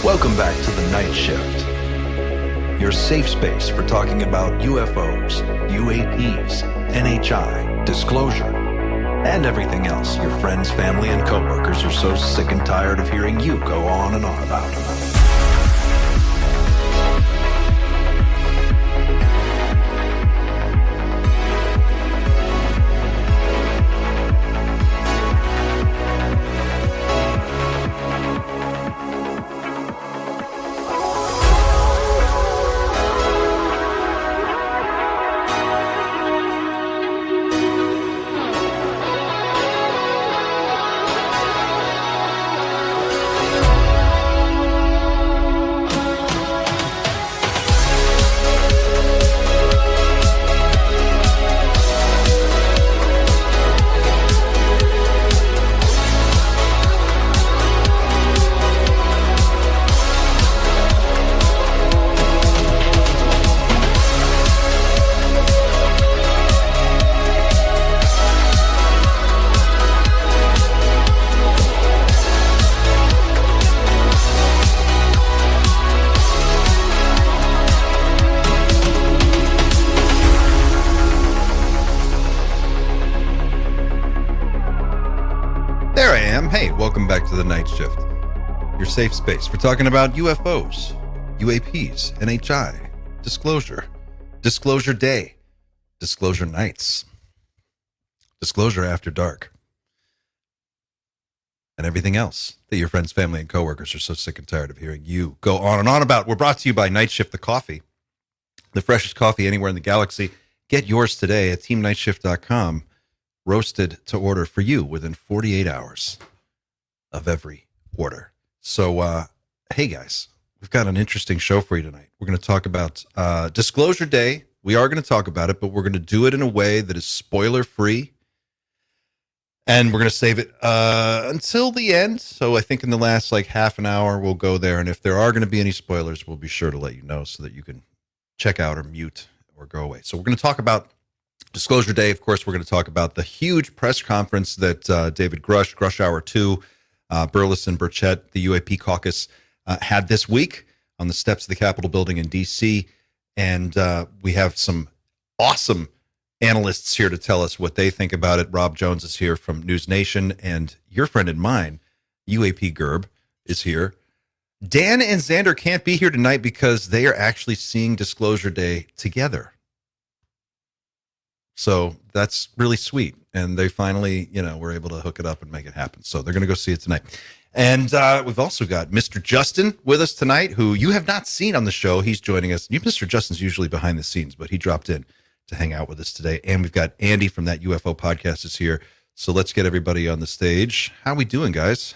Welcome back to the Night Shift, your safe space for talking about UFOs, UAPs, NHI, disclosure, and everything else your friends, family, and coworkers are so sick and tired of hearing you go on and on about. Welcome back to the Night Shift, your safe space for talking about UFOs, UAPs, NHI, disclosure, disclosure day, disclosure nights, disclosure after dark, and everything else that your friends, family, and coworkers are so sick and tired of hearing you go on and on about. We're brought to you by Night Shift the Coffee, the freshest coffee anywhere in the galaxy. Get yours today at teamnightshift.com, roasted to order for you within 48 hours. Of every order. So, hey guys, we've got an interesting show for you tonight. We're going to talk about Disclosure Day. We are going to talk about it, but we're going to do it in a way that is spoiler free. And we're going to save it until the end. So I think in the last half an hour, we'll go there. And if there are going to be any spoilers, we'll be sure to let you know so that you can check out or mute or go away. So we're going to talk about Disclosure Day. Of course, we're going to talk about the huge press conference that David Grusch, Grusch Hour 2, Burleson, Burchett, the UAP caucus had this week on the steps of the Capitol building in D.C. And we have some awesome analysts here to tell us what they think about it. Rob Jones is here from News Nation, and your friend and mine, UAP Gerb, is here. Dan and Xander can't be here tonight because they are actually seeing Disclosure Day together. So that's really sweet. And they finally, were able to hook it up and make it happen. So they're going to go see it tonight. And we've also got Mr. Justin with us tonight, who you have not seen on the show. He's joining us. Mr. Justin's usually behind the scenes, but he dropped in to hang out with us today. And we've got Andy from that UFO podcast is here. So let's get everybody on the stage. How are we doing, guys?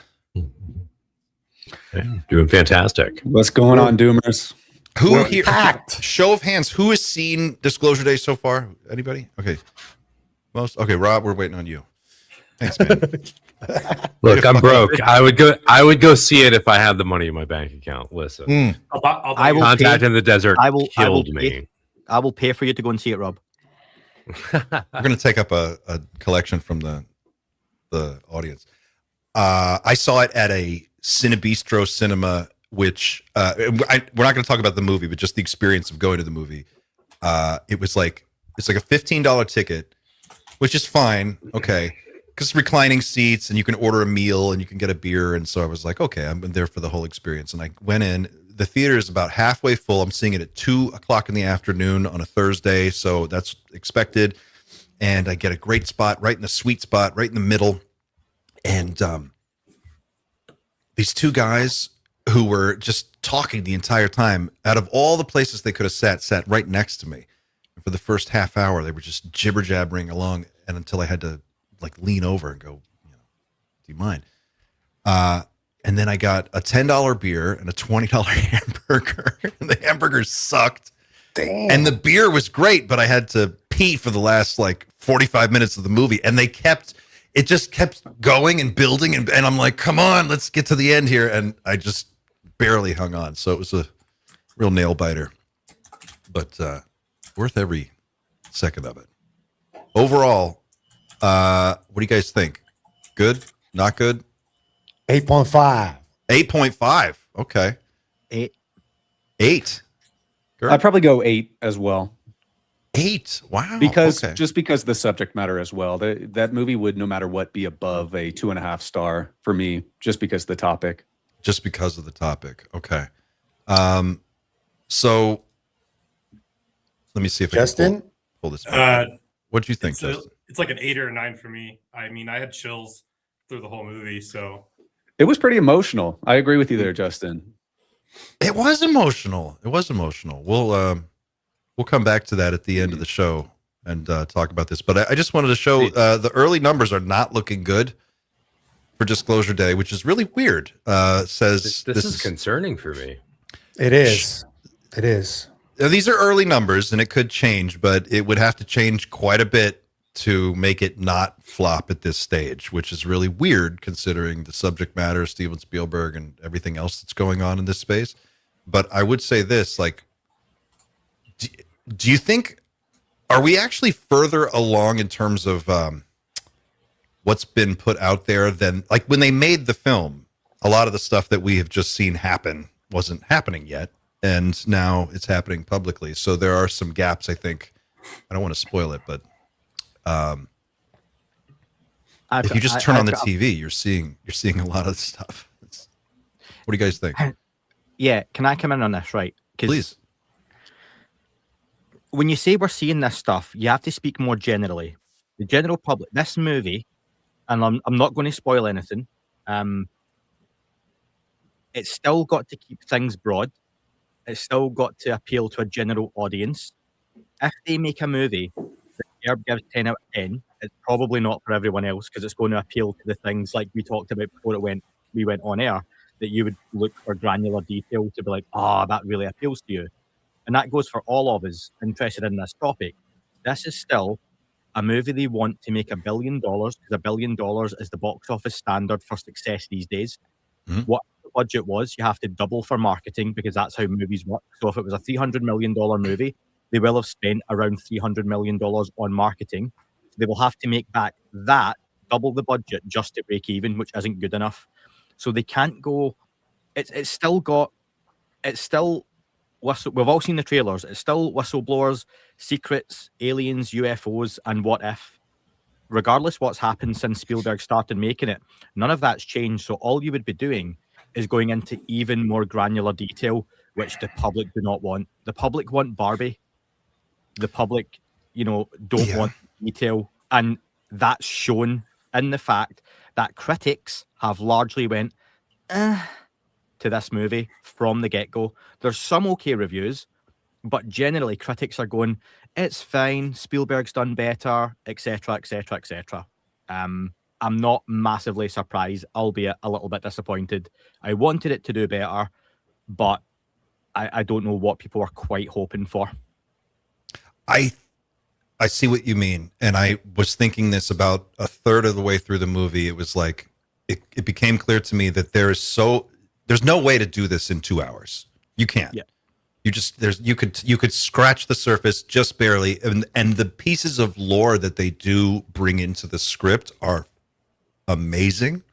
Doing fantastic. What's going on, Doomers? Who here? Show of hands. Who has seen Disclosure Day so far? Anybody? Okay. Most. Okay, Rob, we're waiting on you. Thanks, man. Look, I'm broke. I would go see it if I had the money in my bank account. Listen, I will Contact pay, in the Desert killed me. I will pay for you to go and see it, Rob. We're going to take up a collection from the audience. I saw it at a Cinebistro cinema, which we're not going to talk about the movie, but just the experience of going to the movie. It was it's like a $15 ticket, which is fine, okay, because reclining seats and you can order a meal and you can get a beer. And so I was like, okay, I'm there for the whole experience. And I went in. The theater is about halfway full. I'm seeing it at 2:00 in the afternoon on a Thursday, so that's expected. And I get a great spot, right in the sweet spot, right in the middle. And these two guys who were just talking the entire time, out of all the places they could have sat right next to me. And for the first half hour, they were just jibber jabbering along, and until I had to lean over and go, do you mind? And then I got a $10 beer and a $20 hamburger. And the hamburger sucked. Damn. And the beer was great, but I had to pee for the last 45 minutes of the movie. And it just kept going and building. And I'm like, come on, let's get to the end here. And I just barely hung on. So it was a real nail biter, but worth every second of it. Overall, what do you guys think? Good? Not good? 8.5. 8.5. Okay. 8. 8. I'd probably go 8 as well. 8. Wow. Because okay. just because of the subject matter as well. That movie would, no matter what, be above a 2.5 star for me, just because of the topic. Just because of the topic. Okay. So let me see if Justin? I can pull this back. What do you think, It's, Justin? it's like an 8 or a 9 for me. I mean, I had chills through the whole movie, so It was pretty emotional. I agree with you there, Justin. It was emotional. It was emotional. We'll come back to that at the end of the show and talk about this. But I just wanted to show the early numbers are not looking good for Disclosure Day, which is really weird. Says this is concerning for me. It is. It is. These are early numbers, and it could change, but it would have to change quite a bit to make it not flop at this stage, which is really weird considering the subject matter, Steven Spielberg, and everything else that's going on in this space. But I would say this, like, do you think, are we actually further along in terms of what's been put out there than, like, when they made the film, a lot of the stuff that we have just seen happen wasn't happening yet, and now it's happening publicly. So there are some gaps, I think. I don't want to spoil it, but if you just turn on the TV, you're seeing a lot of stuff. What do you guys think? Yeah, can I come in on this, right? Please. When you say we're seeing this stuff, you have to speak more generally. The general public, this movie, and I'm not going to spoil anything, it's still got to keep things broad. It's still got to appeal to a general audience. If they make a movie that Gerb gives 10 out of 10, it's probably not for everyone else because it's going to appeal to the things like we talked about before we went on air, that you would look for granular detail to be like, that really appeals to you. And that goes for all of us interested in this topic. This is still a movie they want to make $1 billion, because $1 billion is the box office standard for success these days. Mm-hmm. What the budget was, you have to double for marketing because that's how movies work. So if it was a $300 million movie, they will have spent around $300 million on marketing. They will have to make back that, double the budget just to break even, which isn't good enough. So they can't go. It's still we've all seen the trailers. It's still whistleblowers, secrets, aliens, UFOs, and what if. Regardless what's happened since Spielberg started making it, none of that's changed. So all you would be doing is going into even more granular detail, which the public do not want. The public want Barbie. The public, don't want detail. And that's shown in the fact that critics have largely went, to this movie from the get-go. There's some okay reviews, but generally critics are going, it's fine, Spielberg's done better, etc., etc., etc. I'm not massively surprised, albeit a little bit disappointed. I wanted it to do better, but I don't know what people are quite hoping for. I see what you mean, and I was thinking this about a third of the way through the movie. It was like it became clear to me that there's no way to do this in 2 hours. You can't. Yeah. You could scratch the surface just barely, and the pieces of lore that they do bring into the script are amazing.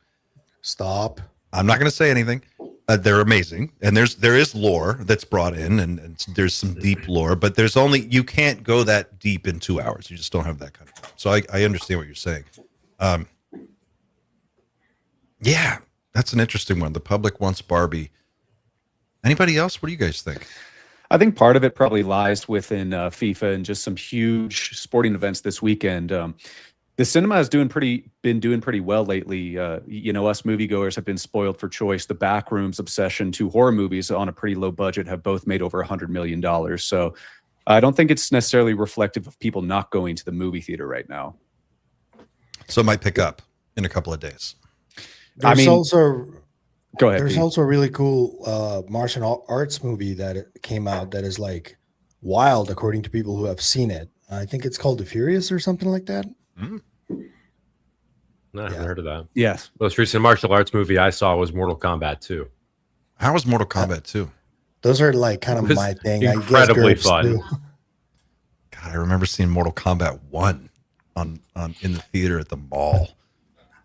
Stop. I'm not going to say anything. They're amazing, and there is lore that's brought in, and there's some deep lore, but you can't go that deep in 2 hours. You just don't have that kind of time. So I understand what you're saying. Yeah, that's an interesting one. The public wants Barbie. Anybody else? What do you guys think? I think part of it probably lies within FIFA and just some huge sporting events this weekend. The cinema has been doing pretty well lately. Us moviegoers have been spoiled for choice. The Backroom's obsession to horror movies on a pretty low budget have both made over $100 million. So I don't think it's necessarily reflective of people not going to the movie theater right now. So it might pick up in a couple of days. There's go ahead. There's Pete. also a really cool martial arts movie that came out that is like wild, according to people who have seen it. I think it's called The Furious or something like that. Mm. No, I haven't heard of that. Yes. Most recent martial arts movie I saw was Mortal Kombat 2. How was Mortal Kombat 2? Those are like kind of It was my thing. incredibly fun. Too. God, I remember seeing Mortal Kombat 1 on in the theater at the mall.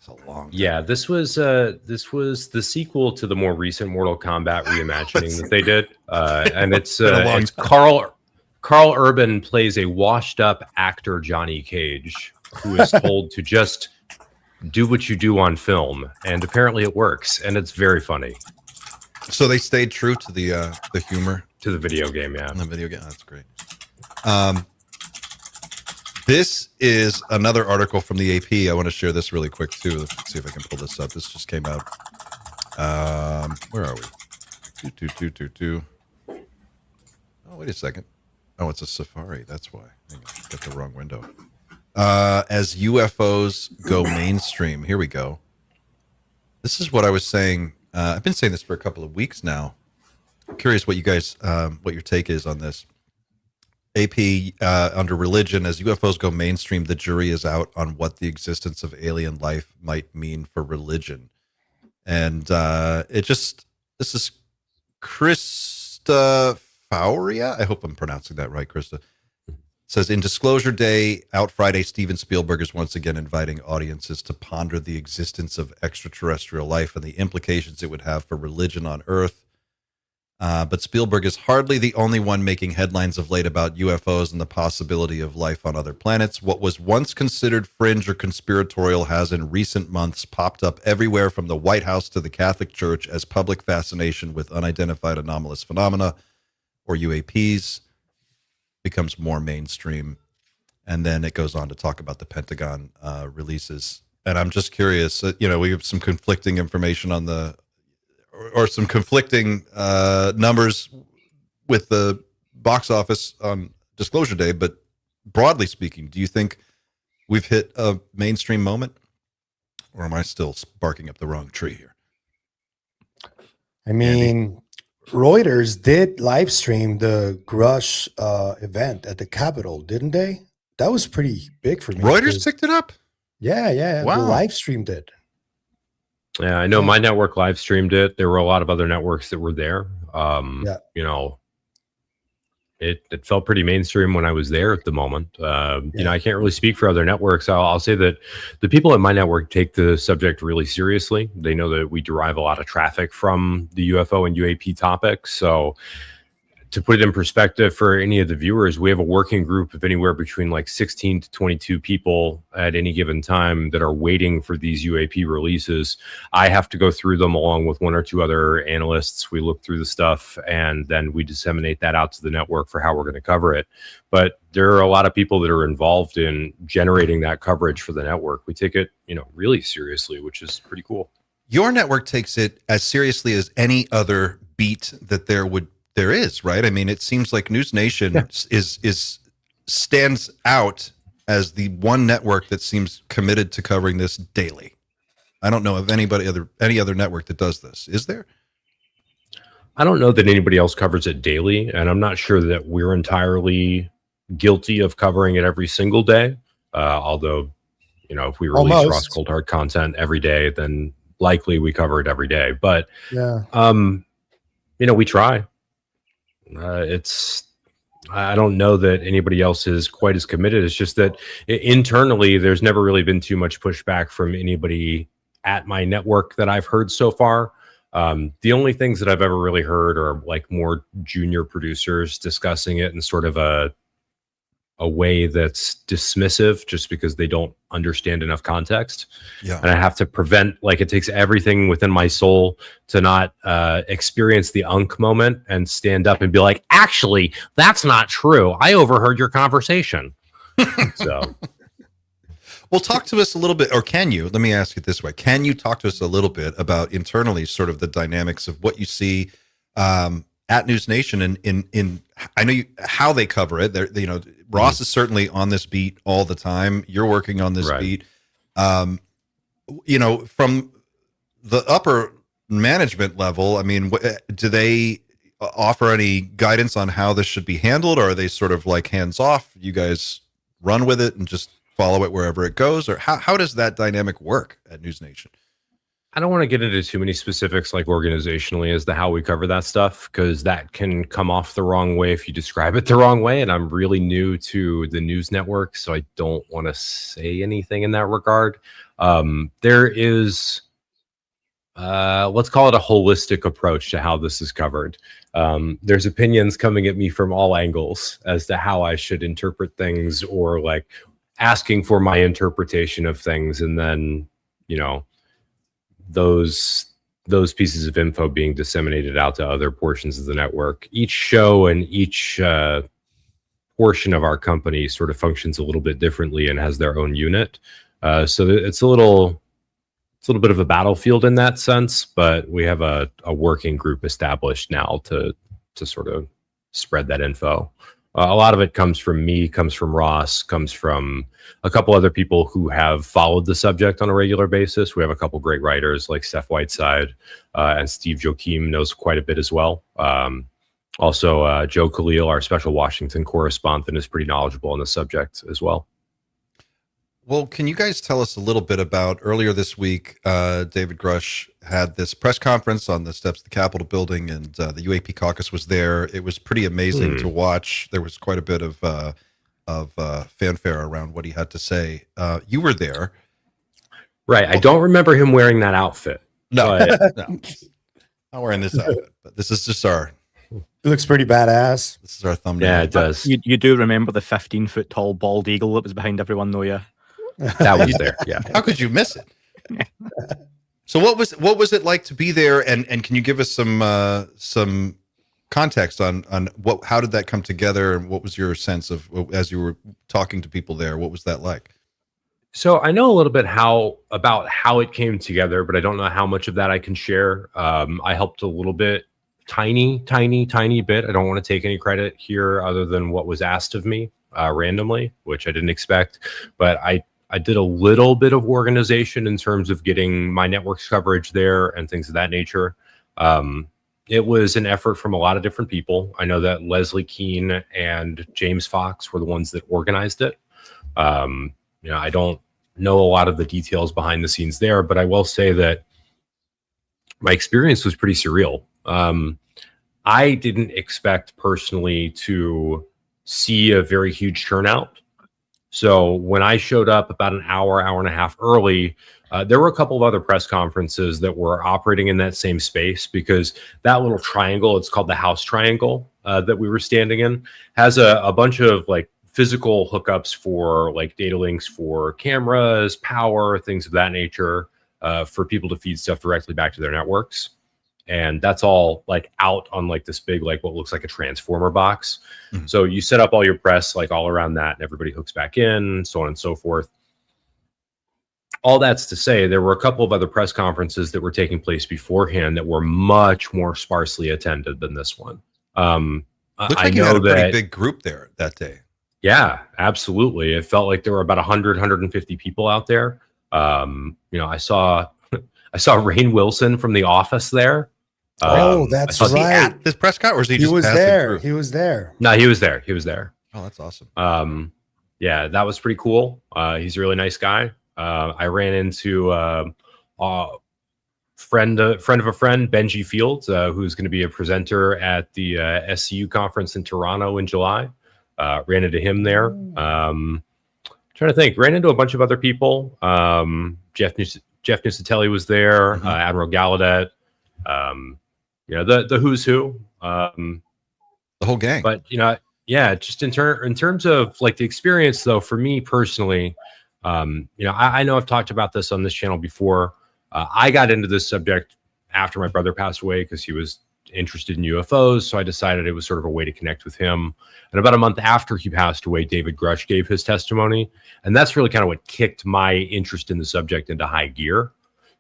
It's a long time. Yeah, this was the sequel to the more recent Mortal Kombat reimagining that they did, and it's Carl Urban plays a washed-up actor Johnny Cage who is told to just do what you do on film, and apparently it works, and it's very funny. So they stayed true to the humor To the video game, yeah. in the video game. That's great. This is another article from the AP. I want to share this really quick too. Let's see if I can pull this up. This just came out. Where are we? Oh, wait a second. Oh, it's a Safari. That's why. I got the wrong window. As UFOs go mainstream. Here we go. This is what I was saying. I've been saying this for a couple of weeks now. I'm curious what you guys, what your take is on this. AP under religion, as UFOs go mainstream, the jury is out on what the existence of alien life might mean for religion. And this is Krista Fauria. I hope I'm pronouncing that right, Krista. It says, in Disclosure Day, out Friday, Steven Spielberg is once again inviting audiences to ponder the existence of extraterrestrial life and the implications it would have for religion on Earth. But Spielberg is hardly the only one making headlines of late about UFOs and the possibility of life on other planets. What was once considered fringe or conspiratorial has in recent months popped up everywhere from the White House to the Catholic Church as public fascination with unidentified anomalous phenomena, or UAPs, becomes more mainstream. And then it goes on to talk about the Pentagon releases. And I'm just curious, we have some conflicting information on or some conflicting numbers with the box office on Disclosure Day, but broadly speaking, do you think we've hit a mainstream moment, or am I still barking up the wrong tree here? I mean, Reuters did live stream the Grusch event at the Capitol, didn't they? That was pretty big for me. Reuters picked it up? Yeah. Wow. They live streamed it. Yeah, I know my network live streamed it. There were a lot of other networks that were there. It felt pretty mainstream when I was there at the moment. I can't really speak for other networks. I'll say that the people at my network take the subject really seriously. They know that we derive a lot of traffic from the UFO and UAP topics. So to put it in perspective for any of the viewers, we have a working group of anywhere between like 16 to 22 people at any given time that are waiting for these UAP releases. I have to go through them along with one or two other analysts. We look through the stuff and then we disseminate that out to the network for how we're going to cover it. But there are a lot of people that are involved in generating that coverage for the network. We take it, really seriously, which is pretty cool. Your network takes it as seriously as any other beat that there is, right? I mean, it seems like News Nation stands out as the one network that seems committed to covering this daily. I don't know of any other network that does this. Is there? I don't know that anybody else covers it daily, and I'm not sure that we're entirely guilty of covering it every single day. Although, if we release Ross Coulthard content every day, then likely we cover it every day. But we try. I don't know that anybody else is quite as committed. It's just that internally, there's never really been too much pushback from anybody at my network that I've heard so far. The only things that I've ever really heard are like more junior producers discussing it in sort of a way that's dismissive just because they don't understand enough context. Yeah. And I have to prevent, it takes everything within my soul to not experience the unk moment and stand up and be like, actually, that's not true. I overheard your conversation. So. Well, talk to us a little bit, or can you? Let me ask it this way. Can you talk to us a little bit about internally sort of the dynamics of what you see at News Nation and in I know how they cover it. Ross is certainly on this beat all the time. You're working on this beat. From the upper management level, I mean, do they offer any guidance on how this should be handled, or are they sort of like hands off? You guys run with it and just follow it wherever it goes, or how does that dynamic work at News Nation? I don't want to get into too many specifics like organizationally as to how we cover that stuff, because that can come off the wrong way if you describe it the wrong way. And I'm really new to the news network, so I don't want to say anything in that regard. There is, let's call it a holistic approach to how this is covered. There's opinions coming at me from all angles as to how I should interpret things, or like asking for my interpretation of things. And then, you know, those pieces of info being disseminated out to other portions of the network. Each show and each portion of our company sort of functions a little bit differently and has their own unit. So it's a little bit of a battlefield in that sense, but we have a working group established now to sort of spread that info. A lot of it comes from me, comes from Ross, comes from a couple other people who have followed the subject on a regular basis. We have a couple great writers like Steph Whiteside, and Steve Joachim knows quite a bit as well. Also, Joe Khalil, our special Washington correspondent, is pretty knowledgeable on the subject as well. Well, can you guys tell us a little bit about earlier this week? David Grusch had this press conference on the steps of the Capitol building, and the UAP caucus was there. It was pretty amazing to watch. There was quite a bit of fanfare around what he had to say. You were there, right? I don't remember him wearing that outfit. No, but... no, not wearing this outfit. But this is just our. It looks pretty badass. This is our thumbnail. Yeah, it does. You do remember the 15-foot tall bald eagle that was behind everyone, though, yeah? That was there. Yeah. How could you miss it? So what was it like to be there? And can you give us some context on how did that come together, and what was your sense of, as you were talking to people there, what was that like? So I know a little bit about how it came together, but I don't know how much of that I can share. I helped a little bit, tiny bit. I don't want to take any credit here other than what was asked of me randomly, which I didn't expect, but I did a little bit of organization in terms of getting my network's coverage there and things of that nature. It was an effort from a lot of different people. I know that Leslie Keene and James Fox were the ones that organized it. You know, I don't know a lot of the details behind the scenes there, but I will say that my experience was pretty surreal. I didn't expect personally to see a very huge turnout. So when I showed up about an hour and a half early, there were a couple of other press conferences that were operating in that same space, because that little triangle, it's called the House Triangle, that we were standing in, has a bunch of like physical hookups for like data links for cameras, power, things of that nature, for people to feed stuff directly back to their networks. And that's all like out on like this big, like what looks like a transformer box. Mm-hmm. So you set up all your press like all around that, and everybody hooks back in, so on and so forth. All that's to say, there were a couple of other press conferences that were taking place beforehand that were much more sparsely attended than this one. Looks like you had a pretty big group there that day. Yeah, absolutely. It felt like there were about 100, 150 people out there. You know, I saw Rainn Wilson from The Office there. Oh, that's right. At this press conference, or was he was there. He was there. No, he was there. He was there. Oh, that's awesome. Yeah, that was pretty cool. He's a really nice guy. I ran into a friend of a friend, Benji Fields, who's going to be a presenter at the SCU conference in Toronto in July. Ran into him there. Trying to think. Ran into a bunch of other people. Jeff Nusatelli was there. Mm-hmm. Admiral Gallaudet. You know, the who's who. The whole gang. But you know, yeah, just in terms of like the experience, though, for me personally, you know, I know I've talked about this on this channel before. I got into this subject after my brother passed away because he was interested in UFOs. So I decided it was sort of a way to connect with him. And about a month after he passed away, David Grusch gave his testimony. And that's really kind of what kicked my interest in the subject into high gear.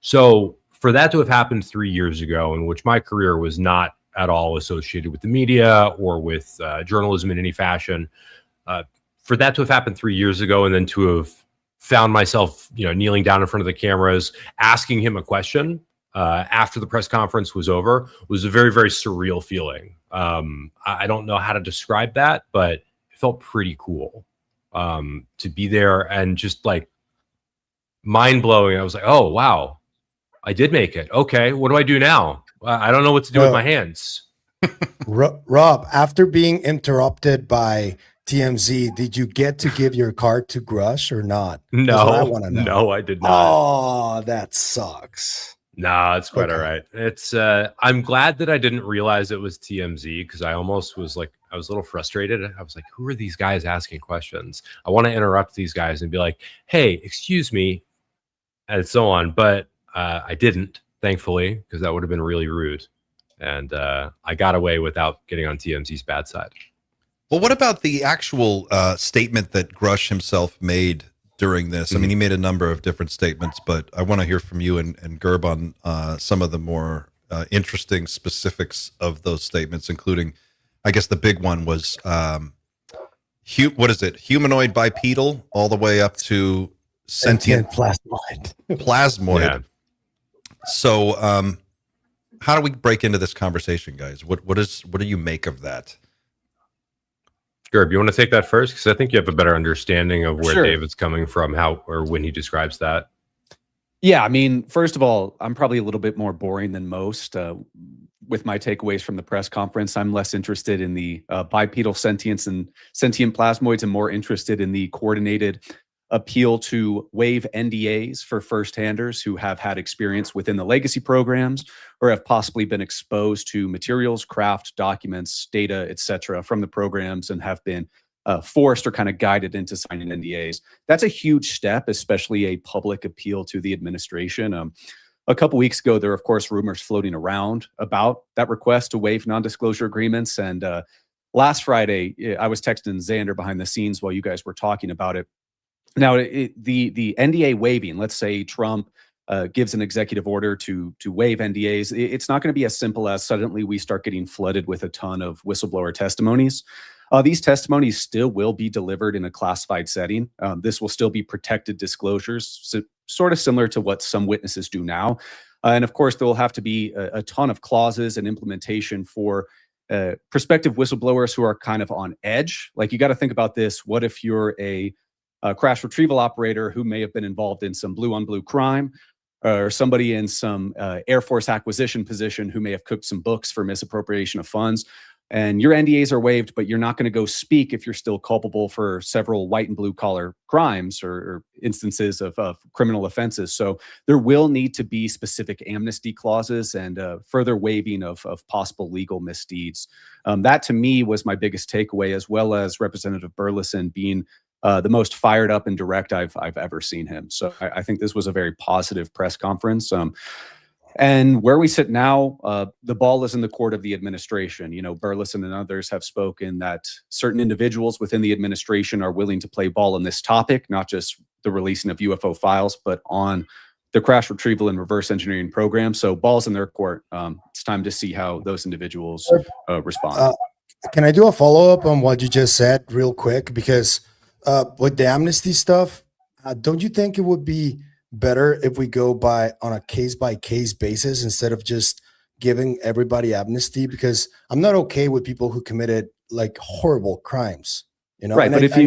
So for that to have happened 3 years ago, in which my career was not at all associated with the media or with journalism in any fashion, for that to have happened 3 years ago, and then to have found myself, you know, kneeling down in front of the cameras, asking him a question after the press conference was over, was a very, very surreal feeling. I don't know how to describe that, but it felt pretty cool to be there, and just like mind blowing. I was like, oh, wow. I did make it. Okay, what do I do now? I don't know what to do with my hands. Rob, after being interrupted by TMZ, did you get to give your card to Grusch or not? That's what I want to know. No, I did not. Oh, that sucks. No, it's quite all right. It's I'm glad that I didn't realize it was TMZ, because I almost was like, I was a little frustrated. I was like, who are these guys asking questions? I want to interrupt these guys and be like, hey, excuse me, and so on. But I didn't, thankfully, because that would have been really rude. And I got away without getting on TMZ's bad side. Well, what about the actual statement that Grusch himself made during this? I mean, he made a number of different statements, but I want to hear from you and Gerb on some of the more interesting specifics of those statements, including, I guess the big one was, what is it? Humanoid bipedal all the way up to sentient plasmoid. Plasmoid. Yeah. So, how do we break into this conversation, guys? What do you make of that? Gerb, you want to take that first? Because I think you have a better understanding of where Sure. David's coming from, how or when he describes that. Yeah, I mean, first of all, I'm probably a little bit more boring than most. With my takeaways from the press conference, I'm less interested in the bipedal sentience and sentient plasmoids and more interested in the coordinated appeal to waive NDAs for first-handers who have had experience within the legacy programs or have possibly been exposed to materials, craft, documents, data, etc. from the programs and have been forced or kind of guided into signing NDAs. That's a huge step, especially a public appeal to the administration. A couple weeks ago, there were, of course, rumors floating around about that request to waive non-disclosure agreements. And last Friday, I was texting Xander behind the scenes while you guys were talking about it. Now, the NDA waiving, let's say Trump gives an executive order to waive NDAs, it's not going to be as simple as suddenly we start getting flooded with a ton of whistleblower testimonies. These testimonies still will be delivered in a classified setting. This will still be protected disclosures, so sort of similar to what some witnesses do now. And of course, there will have to be a ton of clauses and implementation for prospective whistleblowers who are kind of on edge. Like, you got to think about this. What if you're a crash retrieval operator who may have been involved in some blue on blue crime, or somebody in some Air Force acquisition position who may have cooked some books for misappropriation of funds, and your NDAs are waived, but you're not going to go speak if you're still culpable for several white and blue collar crimes or instances of criminal offenses. So there will need to be specific amnesty clauses and further waiving of possible legal misdeeds. That to me was my biggest takeaway, as well as Representative Burleson being the most fired up and direct I've ever seen him. So I think this was a very positive press conference. And where we sit now, the ball is in the court of the administration. You know, Burleson and others have spoken that certain individuals within the administration are willing to play ball on this topic, not just the releasing of UFO files, but on the crash retrieval and reverse engineering program. So ball's in their court. It's time to see how those individuals respond. Can I do a follow-up on what you just said real quick? Because with the amnesty stuff, don't you think it would be better if we go on a case-by-case basis instead of just giving everybody amnesty? Because I'm not okay with people who committed like horrible crimes, you know? Right, but if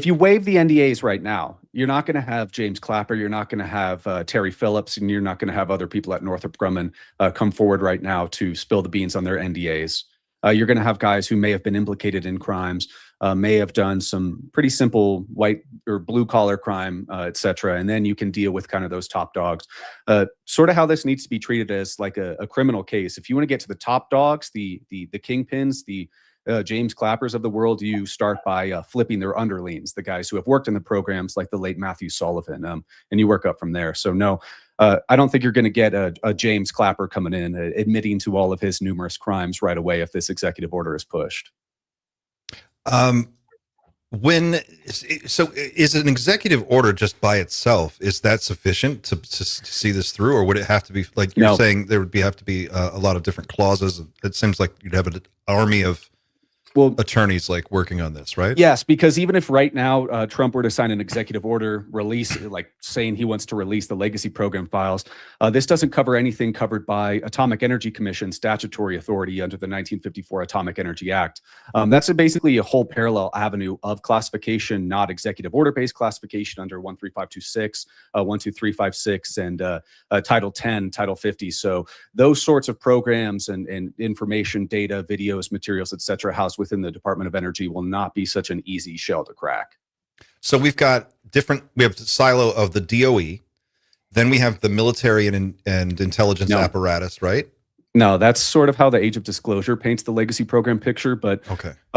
you waive the NDAs right now, you're not going to have James Clapper, you're not going to have Terry Phillips, and you're not going to have other people at Northrop Grumman come forward right now to spill the beans on their NDAs. You're going to have guys who may have been implicated in crimes, may have done some pretty simple white or blue collar crime, et cetera. And then you can deal with kind of those top dogs. Sort of how this needs to be treated as like a criminal case. If you want to get to the top dogs, the kingpins, the James Clappers of the world, you start by flipping their underlings, the guys who have worked in the programs like the late Matthew Sullivan, and you work up from there. So no, I don't think you're going to get a James Clapper coming in admitting to all of his numerous crimes right away if this executive order is pushed. So is an executive order just by itself, is that sufficient to see this through, or would it have to be, like you're saying, there would have to be a lot of different clauses? It seems like you'd have an army of attorneys like working on this, right? Yes, because even if right now Trump were to sign an executive order release, like saying he wants to release the legacy program files, this doesn't cover anything covered by Atomic Energy Commission statutory authority under the 1954 Atomic Energy Act. That's basically a whole parallel avenue of classification, not executive order-based classification under 13526, 12356, and Title 10, Title 50. So those sorts of programs and information, data, videos, materials, etc., housed within the Department of Energy will not be such an easy shell to crack. So we have the silo of the DOE, then we have the military and intelligence apparatus, right? No, that's sort of how the Age of Disclosure paints the legacy program picture. But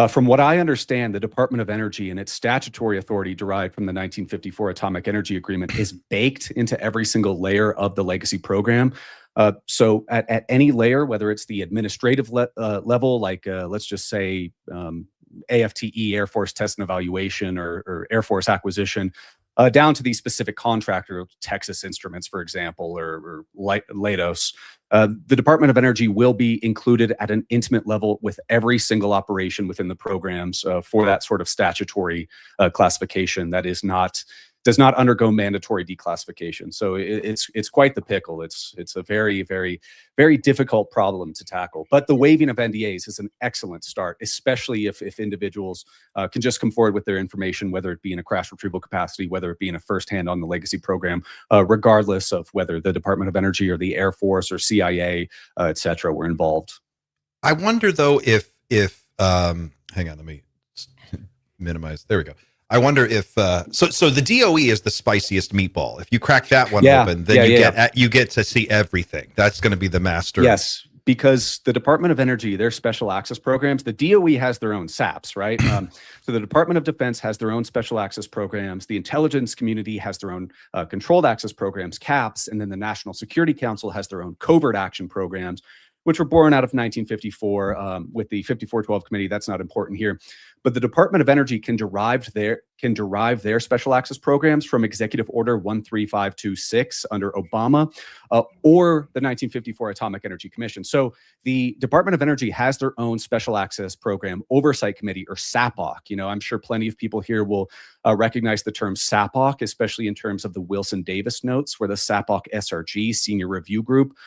from what I understand, the Department of Energy and its statutory authority derived from the 1954 Atomic Energy Agreement is baked into every single layer of the legacy program. So at any layer, whether it's the administrative level, like let's just say AFTE, Air Force Test and Evaluation, or Air Force Acquisition, down to the specific contractor, Texas Instruments, for example, or Leidos, the Department of Energy will be included at an intimate level with every single operation within the programs for that sort of statutory classification that does not undergo mandatory declassification. So it's quite the pickle. It's a very, very, very difficult problem to tackle. But the waiving of NDAs is an excellent start, especially if individuals can just come forward with their information, whether it be in a crash retrieval capacity, whether it be in a firsthand on the legacy program, regardless of whether the Department of Energy or the Air Force or CIA, et cetera, were involved. I wonder though if hang on, let me minimize. There we go. I wonder if so the DOE is the spiciest meatball. If you crack that one open, then you get to see everything. That's going to be the master. Yes, because the Department of Energy, their special access programs, the DOE has their own SAPs, right? So the Department of Defense has their own special access programs. The intelligence community has their own controlled access programs, CAPS, and then the National Security Council has their own covert action programs, which were born out of 1954 with the 5412 committee. That's not important here. But the Department of Energy can derive their special access programs from Executive Order 13526 under Obama or the 1954 Atomic Energy Commission. So the Department of Energy has their own special access program oversight committee, or SAPOC. You know, I'm sure plenty of people here will recognize the term SAPOC, especially in terms of the Wilson Davis notes, where the SAPOC SRG senior review group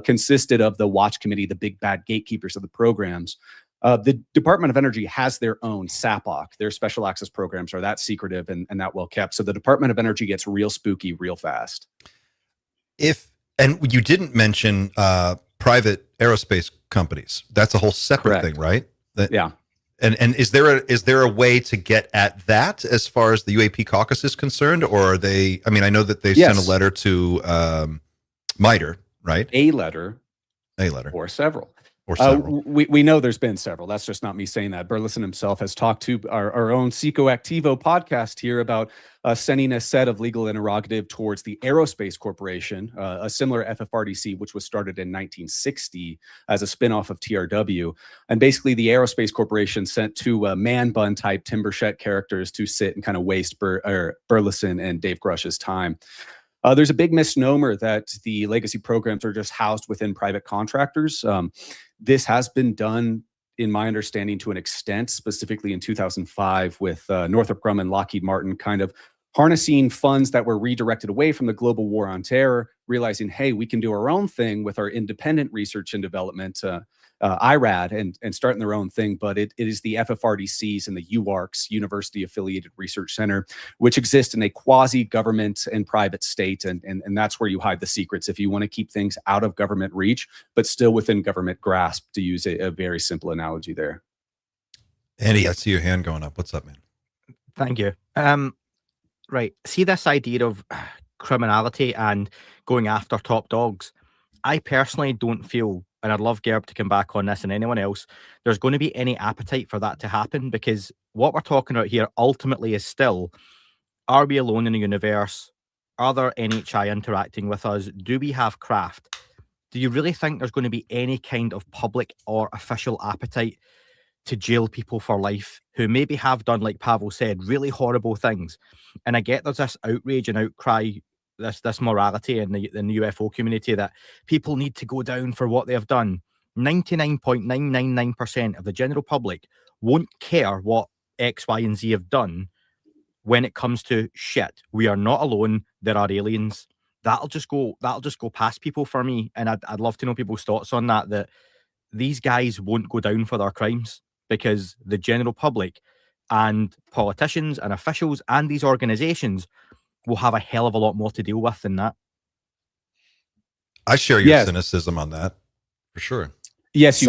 consisted of the watch committee, the big bad gatekeepers of the programs. The Department of Energy has their own SAPOC. Their special access programs are that secretive and that well kept. So the Department of Energy gets real spooky real fast. And you didn't mention private aerospace companies. That's a whole separate thing, right? Yeah. And is there a way to get at that as far as the UAP caucus is concerned, or are they? I mean, I know that they sent a letter to MITRE, right? A letter, or several. We know there's been several. That's just not me saying that. Burleson himself has talked to our own Psicoactivo podcast here about sending a set of legal interrogative towards the Aerospace Corporation, a similar FFRDC, which was started in 1960 as a spinoff of TRW. And basically, the Aerospace Corporation sent two man bun type Tim Burchett characters to sit and kind of waste Burleson and Dave Grusch's time. There's a big misnomer that the legacy programs are just housed within private contractors. This has been done, in my understanding, to an extent, specifically in 2005 with Northrop Grumman, Lockheed Martin, kind of harnessing funds that were redirected away from the global war on terror, realizing, hey, we can do our own thing with our independent research and development, IRAD, and starting their own thing. But it is the FFRDCs and the UARCs, University Affiliated Research Center, which exist in a quasi-government and private state. And that's where you hide the secrets if you want to keep things out of government reach, but still within government grasp, to use a very simple analogy there. Andy, I see your hand going up. What's up, man? Thank you. Right. See this idea of criminality and going after top dogs. I personally don't feel, and I'd love Gerb to come back on this and anyone else, there's going to be any appetite for that to happen, because what we're talking about here ultimately is still, are we alone in the universe? Are there NHI interacting with us? Do we have craft? Do you really think there's going to be any kind of public or official appetite to jail people for life who maybe have done, like Pavel said, really horrible things? And I get there's this outrage and outcry, this morality in the UFO community that people need to go down for what they have done. 99.999% of the general public won't care what X, Y, and Z have done when it comes to shit. We are not alone. There are aliens. That'll just go past people for me. And I'd love to know people's thoughts on that, that these guys won't go down for their crimes because the general public and politicians and officials and these organizations will have a hell of a lot more to deal with than that. I share your cynicism on that for sure. Yes,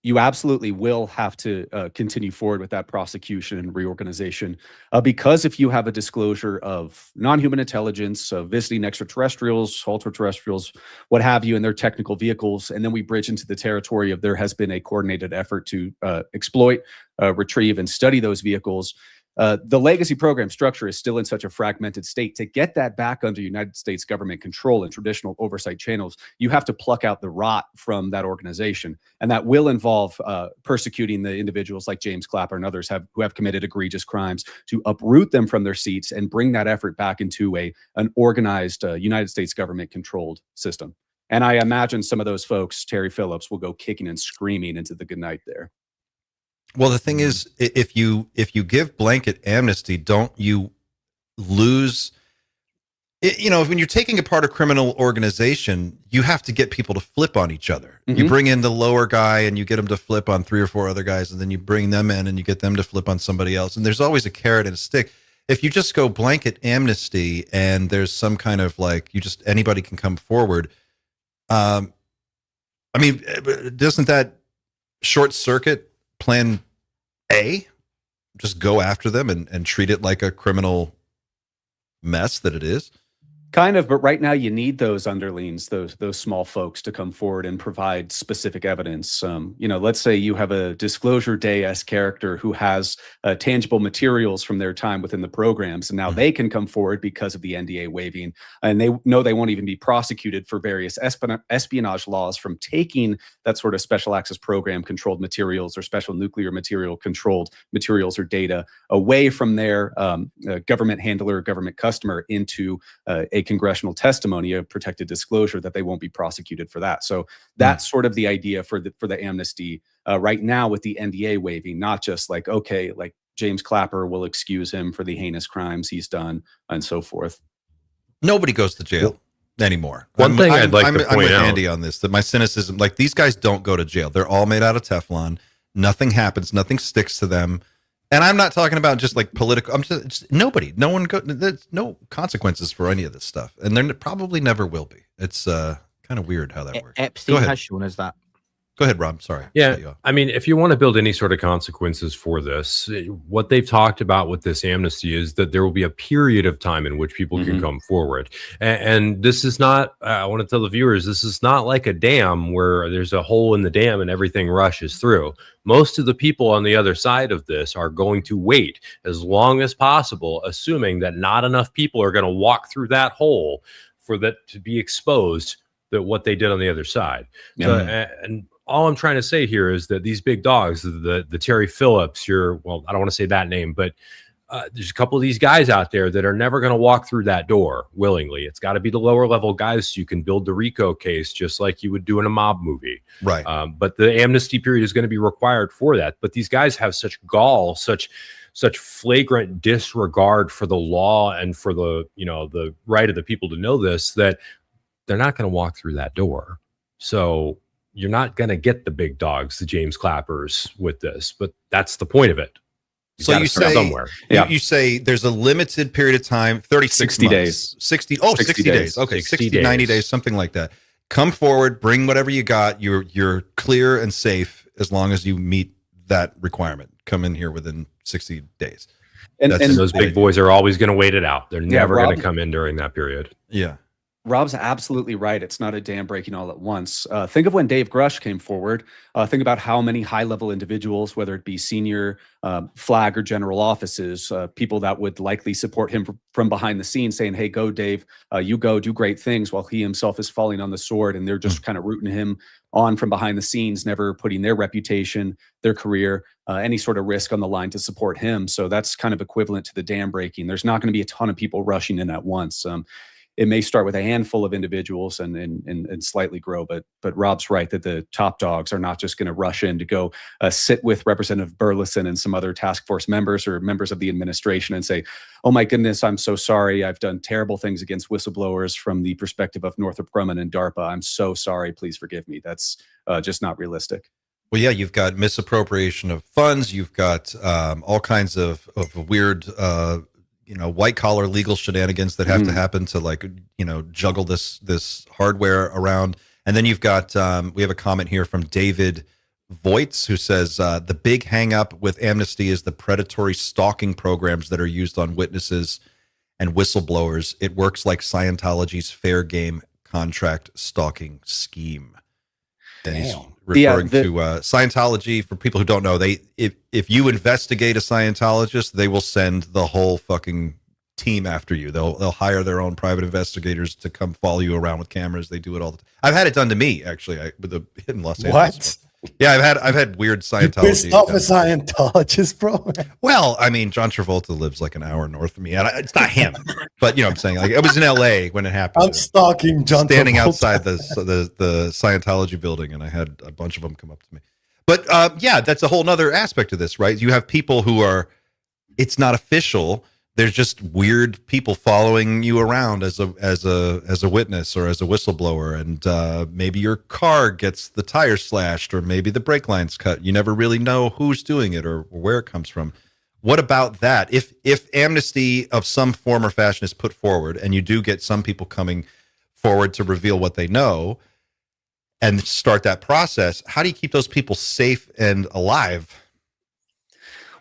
you absolutely will have to continue forward with that prosecution and reorganization because if you have a disclosure of non-human intelligence, visiting extraterrestrials, ultra-terrestrials, what have you, in their technical vehicles, and then we bridge into the territory of there has been a coordinated effort to exploit, retrieve, and study those vehicles. The legacy program structure is still in such a fragmented state. To get that back under United States government control and traditional oversight channels, you have to pluck out the rot from that organization. And that will involve persecuting the individuals like James Clapper and others who have committed egregious crimes, to uproot them from their seats and bring that effort back into an organized United States government controlled system. And I imagine some of those folks, Terry Phillips, will go kicking and screaming into the goodnight there. Well, the thing is, if you give blanket amnesty, don't you lose? When you're taking apart a criminal organization, you have to get people to flip on each other. Mm-hmm. You bring in the lower guy and you get them to flip on 3 or 4 other guys, and then you bring them in and you get them to flip on somebody else. And there's always a carrot and a stick. If you just go blanket amnesty and there's some kind of anybody can come forward. Doesn't that short circuit Plan A? Just go after them and treat it like a criminal mess that it is? Kind of, but right now you need those underlings, those small folks, to come forward and provide specific evidence. Let's say you have a Disclosure Day-esque character who has tangible materials from their time within the programs, and now they can come forward because of the NDA waiving, and they know they won't even be prosecuted for various espionage laws from taking that sort of special access program controlled materials or special nuclear material controlled materials or data away from their government handler, government customer, into a congressional testimony of protected disclosure, that they won't be prosecuted for that. So that's sort of the idea for the amnesty right now with the NDA waiving, not just like James Clapper will excuse him for the heinous crimes he's done and so forth. Nobody goes to jail anymore. I'd like to point I'm with out, Andy on this, that my cynicism, these guys don't go to jail. They're all made out of Teflon. Nothing happens. Nothing sticks to them. And I'm not talking about just political. I'm just there's no consequences for any of this stuff, and there probably never will be. It's kind of weird how that works. Epstein has shown us that. Go ahead, Rob. Sorry. Yeah, if you want to build any sort of consequences for this, what they've talked about with this amnesty is that there will be a period of time in which people can come forward. And this is not, I want to tell the viewers, this is not like a dam where there's a hole in the dam and everything rushes through. Most of the people on the other side of this are going to wait as long as possible, assuming that not enough people are going to walk through that hole for that to be exposed, that what they did on the other side. So, and all I'm trying to say here is that these big dogs, the Terry Phillips, I don't want to say that name, but there's a couple of these guys out there that are never going to walk through that door willingly. It's got to be the lower level guys so you can build the RICO case just like you would do in a mob movie. Right. But the amnesty period is going to be required for that. But these guys have such gall, such flagrant disregard for the law and for the right of the people to know this, that they're not going to walk through that door. So you're not going to get the big dogs, the James Clappers, with this, but that's the point of it. So you say somewhere. You say there's a limited period of time, 60 days. 60 days. Okay, 60, 90 days, something like that. Come forward, bring whatever you got. You're clear and safe as long as you meet that requirement. Come in here within 60 days. And those big boys are always going to wait it out. They're never going to come in during that period. Yeah. Rob's absolutely right. It's not a dam breaking all at once. Think of when Dave Grusch came forward. Think about how many high-level individuals, whether it be senior flag or general offices, people that would likely support him from behind the scenes saying, hey, go, Dave, you go do great things, while he himself is falling on the sword, and they're just kind of rooting him on from behind the scenes, never putting their reputation, their career, any sort of risk on the line to support him. So that's kind of equivalent to the dam breaking. There's not going to be a ton of people rushing in at once. it may start with a handful of individuals and slightly grow. But Rob's right that the top dogs are not just going to rush in to go sit with Representative Burleson and some other task force members or members of the administration and say, "Oh my goodness, I'm so sorry. I've done terrible things against whistleblowers from the perspective of Northrop Grumman and DARPA. I'm so sorry. Please forgive me." That's just not realistic. Well, yeah, you've got misappropriation of funds. You've got all kinds of weird, white collar legal shenanigans that have to happen to juggle this hardware around. And then you've got we have a comment here from David Voits who says the big hang up with amnesty is the predatory stalking programs that are used on witnesses and whistleblowers. It works like Scientology's fair game contract stalking scheme. And he's referring to Scientology. For people who don't know, if you investigate a Scientologist, they will send the whole fucking team after you. They'll hire their own private investigators to come follow you around with cameras. They do it all the time. I've had it done to me actually with a hit in Los Angeles. What? Yeah, I've had weird Scientology. You pissed off a Scientologist, bro. Well, I mean, John Travolta lives like an hour north of me. And it's not him, but you know what I'm saying? Like, it was in LA when it happened. I'm stalking John standing Travolta outside the Scientology building, and I had a bunch of them come up to me. But yeah, that's a whole nother aspect of this, right? You have people who it's not official. There's just weird people following you around as a witness or as a whistleblower, and maybe your car gets the tire slashed, or maybe the brake line's cut. You never really know who's doing it or where it comes from. What about that? If amnesty of some form or fashion is put forward, and you do get some people coming forward to reveal what they know and start that process, how do you keep those people safe and alive?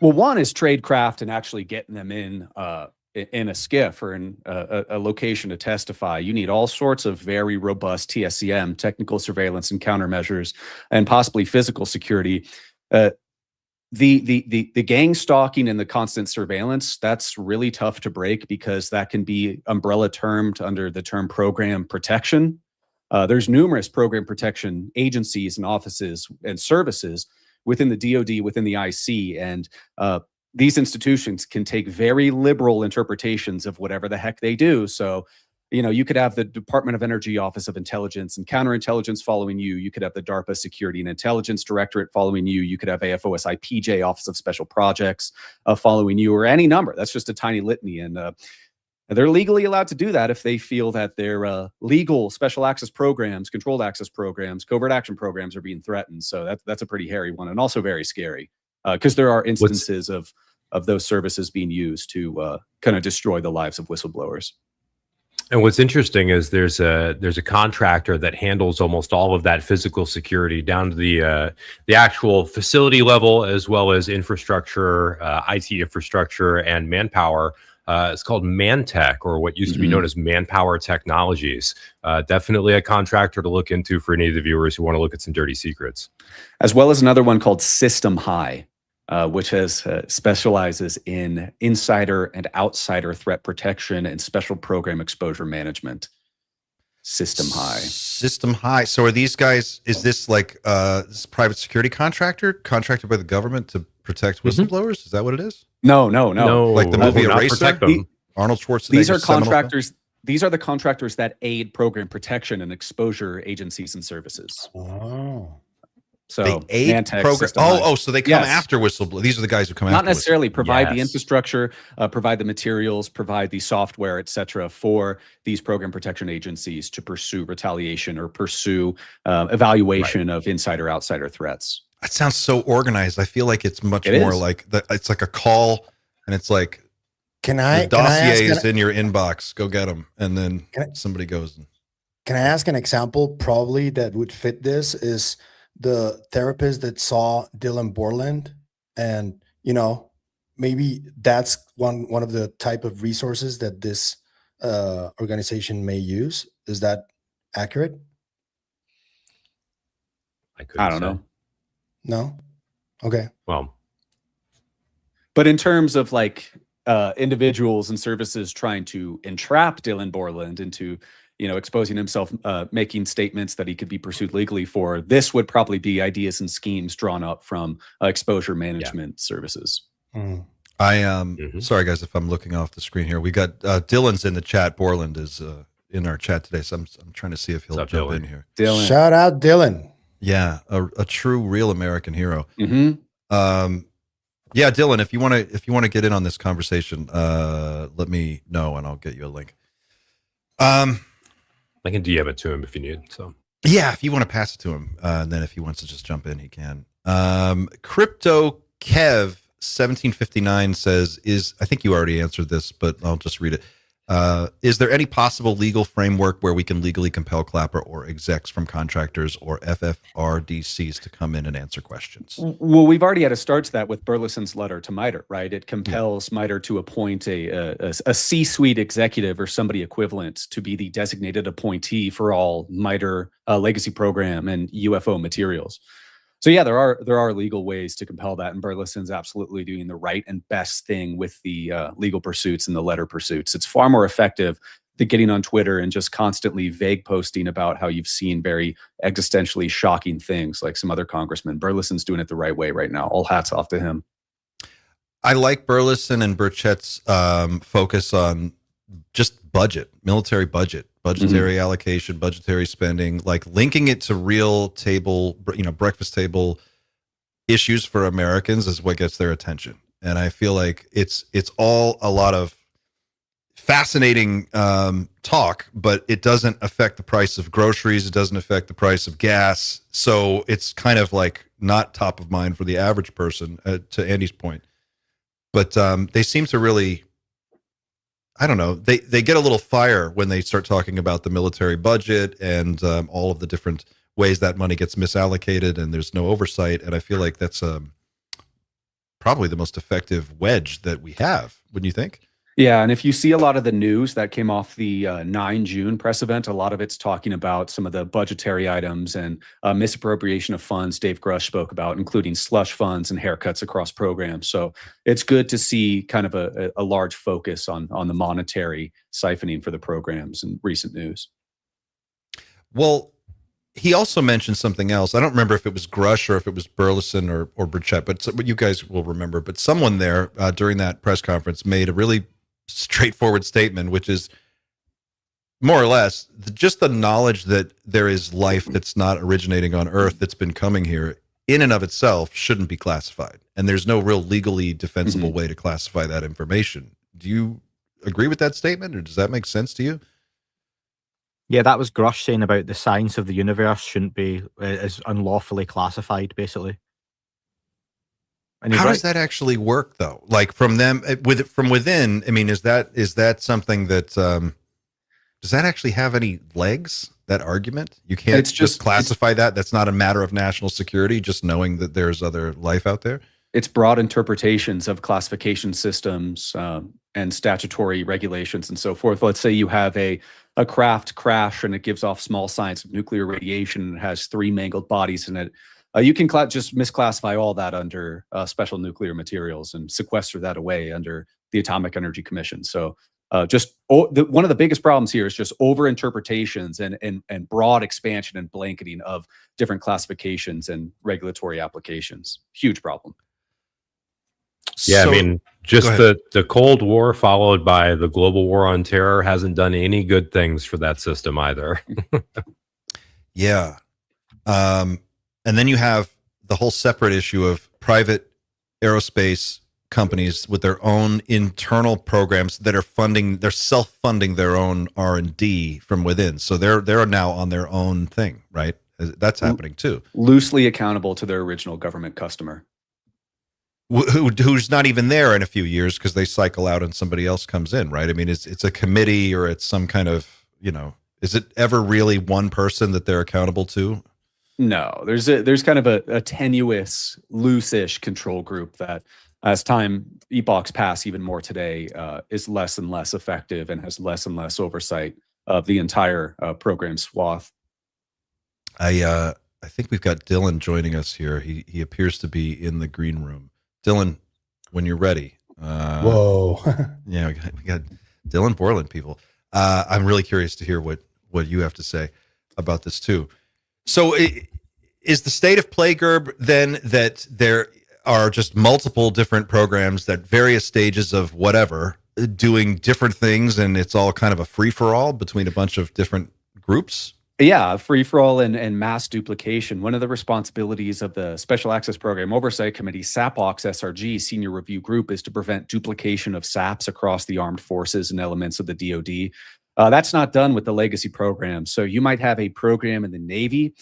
Well, one is tradecraft and actually getting them in a SCIF or in a location to testify. You need all sorts of very robust TSCM, technical surveillance and countermeasures, and possibly physical security. The gang stalking and the constant surveillance, that's really tough to break because that can be umbrella termed under the term program protection. There's numerous program protection agencies and offices and services within the DoD, within the IC, and these institutions can take very liberal interpretations of whatever the heck they do. So, you could have the Department of Energy Office of Intelligence and Counterintelligence following you. You could have the DARPA Security and Intelligence Directorate following you. You could have AFOSIPJ, Office of Special Projects, following you, or any number. That's just a tiny litany. And they're legally allowed to do that if they feel that their legal special access programs, controlled access programs, covert action programs are being threatened. So that's a pretty hairy one, and also very scary because there are instances of those services being used to kind of destroy the lives of whistleblowers. And what's interesting is there's a contractor that handles almost all of that physical security down to the actual facility level, as well as infrastructure, IT infrastructure, and manpower. It's called Mantech, or what used to be known as Manpower Technologies. Definitely a contractor to look into for any of the viewers who want to look at some dirty secrets. As well as another one called System High, which specializes in insider and outsider threat protection and special program exposure management. System High. System High. So are these guys, is this like this private security contracted by the government to protect whistleblowers? Is that what it is? No. Like the movie Eraser? Arnold Schwarzenegger. These are contractors. These are the contractors that aid program protection and exposure agencies and services. Oh. So they aid program. So they come after whistleblowers. These are the guys who come after. Not necessarily provide the infrastructure, provide the materials, provide the software, etc., for these program protection agencies to pursue retaliation or pursue evaluation of insider-outsider threats. That sounds so organized. I feel like it's much more like it's like a call, and it's like, the dossier is in your inbox. Go get them, and then somebody goes. Can I ask an example? Probably that would fit this is the therapist that saw Dylan Borland, and maybe that's one of the type of resources that this organization may use. Is that accurate? I don't know. No? Okay. Well, but in terms of like individuals and services trying to entrap Dylan Borland into, exposing himself, making statements that he could be pursued legally for, this would probably be ideas and schemes drawn up from exposure management services. Mm. I sorry guys if I'm looking off the screen here. We got Dylan's in the chat. Borland is in our chat today, so I'm trying to see if he'll What's up, jump Dylan? in here. Dylan. Shout out Dylan. Yeah, a true, real American hero. Mm-hmm. Yeah, Dylan, if you want to get in on this conversation, let me know and I'll get you a link. I can DM it to him if you need. So yeah, if you want to pass it to him, and then if he wants to just jump in, he can. Crypto Kev 1759 says, I think you already answered this, but I'll just read it. Is there any possible legal framework where we can legally compel Clapper or execs from contractors or FFRDCs to come in and answer questions? Well, we've already had a start to that with Burleson's letter to MITRE, right? It compels MITRE to appoint a C-suite executive or somebody equivalent to be the designated appointee for all MITRE legacy program and UFO materials. So yeah, there are legal ways to compel that, and Burleson's absolutely doing the right and best thing with the legal pursuits and the letter pursuits. It's far more effective than getting on Twitter and just constantly vague posting about how you've seen very existentially shocking things like some other congressmen. Burleson's doing it the right way right now. All hats off to him. I like Burleson and Burchett's focus on just budget, military budget, budgetary allocation, budgetary spending, like linking it to real table, breakfast table issues for Americans is what gets their attention. And I feel like it's all a lot of fascinating talk, but it doesn't affect the price of groceries. It doesn't affect the price of gas. So it's kind of like not top of mind for the average person, to Andy's point. But they seem to really, I don't know, they get a little fire when they start talking about the military budget and all of the different ways that money gets misallocated and there's no oversight. And I feel like that's probably the most effective wedge that we have, wouldn't you think? Yeah, and if you see a lot of the news that came off the 9 June press event, a lot of it's talking about some of the budgetary items and misappropriation of funds Dave Grusch spoke about, including slush funds and haircuts across programs. So it's good to see kind of a large focus on the monetary siphoning for the programs in recent news. Well, he also mentioned something else. I don't remember if it was Grusch or if it was Burleson or Burchett, but you guys will remember. But someone there during that press conference made a really straightforward statement, which is more or less just the knowledge that there is life that's not originating on Earth that's been coming here in and of itself shouldn't be classified. And there's no real legally defensible way to classify that information. Do you agree with that statement, or does that make sense to you? Yeah, that was Grusch saying about the science of the universe shouldn't be is unlawfully classified, basically. And how does that actually work, though? Like from them, from within. I mean, is that something that does that actually have any legs? That argument, you can't just classify that. That's not a matter of national security. Just knowing that there's other life out there. It's broad interpretations of classification systems and statutory regulations and so forth. Let's say you have a craft crash and it gives off small signs of nuclear radiation and it has 3 mangled bodies in it. You can just misclassify all that under special nuclear materials and sequester that away under the Atomic Energy Commission. So one of the biggest problems here is just over interpretations and broad expansion and blanketing of different classifications and regulatory applications. Huge problem. Yeah, So, I mean, just the Cold War followed by the global war on terror hasn't done any good things for that system either. Yeah. And then you have the whole separate issue of private aerospace companies with their own internal programs that are they're self-funding their own R&D from within. So they're now on their own thing, right? That's happening too. Loosely accountable to their original government customer. Who's not even there in a few years because they cycle out and somebody else comes in, right? I mean, it's a committee or it's some kind of, is it ever really one person that they're accountable to? No, there's kind of a tenuous, loose-ish control group that, as epochs pass even more today, is less and less effective and has less and less oversight of the entire program swath. I think we've got Dylan joining us here. He appears to be in the green room. Dylan, when you're ready. Whoa. Yeah, we got Dylan Borland, people. I'm really curious to hear what you have to say about this too. So is the state of play, Gerb, then that there are just multiple different programs that various stages of whatever doing different things, and it's all kind of a free-for-all between a bunch of different groups? Yeah, free-for-all and mass duplication. One of the responsibilities of the Special Access Program Oversight Committee, SAPOX SRG Senior Review Group, is to prevent duplication of SAPs across the armed forces and elements of the DoD. That's not done with the legacy program. So you might have a program in the Navy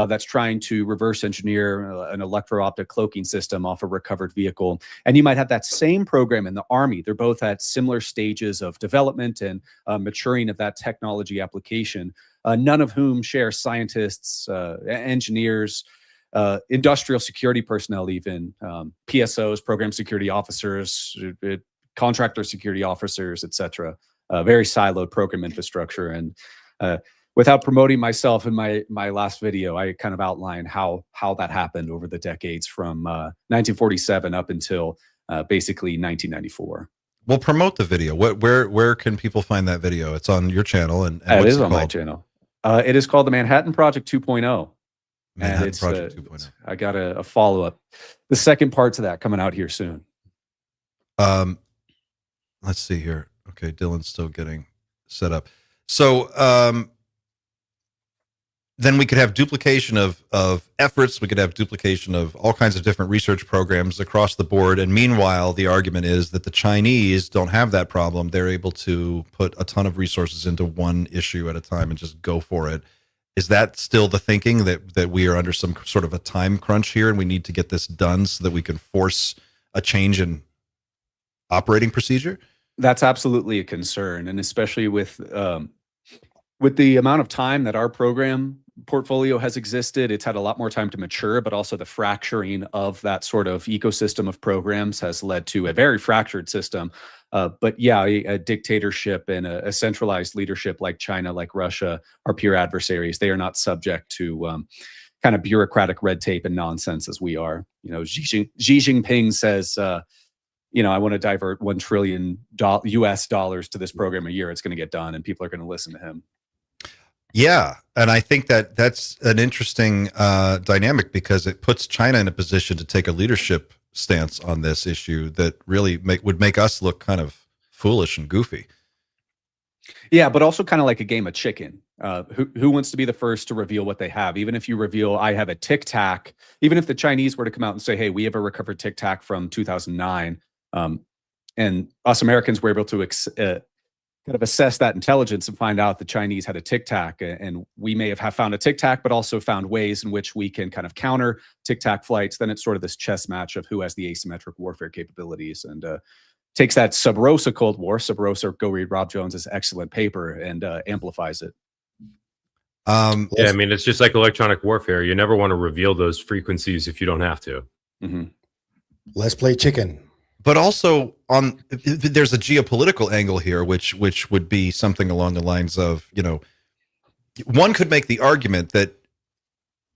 that's trying to reverse engineer an electro-optic cloaking system off a recovered vehicle. And you might have that same program in the Army. They're both at similar stages of development and maturing of that technology application, none of whom share scientists, engineers, industrial security personnel, even PSOs, program security officers, contractor security officers, etc. Very siloed program infrastructure. And without promoting myself in my last video, I kind of outlined how that happened over the decades from 1947 up until basically 1994. Well, promote the video. Where can people find that video? It's on your channel, and it is on my channel. It is called the Manhattan Project 2.0. Manhattan Project 2.0. I got a follow-up. The second part to that coming out here soon. Let's see here. Okay, Dylan's still getting set up. So then we could have duplication of efforts. We could have duplication of all kinds of different research programs across the board. And meanwhile, the argument is that the Chinese don't have that problem. They're able to put a ton of resources into one issue at a time and just go for it. Is that still the thinking, that we are under some sort of a time crunch here and we need to get this done so that we can force a change in operating procedure? That's absolutely a concern, and especially with the amount of time that our program portfolio has existed, it's had a lot more time to mature, but also the fracturing of that sort of ecosystem of programs has led to a very fractured system. But yeah, a dictatorship and a centralized leadership like China, like Russia, are peer adversaries. They are not subject to kind of bureaucratic red tape and nonsense as we are. You know, Xi Jinping says, I want to divert $1 trillion US dollars to this program a year. It's going to get done, and people are going to listen to him. Yeah, and I think that's an interesting dynamic, because it puts China in a position to take a leadership stance on this issue that really would make us look kind of foolish and goofy. Yeah, but also kind of like a game of chicken. Who wants to be the first to reveal what they have? Even if you reveal, I have a Tic Tac, even if the Chinese were to come out and say, hey, we have a recovered Tic Tac from 2009, and us Americans were able to kind of assess that intelligence and find out the Chinese had a Tic Tac, and we may have found a Tic Tac, but also found ways in which we can kind of counter Tic Tac flights. Then it's sort of this chess match of who has the asymmetric warfare capabilities, and takes that Sub Rosa Cold War. Sub Rosa, go read Rob Jones's excellent paper, and amplifies it. Yeah, I mean, it's just like electronic warfare. You never want to reveal those frequencies if you don't have to. Mm-hmm. Let's play chicken. But also, there's a geopolitical angle here, which would be something along the lines of, one could make the argument that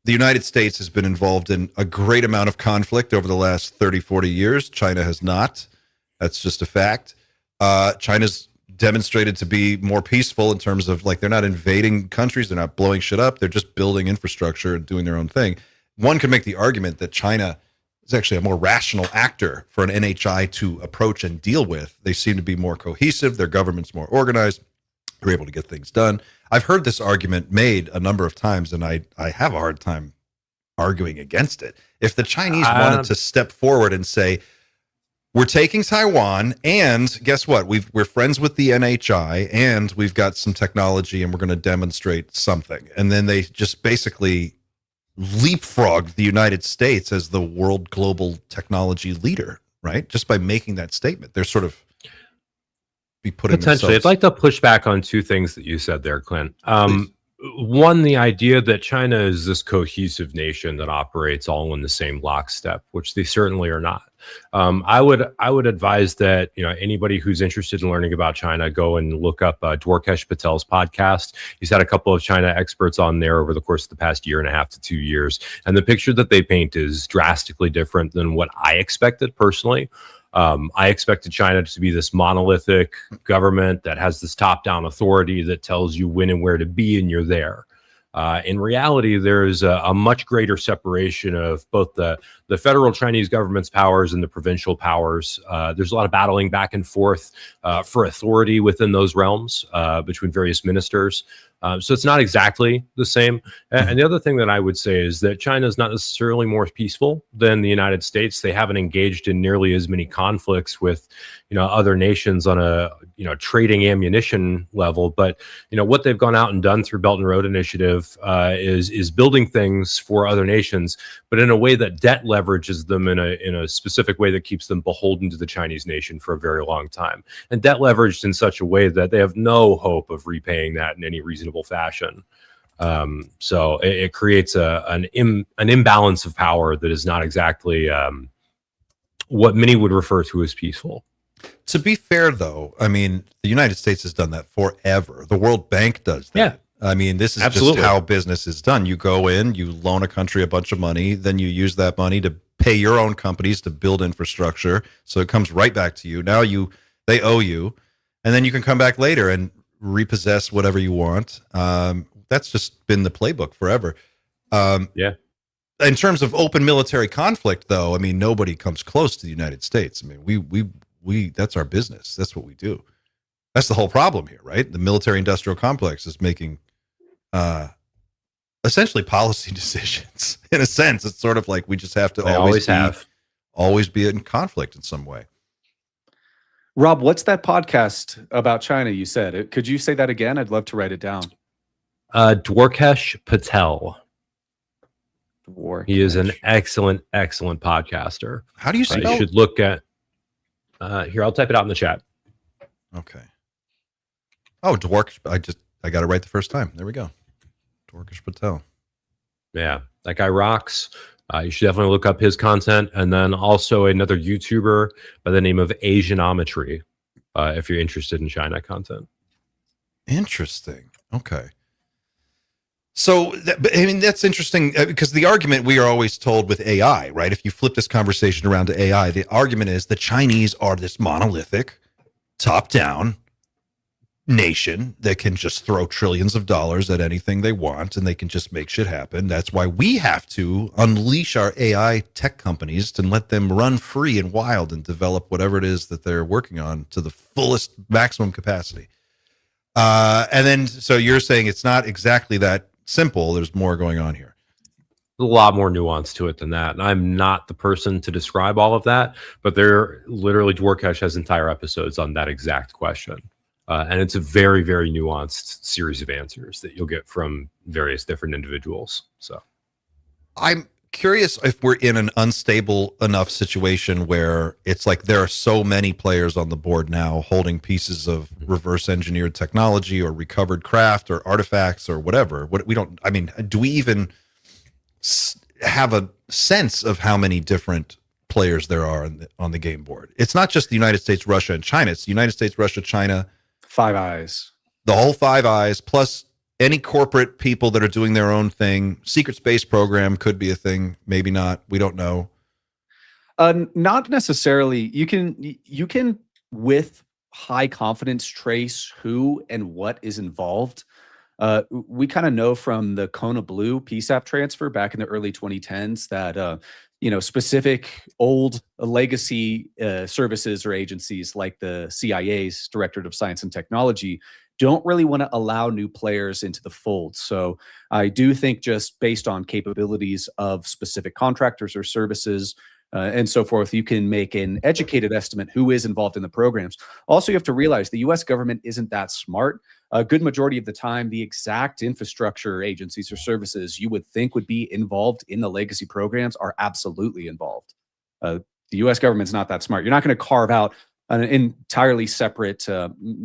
the United States has been involved in a great amount of conflict over the last 30, 40 years. China has not. That's just a fact. China's demonstrated to be more peaceful in terms of, like, they're not invading countries, they're not blowing shit up, they're just building infrastructure and doing their own thing. One could make the argument that China is actually a more rational actor for an NHI to approach and deal with. They seem to be more cohesive, their government's more organized, they're able to get things done. I've heard this argument made a number of times, and I have a hard time arguing against it. If the Chinese wanted to step forward and say, we're taking Taiwan, and guess what? We're friends with the NHI, and we've got some technology, and we're going to demonstrate something. And then they just basically leapfrogged the United States as the world global technology leader, right? Just by making that statement. They're sort of be putting potentially. I'd like to push back on two things that you said there, Clint. One, the idea that China is this cohesive nation that operates all in the same lockstep, which they certainly are not. I would advise that anybody who's interested in learning about China, go and look up Dwarkesh Patel's podcast. He's had a couple of China experts on there over the course of the past 1.5 to 2 years, and the picture that they paint is drastically different than what I expected personally. I expected China to be this monolithic government that has this top-down authority that tells you when and where to be, and you're there. In reality, there's a much greater separation of both the federal Chinese government's powers and the provincial powers. There's a lot of battling back and forth for authority within those realms between various ministers. So it's not exactly the same. And the other thing that I would say is that China is not necessarily more peaceful than the United States. They haven't engaged in nearly as many conflicts with, other nations on a, trading ammunition level. But, what they've gone out and done through Belt and Road Initiative is building things for other nations, but in a way that debt leverages them in a specific way that keeps them beholden to the Chinese nation for a very long time. And debt leveraged in such a way that they have no hope of repaying that in any reasonable fashion. So it creates an imbalance of power that is not exactly what many would refer to as peaceful. To be fair, though, I mean, the United States has done that forever. The World Bank does that. Yeah. I mean, this is Absolutely. just how business is done. You go in, you loan a country a bunch of money, then you use that money to pay your own companies to build infrastructure. So it comes right back to you. Now they owe you, and then you can come back later and repossess whatever you want. That's just been the playbook forever. Yeah. In terms of open military conflict, though, I mean, nobody comes close to the United States. I mean, we that's our business. That's what we do. That's the whole problem here, right? The military-industrial complex is making essentially policy decisions. In a sense, it's sort of like we just have to always be in conflict in some way. Rob, what's that podcast about China you said? Could you say that again? I'd love to write it down. Dwarkesh Patel. He is an excellent podcaster. How do you spell? You should look at here. I'll type it out in the chat. Okay. Oh, Dwarkesh. I got it right the first time. There we go. Dwarkesh Patel. Yeah, that guy rocks. You should definitely look up his content, and then also another YouTuber by the name of Asianometry, if you're interested in China content. Interesting. Okay. So, that's interesting because the argument we are always told with AI, right? If you flip this conversation around to AI, the argument is the Chinese are this monolithic, top-down nation that can just throw trillions of dollars at anything they want and they can just make shit happen. That's why we have to unleash our AI tech companies and let them run free and wild and develop whatever it is that they're working on to the fullest maximum capacity. And then, so you're saying it's not exactly that simple. There's more going on here. A lot more nuance to it than that. And I'm not the person to describe all of that, but Dwarkesh has entire episodes on that exact question. And it's a very, very nuanced series of answers that you'll get from various different individuals. So I'm curious if we're in an unstable enough situation where it's like there are so many players on the board now holding pieces of reverse engineered technology or recovered craft or artifacts or whatever. Do we even have a sense of how many different players there are on the game board? It's not just the United States, Russia, and China. It's the United States, Russia, China, Five Eyes. The whole Five Eyes, plus any corporate people that are doing their own thing. Secret space program could be a thing, maybe not. We don't know. Not necessarily. You can with high confidence trace who and what is involved. We kind of know from the Kona Blue PSAP transfer back in the early 2010s that specific old legacy services or agencies like the CIA's Directorate of Science and Technology don't really want to allow new players into the fold. So I do think just based on capabilities of specific contractors or services and so forth, you can make an educated estimate who is involved in the programs. Also, you have to realize the US government isn't that smart. A good majority of the time, the exact infrastructure agencies or services you would think would be involved in the legacy programs are absolutely involved. The US government's not that smart. You're not going to carve out an entirely separate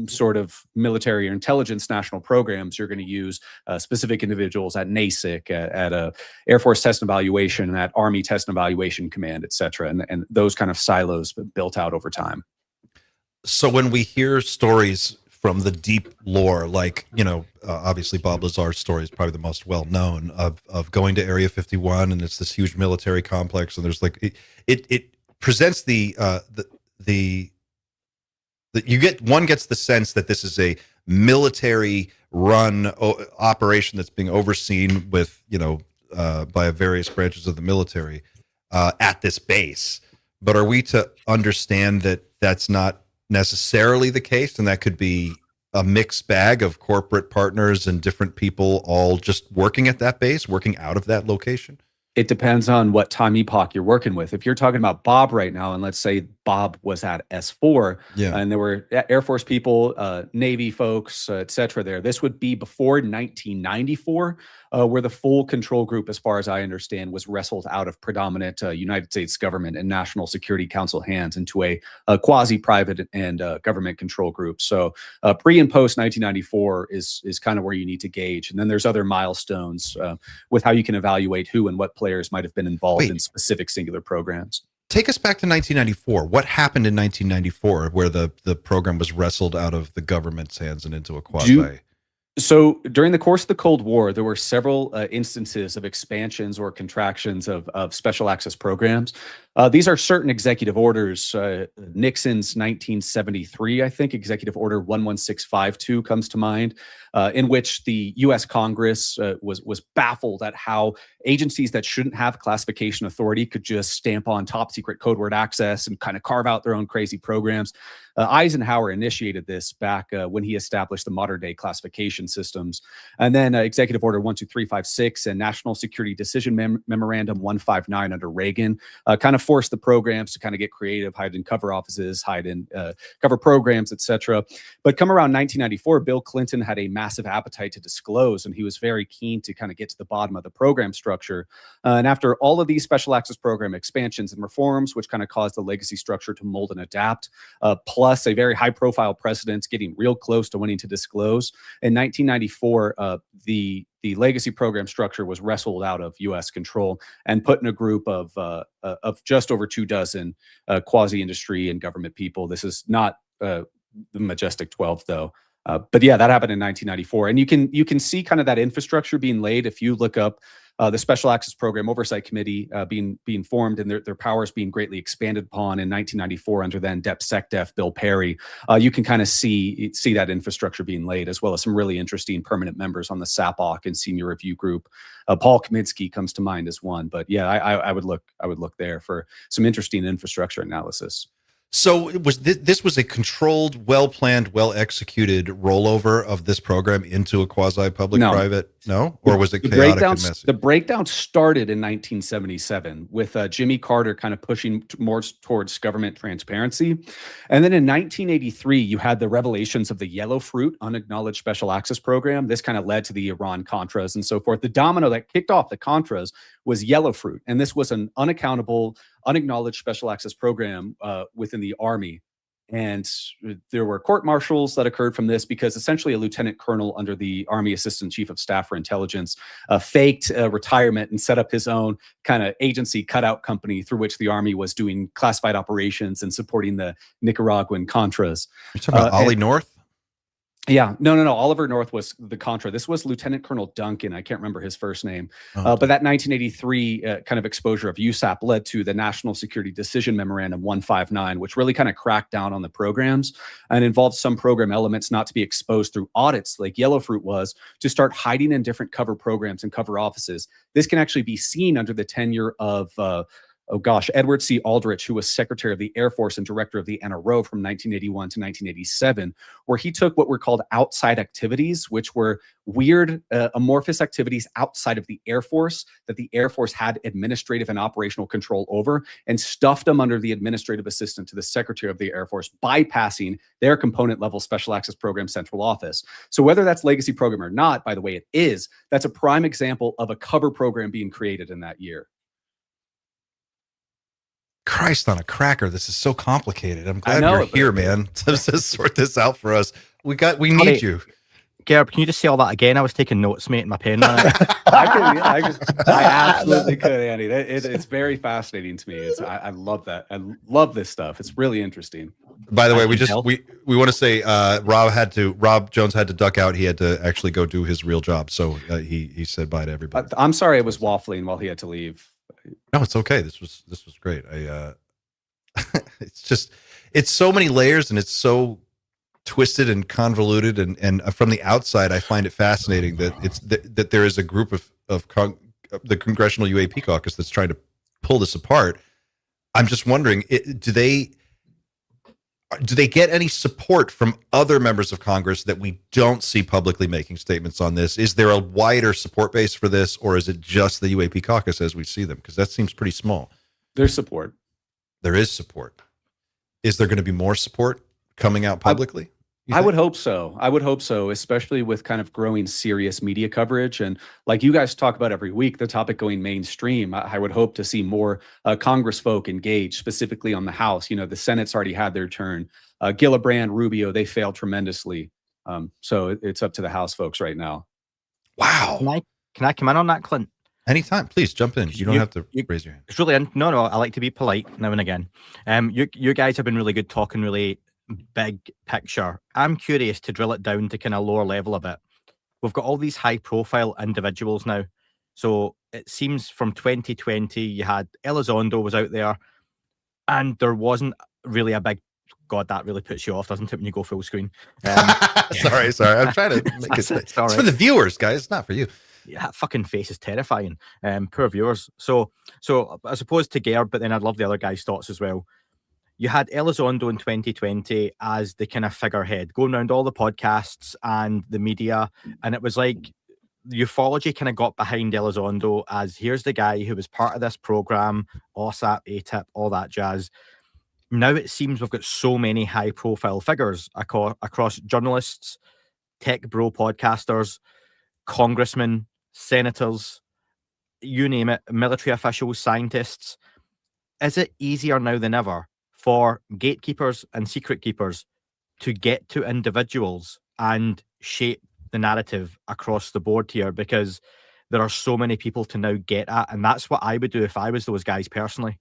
sort of military or intelligence national programs. You're going to use specific individuals at NASIC, at Air Force Test and Evaluation, at Army Test and Evaluation Command, et cetera, and those kind of silos built out over time. So when we hear stories from the deep lore, like, obviously Bob Lazar's story is probably the most well-known of going to Area 51, and it's this huge military complex, and there's like, it presents one gets the sense that this is a military run operation that's being overseen with, by various branches of the military at this base. But are we to understand that that's not necessarily the case, and that could be a mixed bag of corporate partners and different people all just working at that base, working out of that location? It depends on what time epoch you're working with. If you're talking about Bob right now, and let's say Bob was at S4, and there were Air Force people, Navy folks, et cetera there, this would be before 1994, where the full control group, as far as I understand, was wrestled out of predominant United States government and National Security Council hands into a quasi-private and government control group. So pre and post 1994 is kind of where you need to gauge. And then there's other milestones with how you can evaluate who and what players might have been involved in specific singular programs. Take us back to 1994. What happened in 1994 where the program was wrestled out of the government's hands and into a quasi? So during the course of the Cold War, there were several instances of expansions or contractions of special access programs. These are certain executive orders. Nixon's 1973, I think, Executive Order 11652 comes to mind, in which the U.S. Congress was baffled at how agencies that shouldn't have classification authority could just stamp on top secret code word access and kind of carve out their own crazy programs. Eisenhower initiated this back when he established the modern day classification systems. And then Executive Order 12356 and National Security Decision Memorandum 159 under Reagan kind of forced the programs to kind of get creative, hide in cover offices, hide in cover programs, etc. But come around 1994, Bill Clinton had a massive appetite to disclose, and he was very keen to kind of get to the bottom of the program structure. And after all of these special access program expansions and reforms, which kind of caused the legacy structure to mold and adapt, plus a very high-profile president getting real close to wanting to disclose, in 1994, the legacy program structure was wrestled out of U.S. control and put in a group of just over 24 quasi-industry and government people. This is not the Majestic 12, though. But yeah, that happened in 1994, and you can see kind of that infrastructure being laid if you look up the Special Access Program Oversight Committee being formed and their powers being greatly expanded upon in 1994 under then DepSecDef Bill Perry. You can kind of see that infrastructure being laid, as well as some really interesting permanent members on the SAPOC and Senior Review Group. Paul Kaminsky comes to mind as one, but yeah, I would look there for some interesting infrastructure analysis. So this was a controlled, well-planned, well-executed rollover of this program into a quasi-public-private? No? Or was it chaotic and messy? The breakdown started in 1977 with Jimmy Carter kind of pushing more towards government transparency. And then in 1983, you had the revelations of the Yellow Fruit Unacknowledged Special Access Program. This kind of led to the Iran-Contras and so forth. The domino that kicked off the Contras was Yellow Fruit. And this was an unaccountable, unacknowledged special access program within the Army. And there were court-martials that occurred from this because essentially a lieutenant colonel under the Army Assistant Chief of Staff for Intelligence faked retirement and set up his own kind of agency cutout company through which the Army was doing classified operations and supporting the Nicaraguan Contras. You're talking about Ollie North? Yeah, no. Oliver North was the Contra. This was Lieutenant Colonel Duncan. I can't remember his first name. But that 1983 kind of exposure of USAP led to the National Security Decision Memorandum 159, which really kind of cracked down on the programs and involved some program elements not to be exposed through audits like Yellow Fruit was, to start hiding in different cover programs and cover offices. This can actually be seen under the tenure of Edward C. Aldrich, who was Secretary of the Air Force and Director of the NRO from 1981 to 1987, where he took what were called outside activities, which were weird, amorphous activities outside of the Air Force that the Air Force had administrative and operational control over, and stuffed them under the administrative assistant to the Secretary of the Air Force, bypassing their component level Special Access Program central office. So whether that's legacy program or not, by the way, it is, that's a prime example of a cover program being created in that year. Christ on a cracker. This is so complicated. I'm glad you're here, man. To sort this out for us. We need you. Gerb, can you just say all that again? I was taking notes, mate, in my pen. I absolutely could, Andy. It's very fascinating to me. I love that. I love this stuff. It's really interesting. By the way, we want to say Rob Jones had to duck out. He had to actually go do his real job. So he said bye to everybody. I'm sorry I was waffling while he had to leave. No, it's okay. This was great. It's so many layers and it's so twisted and convoluted, and from the outside, I find it fascinating that that there is a group of the Congressional UAP Caucus that's trying to pull this apart. I'm just wondering, do they get any support from other members of Congress that we don't see publicly making statements on this? Is there a wider support base for this, or is it just the UAP Caucus as we see them? Because that seems pretty small. There's support. There is support. Is there going to be more support coming out publicly? I would hope so. I would hope so, especially with kind of growing serious media coverage. And like you guys talk about every week, the topic going mainstream, I would hope to see more Congress folk engaged, specifically on the House. The Senate's already had their turn. Gillibrand, Rubio, they failed tremendously. So it's up to the House folks right now. Wow. Can I come in on that, Clint? Anytime, please jump in. You don't have to raise your hand. It's really no. I like to be polite now and again. You guys have been really good talking really big picture. I'm curious to drill it down to kind of lower level a bit. We've got all these high profile individuals now. So it seems from 2020, you had Elizondo was out there, and there wasn't really a big. God, that really puts you off, doesn't it, when you go full screen? Sorry. I'm trying to make it. It's for the viewers, guys. It's not for you. Yeah, that fucking face is terrifying. Poor viewers. So as opposed to Gerb, but then I'd love the other guy's thoughts as well. You had Elizondo in 2020 as the kind of figurehead, going around all the podcasts and the media, and it was like ufology kind of got behind Elizondo as here's the guy who was part of this program, OSAP, ATIP, all that jazz. Now it seems we've got so many high-profile figures across journalists, tech bro podcasters, congressmen, senators, you name it, military officials, scientists. Is it easier now than ever for gatekeepers and secret keepers to get to individuals and shape the narrative across the board here? Because there are so many people to now get at, and that's what I would do if I was those guys personally.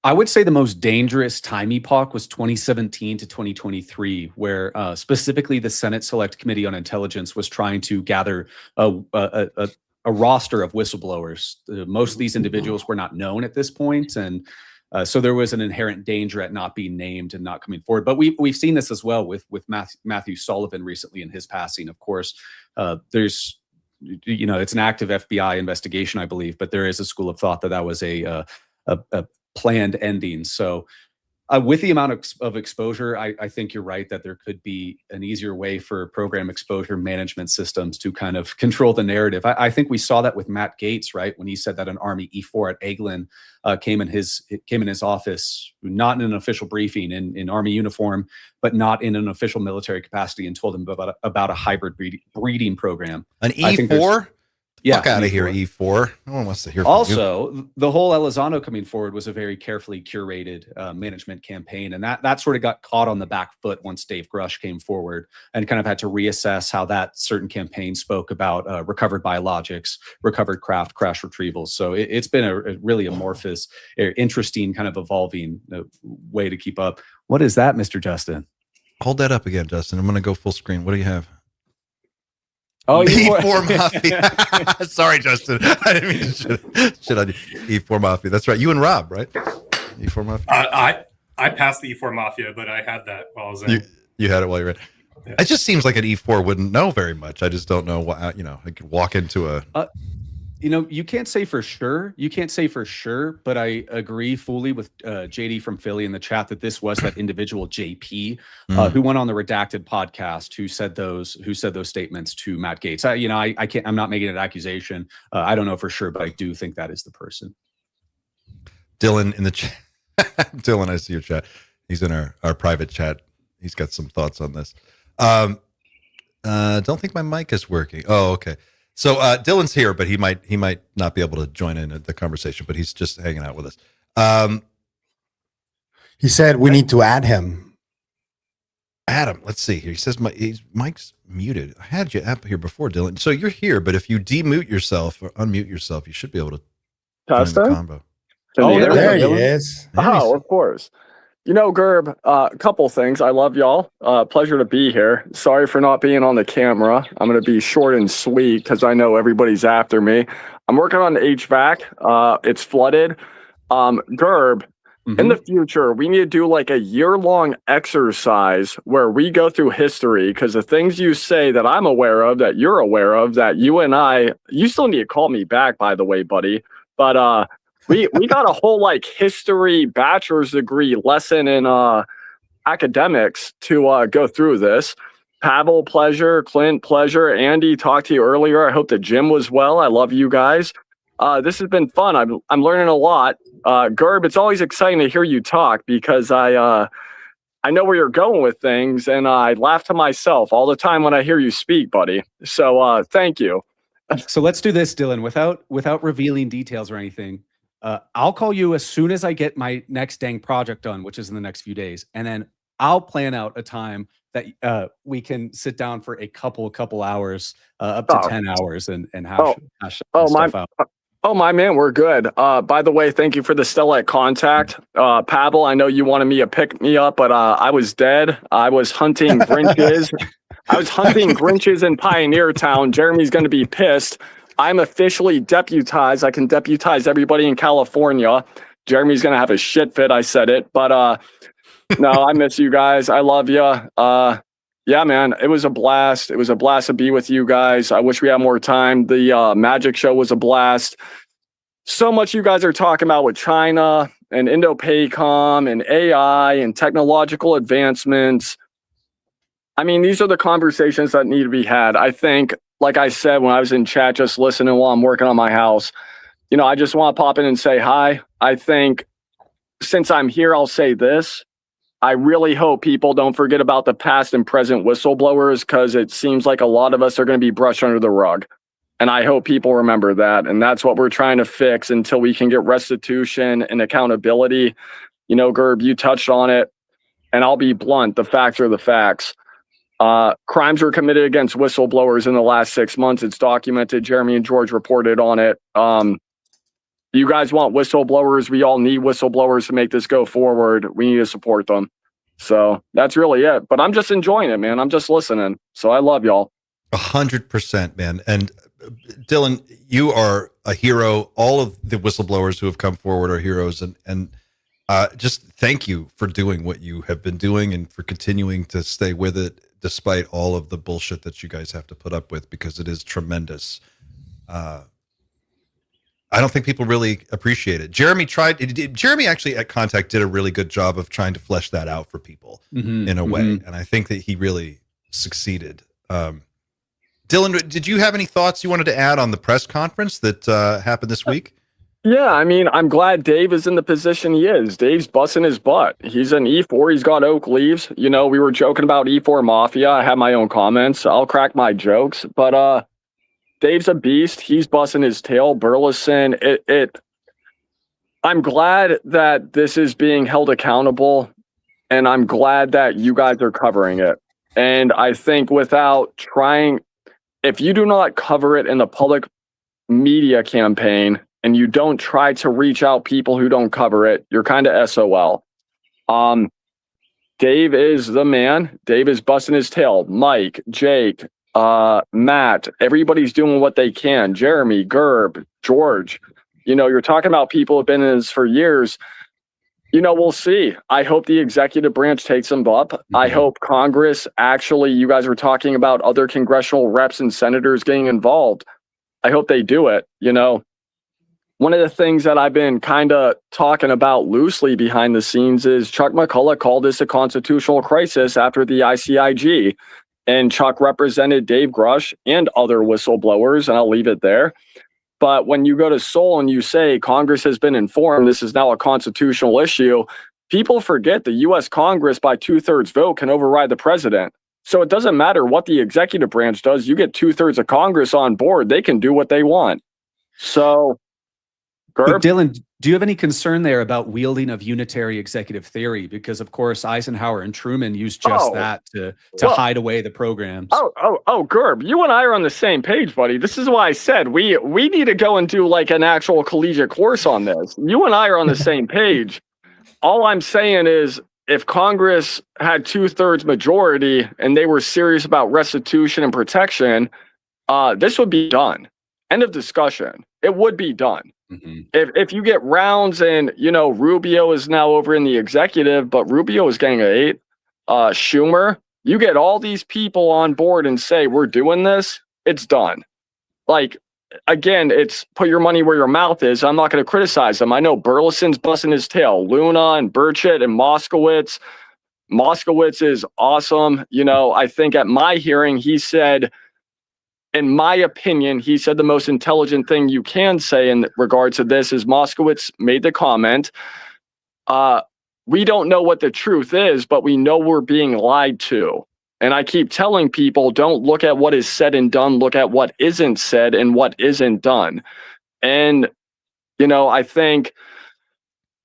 I would say the most dangerous time epoch was 2017 to 2023, where specifically the Senate Select Committee on Intelligence was trying to gather a roster of whistleblowers. Most of these individuals were not known at this point, and so there was an inherent danger at not being named and not coming forward. But we've seen this as well with Matthew Sullivan recently in his passing. Of course, there's it's an active FBI investigation, I believe, but there is a school of thought that was a planned ending. So with the amount of exposure, I think you're right that there could be an easier way for program exposure management systems to kind of control the narrative. I think we saw that with Matt Gaetz, right? When he said that an Army E4 at Eglin came in his office, not in an official briefing in Army uniform, but not in an official military capacity, and told him about a hybrid breeding program. An E4? Yeah, fuck out of here, E4. No one wants to hear from you. The whole Elizondo coming forward was a very carefully curated management campaign. And that sort of got caught on the back foot once Dave Grusch came forward and kind of had to reassess how that certain campaign spoke about recovered biologics, recovered craft, crash retrievals. So it's been a really amorphous, interesting, kind of evolving way to keep up. What is that, Mr. Justin? Hold that up again, Justin. I'm going to go full screen. What do you have? Oh, E4 Mafia. Sorry, Justin. I didn't mean to shit on you. E4 Mafia. That's right. You and Rob, right? E4 Mafia. I passed the E4 Mafia, but I had that while I was in. You had it while you were in. Yeah. It just seems like an E4 wouldn't know very much. I just don't know what, I could walk into a. You can't say for sure. But I agree fully with JD from Philly in the chat that this was that individual JP who went on the Redacted podcast who said those statements to Matt Gaetz. I can't. I'm not making an accusation. I don't know for sure, but I do think that is the person. Dylan in the chat. Dylan, I see your chat. He's in our private chat. He's got some thoughts on this. Don't think my mic is working. Oh, okay. So Dylan's here, but he might not be able to join in the conversation, but he's just hanging out with us. He said we need to add him. Add him. Let's see here. He says his mic's muted. I had you up here before, Dylan. So you're here, but if you demute yourself or unmute yourself, you should be able to join the combo. There he is. Oh, of course. Gerb, a couple things. I love y'all. Pleasure to be here. Sorry for not being on the camera. I'm going to be short and sweet because I know everybody's after me. I'm working on the HVAC. It's flooded. Gerb, in the future, we need to do like a year-long exercise where we go through history, because the things you say that I'm aware of, that you're aware of, that you and you still need to call me back, by the way, buddy. But we got a whole like history bachelor's degree lesson in academics to go through this. Pavel, pleasure. Clint, pleasure. Andy, talked to you earlier. I hope the gym was well. I love you guys. This has been fun. I'm learning a lot. Gerb, it's always exciting to hear you talk, because I know where you're going with things, and I laugh to myself all the time when I hear you speak, buddy. So thank you. So let's do this, Dylan, without revealing details or anything. I'll call you as soon as I get my next dang project done, which is in the next few days, and then I'll plan out a time that we can sit down for a couple hours, up to 10 hours, and hash stuff out. Oh, my man, we're good. By the way, thank you for the Stellate contact. Pavel, I know you wanted me to pick me up, but I was dead. I was hunting Grinches. I was hunting Grinches in Pioneer Town. Jeremy's going to be pissed. I'm officially deputized. I can deputize everybody in California. Jeremy's going to have a shit fit. I said it. But no, I miss you guys. I love you. Yeah, man, it was a blast. It was a blast to be with you guys. I wish we had more time. The magic show was a blast. So much you guys are talking about with China and Indo-PACOM and AI and technological advancements. I mean, these are the conversations that need to be had. I think, like I said, when I was in chat just listening while I'm working on my house, I just want to pop in and say hi. I think since I'm here, I'll say this. I really hope people don't forget about the past and present whistleblowers, because it seems like a lot of us are going to be brushed under the rug. And I hope people remember that. And that's what we're trying to fix until we can get restitution and accountability. Gerb, you touched on it. And I'll be blunt. The facts are the facts. Crimes were committed against whistleblowers in the last 6 months. It's documented. Jeremy and George reported on it. You guys want whistleblowers. We all need whistleblowers to make this go forward. We need to support them. So that's really it. But I'm just enjoying it, man. I'm just listening. So I love y'all. 100%, man. And Dylan, you are a hero. All of the whistleblowers who have come forward are heroes. And just thank you for doing what you have been doing and for continuing to stay with it, despite all of the bullshit that you guys have to put up with, because it is tremendous. I don't think people really appreciate it. Jeremy actually at Contact did a really good job of trying to flesh that out for people in a way. And I think that he really succeeded. Dylan, did you have any thoughts you wanted to add on the press conference that happened this week? Yeah, I mean, I'm glad Dave is in the position he is. Dave's busting his butt. He's an E4. He's got oak leaves. We were joking about E4 Mafia. I have my own comments. I'll crack my jokes. But Dave's a beast. He's busting his tail. Burleson. I'm glad that this is being held accountable, and I'm glad that you guys are covering it. And I think if you do not cover it in the public media campaign, and you don't try to reach out people who don't cover it, you're kind of SOL. Dave is the man. Dave is busting his tail. Mike, Jake, Matt, everybody's doing what they can. Jeremy, Gerb, George, you're talking about people who've been in this for years. We'll see. I hope the executive branch takes them up. I hope Congress you guys were talking about other congressional reps and senators getting involved. I hope they do it. One of the things that I've been kind of talking about loosely behind the scenes is Chuck McCullough called this a constitutional crisis after the ICIG. And Chuck represented Dave Grusch and other whistleblowers, and I'll leave it there. But when you go to Seoul and you say Congress has been informed, this is now a constitutional issue, people forget the U.S. Congress by 2/3 vote can override the president. So it doesn't matter what the executive branch does. You get 2/3 of Congress on board, they can do what they want. So, But Dylan, do you have any concern there about wielding of unitary executive theory? Because of course Eisenhower and Truman used just that to hide away the programs. Gerb, you and I are on the same page, buddy. This is why I said we need to go and do like an actual collegiate course on this. You and I are on the same page. All I'm saying is if Congress had 2/3 majority and they were serious about restitution and protection, this would be done. End of discussion. It would be done. if you get Rounds and, you know, Rubio is now over in the executive, but Rubio is getting an 8. Schumer, you get all these people on board and say, we're doing this, it's done. Like, again, it's put your money where your mouth is. I'm not going to criticize them. I know Burleson's busting his tail. Luna and Burchett and Moskowitz. Moskowitz is awesome. You know, I think at my hearing, he said, in my opinion, he said the most intelligent thing you can say in regards to this is Moskowitz made the comment, we don't know what the truth is, but we know we're being lied to. And I keep telling people, don't look at what is said and done, look at what isn't said and what isn't done. And, you know, I think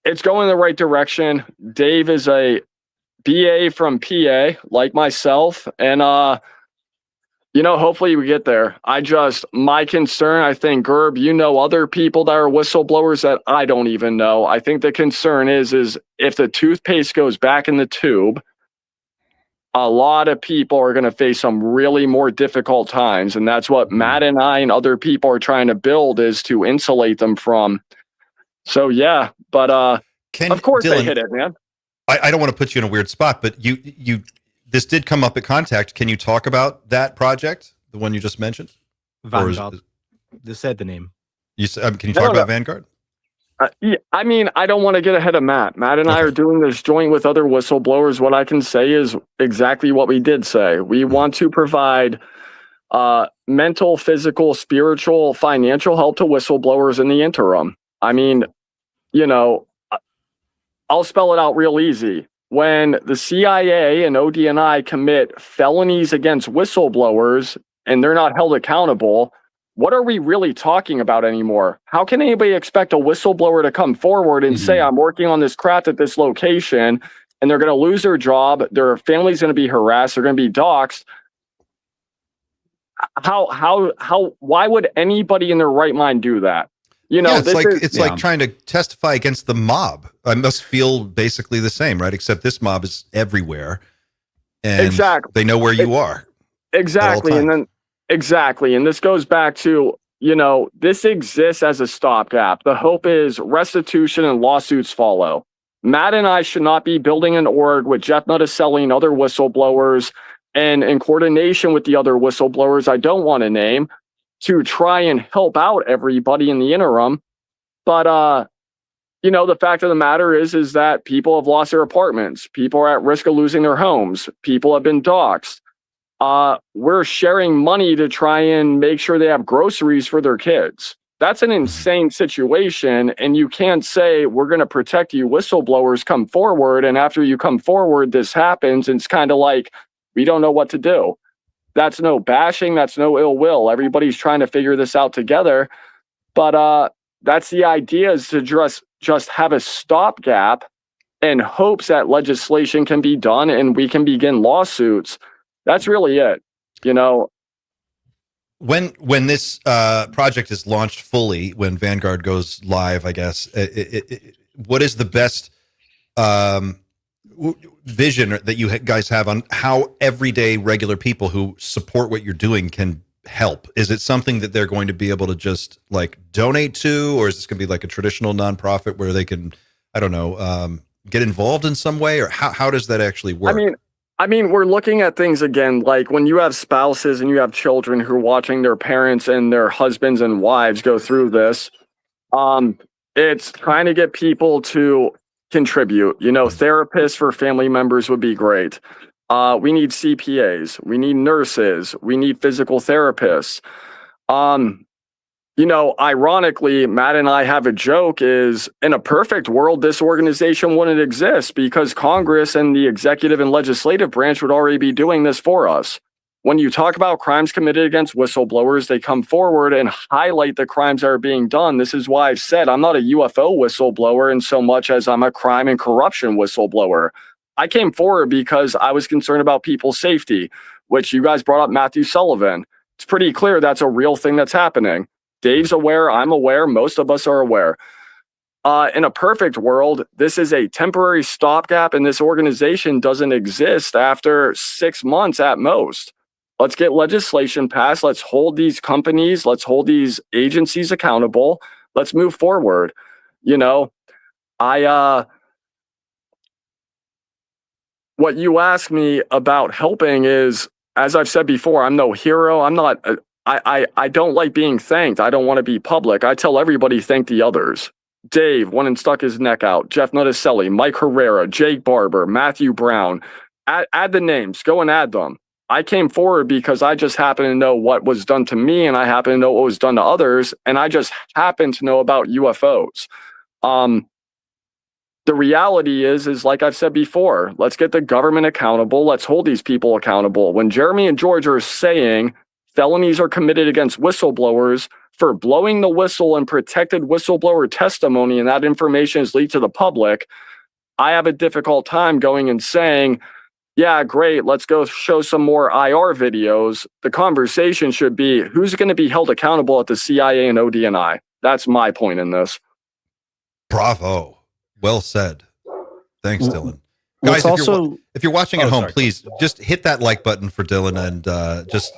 it's going in the right direction. Dave is a BA from PA, like myself. And, you know, hopefully we get there. My concern, I think, Gerb, you know other people that are whistleblowers that I don't even know. I think the concern is if the toothpaste goes back in the tube, a lot of people are going to face some really more difficult times. And that's what Matt and I and other people are trying to build, is to insulate them from. So, yeah, but of course Dylan, they hit it, man. I don't want to put you in a weird spot, but this did come up at Contact. Can you talk about that project, the one you just mentioned? Vanguard. They said the name. Can you talk about Vanguard? Yeah, I mean, I don't want to get ahead of Matt. Matt and I are doing this joint with other whistleblowers. What I can say is exactly what we did say. We want to provide mental, physical, spiritual, financial help to whistleblowers in the interim. I mean, you know, I'll spell it out real easy. When the CIA and ODNI commit felonies against whistleblowers and they're not held accountable, what are we really talking about anymore? How can anybody expect a whistleblower to come forward and say, I'm working on this craft at this location, and they're going to lose their job, their family's going to be harassed, they're going to be doxxed? Why would anybody in their right mind do that? You know, it's like trying to testify against the mob. I must feel basically the same, right? Except this mob is everywhere, and they know where you are. Exactly, and this goes back to, you know, this exists as a stopgap. The hope is restitution and lawsuits follow. Matt and I should not be building an org with Jeff Nuttaselli and other whistleblowers, and in coordination with the other whistleblowers I don't want to name, to try and help out everybody in the interim. But, you know, the fact of the matter is that people have lost their apartments. People are at risk of losing their homes. People have been doxxed. We're sharing money to try and make sure they have groceries for their kids. That's an insane situation. And you can't say, we're going to protect you. Whistleblowers come forward. And after you come forward, this happens. And it's kind of like, we don't know what to do. That's no bashing. That's no ill will. Everybody's trying to figure this out together. But that's the idea, is to just have a stopgap in hopes that legislation can be done and we can begin lawsuits. That's really it. You know, when this project is launched fully, when Vanguard goes live, I guess, what is the best vision that you guys have on how everyday regular people who support what you're doing can help? Is it something that they're going to be able to just like donate to, or is this going to be like a traditional nonprofit where they can, I don't know, get involved in some way, or how does that actually work? I mean, we're looking at things again, like when you have spouses and you have children who are watching their parents and their husbands and wives go through this. It's trying to get people to contribute. You know, therapists for family members would be great. We need CPAs. We need nurses. We need physical therapists. You know, ironically, Matt and I have a joke, is in a perfect world, this organization wouldn't exist because Congress and the executive and legislative branch would already be doing this for us. When you talk about crimes committed against whistleblowers, they come forward and highlight the crimes that are being done. This is why I've said I'm not a UFO whistleblower in so much as I'm a crime and corruption whistleblower. I came forward because I was concerned about people's safety, which you guys brought up Matthew Sullivan. It's pretty clear that's a real thing that's happening. Dave's aware, I'm aware, most of us are aware. In a perfect world, this is a temporary stopgap and this organization doesn't exist after 6 months at most. Let's get legislation passed. Let's hold these companies, let's hold these agencies accountable. Let's move forward. What you ask me about helping is, as I've said before, I'm no hero. I'm not, I don't like being thanked. I don't want to be public. I tell everybody, thank the others. Dave went and stuck his neck out. Jeff Nuttacelli, Mike Herrera, Jake Barber, Matthew Brown. Add the names. Go and add them. I came forward because I just happen to know what was done to me, and I happen to know what was done to others, and I just happen to know about UFOs. The reality is like I've said before, let's get the government accountable. Let's hold these people accountable. When Jeremy and George are saying felonies are committed against whistleblowers for blowing the whistle and protected whistleblower testimony, and that information is leaked to the public, I have a difficult time going and saying, yeah, great, let's go show some more IR videos. The conversation should be, who's going to be held accountable at the CIA and ODNI? That's my point in this. Bravo. Well said. Thanks, Dylan. Guys, if you're watching at home, please just hit that like button for Dylan, and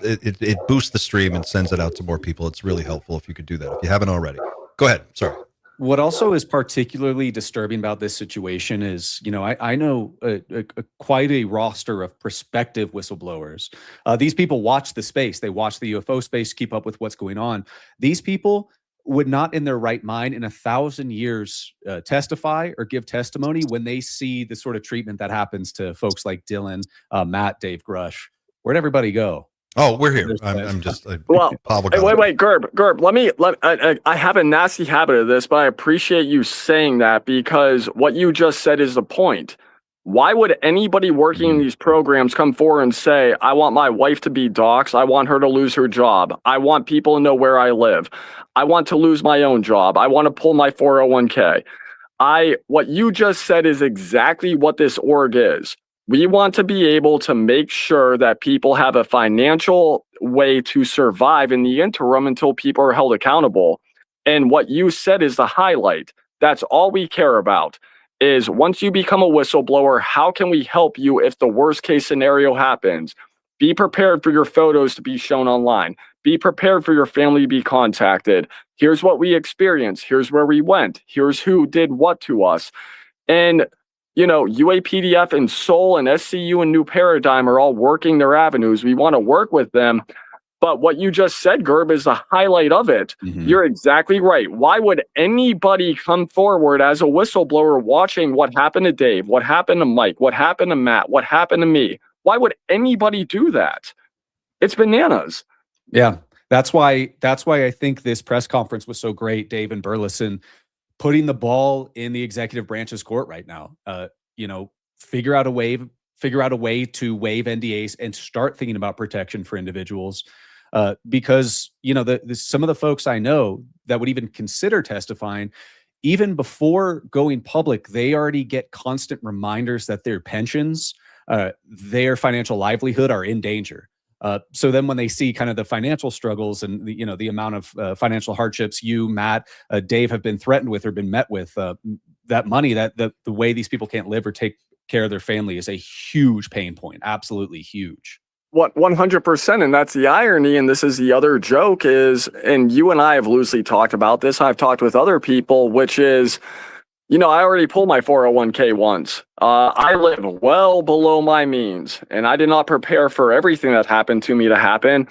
it boosts the stream and sends it out to more people. It's really helpful if you could do that, if you haven't already. Go ahead. Sorry. What also is particularly disturbing about this situation is, I know quite a roster of prospective whistleblowers. These people watch the space. They watch the UFO space, keep up with what's going on. These people would not in their right mind in 1,000 years testify or give testimony when they see the sort of treatment that happens to folks like Dylan, Matt, Dave, Grusch. Where'd everybody go? Oh, we're here. I'm just well. Wait, Gerb. I have a nasty habit of this, but I appreciate you saying that, because what you just said is the point. Why would anybody working in these programs come forward and say, I want my wife to be doxxed, I want her to lose her job, I want people to know where I live, I want to lose my own job, I want to pull my 401k. What you just said is exactly what this org is. We want to be able to make sure that people have a financial way to survive in the interim until people are held accountable. And what you said is the highlight. That's all we care about. Is once you become a whistleblower, how can we help you if the worst case scenario happens? Be prepared for your photos to be shown online. Be prepared for your family to be contacted. Here's what we experienced. Here's where we went. Here's who did what to us. And, UAPDF and Soul and SCU and New Paradigm are all working their avenues. We want to work with them. But what you just said, Gerb, is the highlight of it. Mm-hmm. You're exactly right. Why would anybody come forward as a whistleblower watching what happened to Dave, what happened to Mike, what happened to Matt, what happened to me? Why would anybody do that? It's bananas. Yeah, that's why I think this press conference was so great, Dave and Burleson, putting the ball in the executive branch's court right now. Figure out a way to waive NDAs and start thinking about protection for individuals. Because some of the folks I know that would even consider testifying, even before going public, they already get constant reminders that their pensions, their financial livelihood are in danger. So then when they see kind of the financial struggles and the amount of financial hardships you, Matt, Dave have been threatened with or been met with, that money, that the way these people can't live or take care of their family is a huge pain point. Absolutely huge. What 100%, and that's the irony, and this is the other joke is, and you and I have loosely talked about this, I've talked with other people, which is, I already pulled my 401k once. I live well below my means, and I did not prepare for everything that happened to me to happen.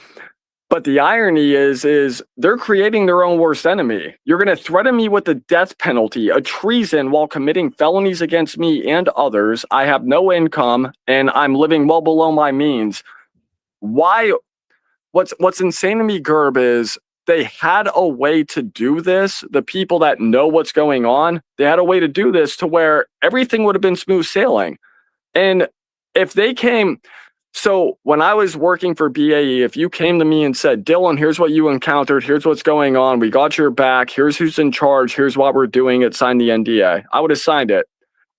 But the irony is they're creating their own worst enemy. You're going to threaten me with the death penalty, a treason, while committing felonies against me and others. I have no income, and I'm living well below my means. Why? What's insane to me, Gerb, is they had a way to do this. The people that know what's going on, they had a way to do this to where everything would have been smooth sailing. And if they came, so when I was working for BAE, if you came to me and said, Dylan, here's what you encountered, here's what's going on, we got your back, here's who's in charge, here's what we're doing, it signed the NDA, I would have signed it.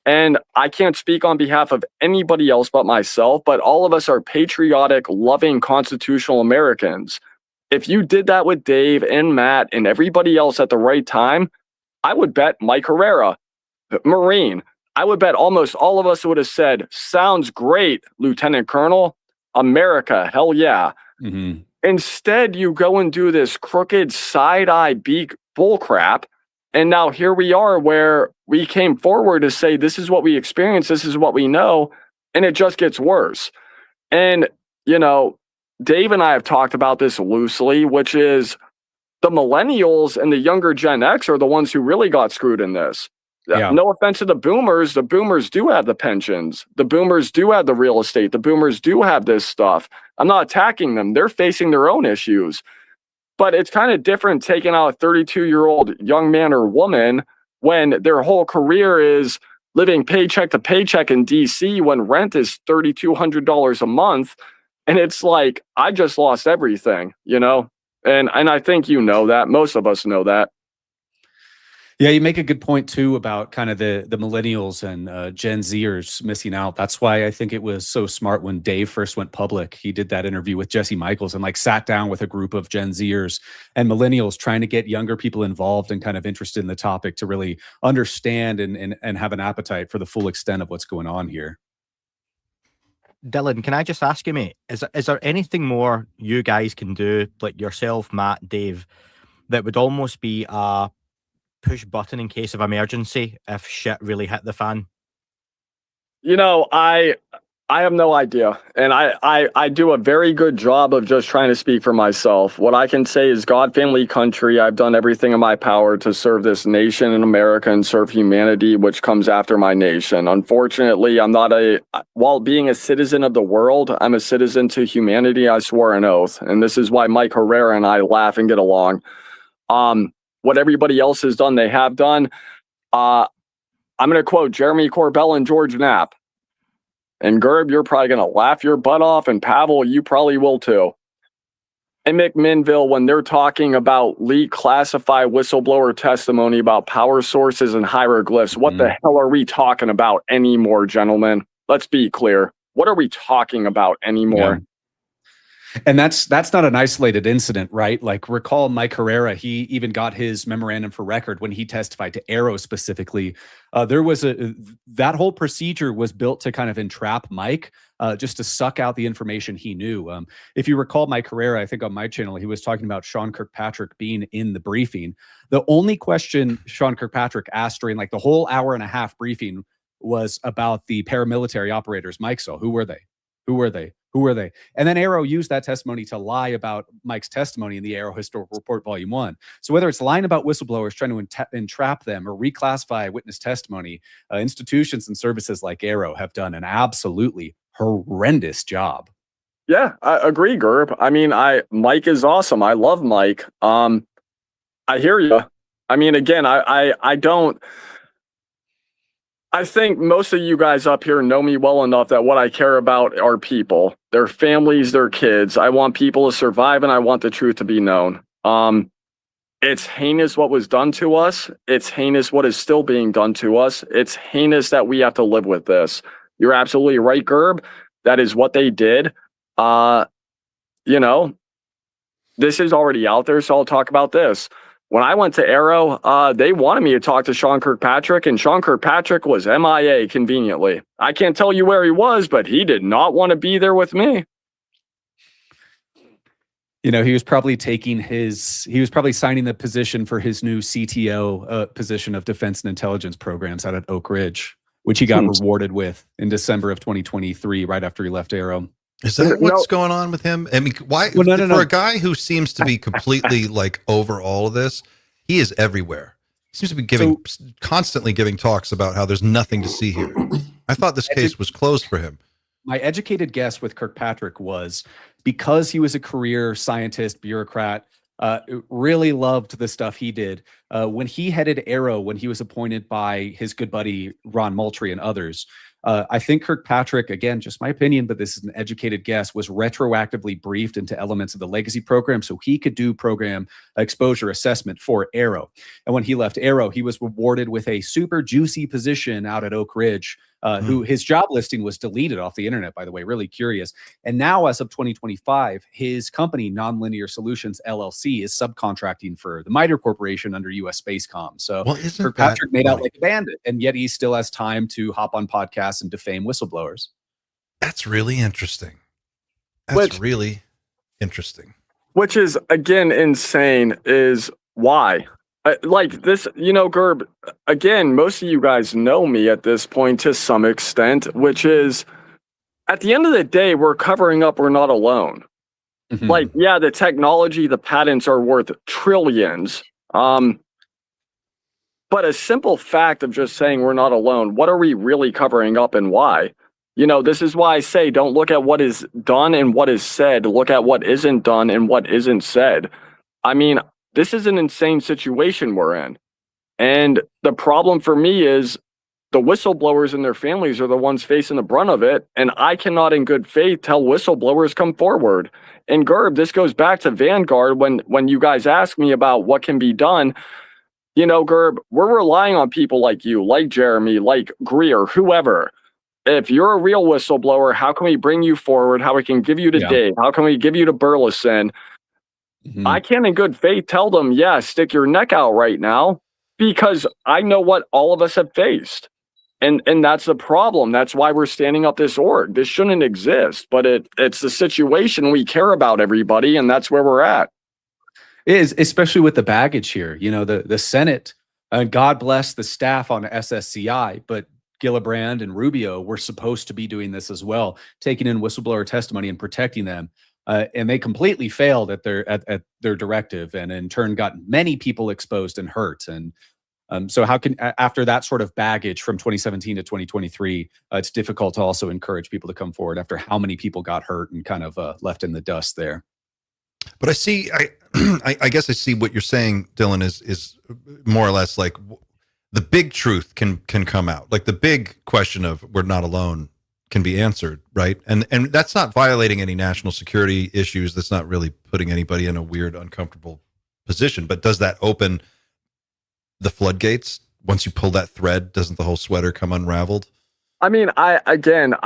And I can't speak on behalf of anybody else but myself, but all of us are patriotic, loving, constitutional Americans. If you did that with Dave and Matt and everybody else at the right time, I would bet Mike Herrera, Marine, I would bet almost all of us would have said, sounds great, Lieutenant Colonel, America, hell yeah. Mm-hmm. Instead, you go and do this crooked side-eye beak bullcrap And now here we are where we came forward to say, this is what we experienced, this is what we know, and it just gets worse. And, you know, Dave and I have talked about this loosely, which is the millennials and the younger Gen X are the ones who really got screwed in this. Yeah. No offense to the boomers do have the pensions. The boomers do have the real estate. The boomers do have this stuff. I'm not attacking them. They're facing their own issues. But it's kind of different taking out a 32-year-old young man or woman when their whole career is living paycheck to paycheck in DC when rent is $3,200 a month. And it's like, I just lost everything, you know? And I think you know that. Most of us know that. Yeah, you make a good point too about kind of the millennials and Gen Zers missing out. That's why I think it was so smart when Dave first went public. He did that interview with Jesse Michaels and like sat down with a group of Gen Zers and millennials trying to get younger people involved and kind of interested in the topic to really understand and have an appetite for the full extent of what's going on here. Dylan, can I just ask you, mate, is there anything more you guys can do, like yourself, Matt, Dave, that would almost be a push button in case of emergency if shit really hit the fan? You know, I have no idea. And I do a very good job of just trying to speak for myself. What I can say is God, family, country. I've done everything in my power to serve this nation in America and serve humanity, which comes after my nation. Unfortunately, I'm not while being a citizen of the world, I'm a citizen to humanity. I swore an oath. And this is why Mike Herrera and I laugh and get along. What everybody else has done, they have done. I'm going to quote Jeremy Corbell and George Knapp. And Gerb, you're probably going to laugh your butt off. And Pavel, you probably will too. And McMinnville, when they're talking about leaked classified whistleblower testimony about power sources and hieroglyphs, what the hell are we talking about anymore, gentlemen? Let's be clear. What are we talking about anymore? Yeah. And that's not an isolated incident, right? Like recall Mike Herrera, he even got his memorandum for record when he testified to Arrow specifically. There was that whole procedure was built to kind of entrap Mike, just to suck out the information he knew. If you recall Mike Herrera, I think on my channel, he was talking about Sean Kirkpatrick being in the briefing. The only question Sean Kirkpatrick asked during like the whole hour and a half briefing was about the paramilitary operators Mike saw. Who were they? Who were they? Who were they? And then Arrow used that testimony to lie about Mike's testimony in the Arrow Historical Report, Volume 1. So whether it's lying about whistleblowers, trying to entrap them or reclassify witness testimony, institutions and services like Arrow have done an absolutely horrendous job. Yeah, I agree, Gerb. I mean, Mike is awesome. I love Mike. I hear you. I mean, again, I think most of you guys up here know me well enough that what I care about are people, their families, their kids. I want people to survive and I want the truth to be known. It's heinous what was done to us. It's heinous what is still being done to us. It's heinous that we have to live with this. You're absolutely right, Gerb. That is what they did. You know, this is already out there, so I'll talk about this. When I went to Arrow, they wanted me to talk to Sean Kirkpatrick, and Sean Kirkpatrick was MIA conveniently. I can't tell you where he was, but he did not want to be there with me. You know, he was probably signing the position for his new CTO position of Defense and Intelligence Programs out at Oak Ridge, which he got rewarded with in December of 2023, right after he left Arrow. Is that what's going on with him? I mean, why? Well, no. A guy who seems to be completely like over all of this, he is everywhere. He seems to be constantly giving talks about how there's nothing to see here. I thought this case was closed for him. My educated guess with Kirkpatrick was because he was a career scientist, bureaucrat, really loved the stuff he did. When he headed Arrow, when he was appointed by his good buddy Ron Moultrie and others, I think Kirkpatrick, again, just my opinion, but this is an educated guess, was retroactively briefed into elements of the legacy program so he could do program exposure assessment for Arrow. And when he left Arrow, he was rewarded with a super juicy position out at Oak Ridge, who his job listing was deleted off the internet, by the way, really curious. And now, as of 2025, his company, Nonlinear Solutions LLC, is subcontracting for the MITRE Corporation under U.S. Spacecom. So Kirkpatrick made out like a bandit, and yet he still has time to hop on podcasts and defame whistleblowers. That's really interesting. Really interesting. Which is, again, insane, is why? Like this, Gerb, again, most of you guys know me at this point to some extent, which is at the end of the day, we're covering up, we're not alone. Like, yeah, the technology, the patents are worth trillions. But a simple fact of just saying we're not alone, what are we really covering up and why? This is why I say don't look at what is done and what is said. Look at what isn't done and what isn't said. I mean, this is an insane situation we're in. And the problem for me is the whistleblowers and their families are the ones facing the brunt of it. And I cannot in good faith tell whistleblowers come forward. And Gerb, this goes back to Vanguard when you guys ask me about what can be done. Gerb, we're relying on people like you, like Jeremy, like Greer, whoever. If you're a real whistleblower, how can we bring you forward? How we can give you to Dave? How can we give you to Burleson? I can in good faith tell them, yeah, stick your neck out right now, because I know what all of us have faced. And that's the problem. That's why we're standing up this org. This shouldn't exist, but it's the situation. We care about everybody, and that's where we're at. It is, especially with the baggage here. The Senate, God bless the staff on SSCI, but Gillibrand and Rubio were supposed to be doing this as well, taking in whistleblower testimony and protecting them. And they completely failed at their directive, and in turn got many people exposed and hurt. And so how can, after that sort of baggage from 2017 to 2023, it's difficult to also encourage people to come forward after how many people got hurt and kind of left in the dust there. But I guess I see what you're saying, Dylan, is more or less like the big truth can come out. Like the big question of we're not alone can be answered, right? And that's not violating any national security issues. That's not really putting anybody in a weird, uncomfortable position. But does that open the floodgates? Once you pull that thread, doesn't the whole sweater come unraveled? I mean, I've done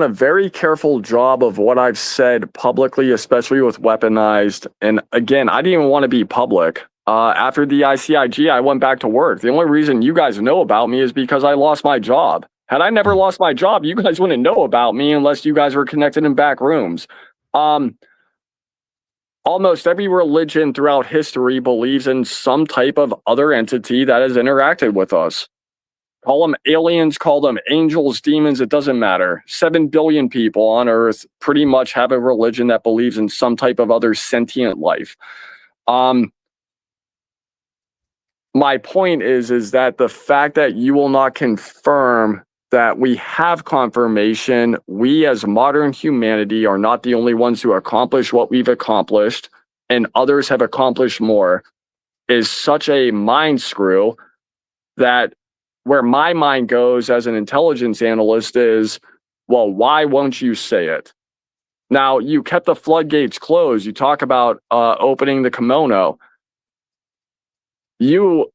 a very careful job of what I've said publicly, especially with weaponized. And again, I didn't even want to be public. After the ICIG, I went back to work. The only reason you guys know about me is because I lost my job. Had I never lost my job, you guys wouldn't know about me unless you guys were connected in back rooms. Almost every religion throughout history believes in some type of other entity that has interacted with us. Call them aliens, call them angels, demons, it doesn't matter. 7 billion people on Earth pretty much have a religion that believes in some type of other sentient life. My point is that the fact that you will not confirm that we have confirmation, we as modern humanity are not the only ones who accomplish what we've accomplished, and others have accomplished more, is such a mind screw that where my mind goes as an intelligence analyst is, well, why won't you say it? Now, you kept the floodgates closed. You talk about opening the kimono. You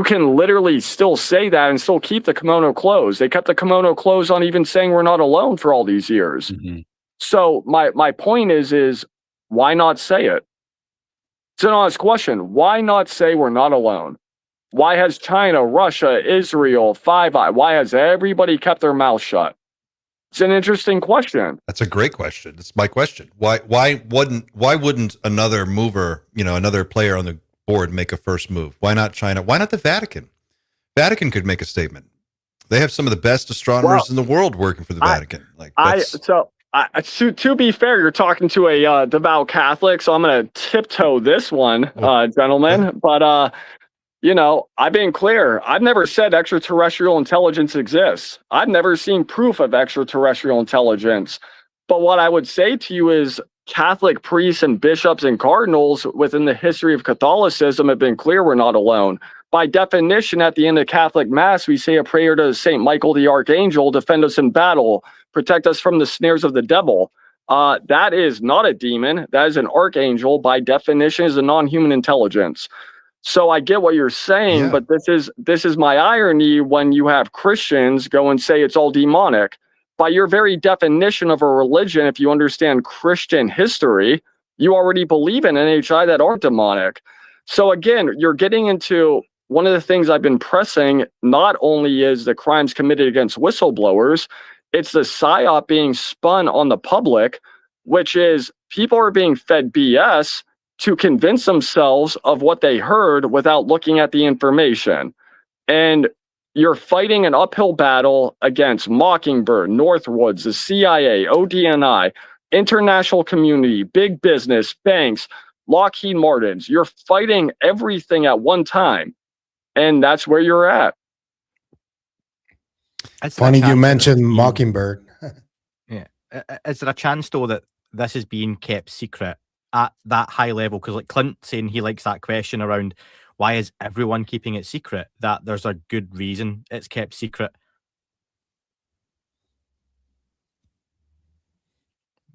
can literally still say that and still keep the kimono closed. They kept the kimono closed on even saying we're not alone for all these years. So my point is why not say it? It's an honest question. Why not say we're not alone? Why has China, Russia, Israel, Five Eye, why has everybody kept their mouth shut? It's an interesting question. That's a great question. It's my question. Why wouldn't another mover, another player on the board make a first move? Why not China? Why not the Vatican? Vatican could make a statement. They have some of the best astronomers in the world working for the Vatican. To be fair, you're talking to a devout Catholic, so I'm going to tiptoe this one, gentlemen. But I've been clear. I've never said extraterrestrial intelligence exists. I've never seen proof of extraterrestrial intelligence. But what I would say to you is Catholic priests and bishops and cardinals within the history of Catholicism have been clear we're not alone. By definition, at the end of Catholic Mass, we say a prayer to St. Michael the Archangel, defend us in battle, protect us from the snares of the devil. That is not a demon. That is an archangel. By definition, is a non-human intelligence. So I get what you're saying, but this is my irony when you have Christians go and say it's all demonic. By your very definition of a religion, if you understand Christian history, you already believe in NHI that aren't demonic. So again, you're getting into one of the things I've been pressing, not only is the crimes committed against whistleblowers, it's the PSYOP being spun on the public, which is people are being fed BS to convince themselves of what they heard without looking at the information. And you're fighting an uphill battle against Mockingbird, Northwoods, the CIA, ODNI, international community, big business, banks, Lockheed Martins. You're fighting everything at one time. And that's where you're at. Funny you mentioned Mockingbird. Yeah. Is there a chance, though, that this is being kept secret at that high level? Because like Clint saying he likes that question around why is everyone keeping it secret, that there's a good reason it's kept secret.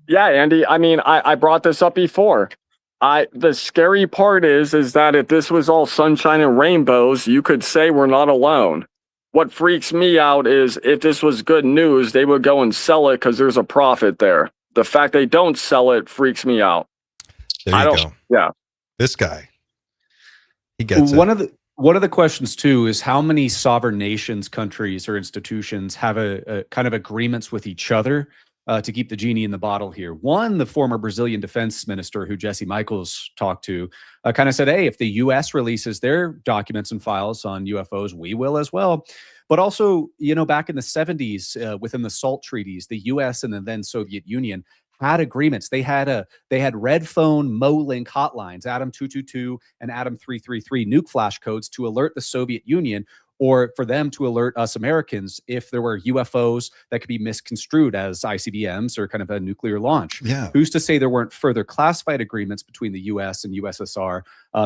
Yeah, Andy. I mean, I brought this up before. The scary part is that if this was all sunshine and rainbows, you could say we're not alone. What freaks me out is if this was good news, they would go and sell it because there's a profit there. The fact they don't sell it freaks me out. There you go. Yeah. This guy, he gets One of the questions too is how many sovereign nations, countries, or institutions have a kind of agreements with each other to keep the genie in the bottle here. One, the former Brazilian defense minister who Jesse Michaels talked to kind of said, hey, if the U.S. releases their documents and files on UFOs, we will as well. But also, you know, back in the 70s, within the SALT treaties, the U.S. and the then Soviet Union had agreements. They had red phone MoLink hotlines, Adam 222 and Adam 333 nuke flash codes to alert the Soviet Union, or for them to alert us Americans if there were UFOs that could be misconstrued as ICBMs or kind of a nuclear launch. Yeah. Who's to say there weren't further classified agreements between the US and USSR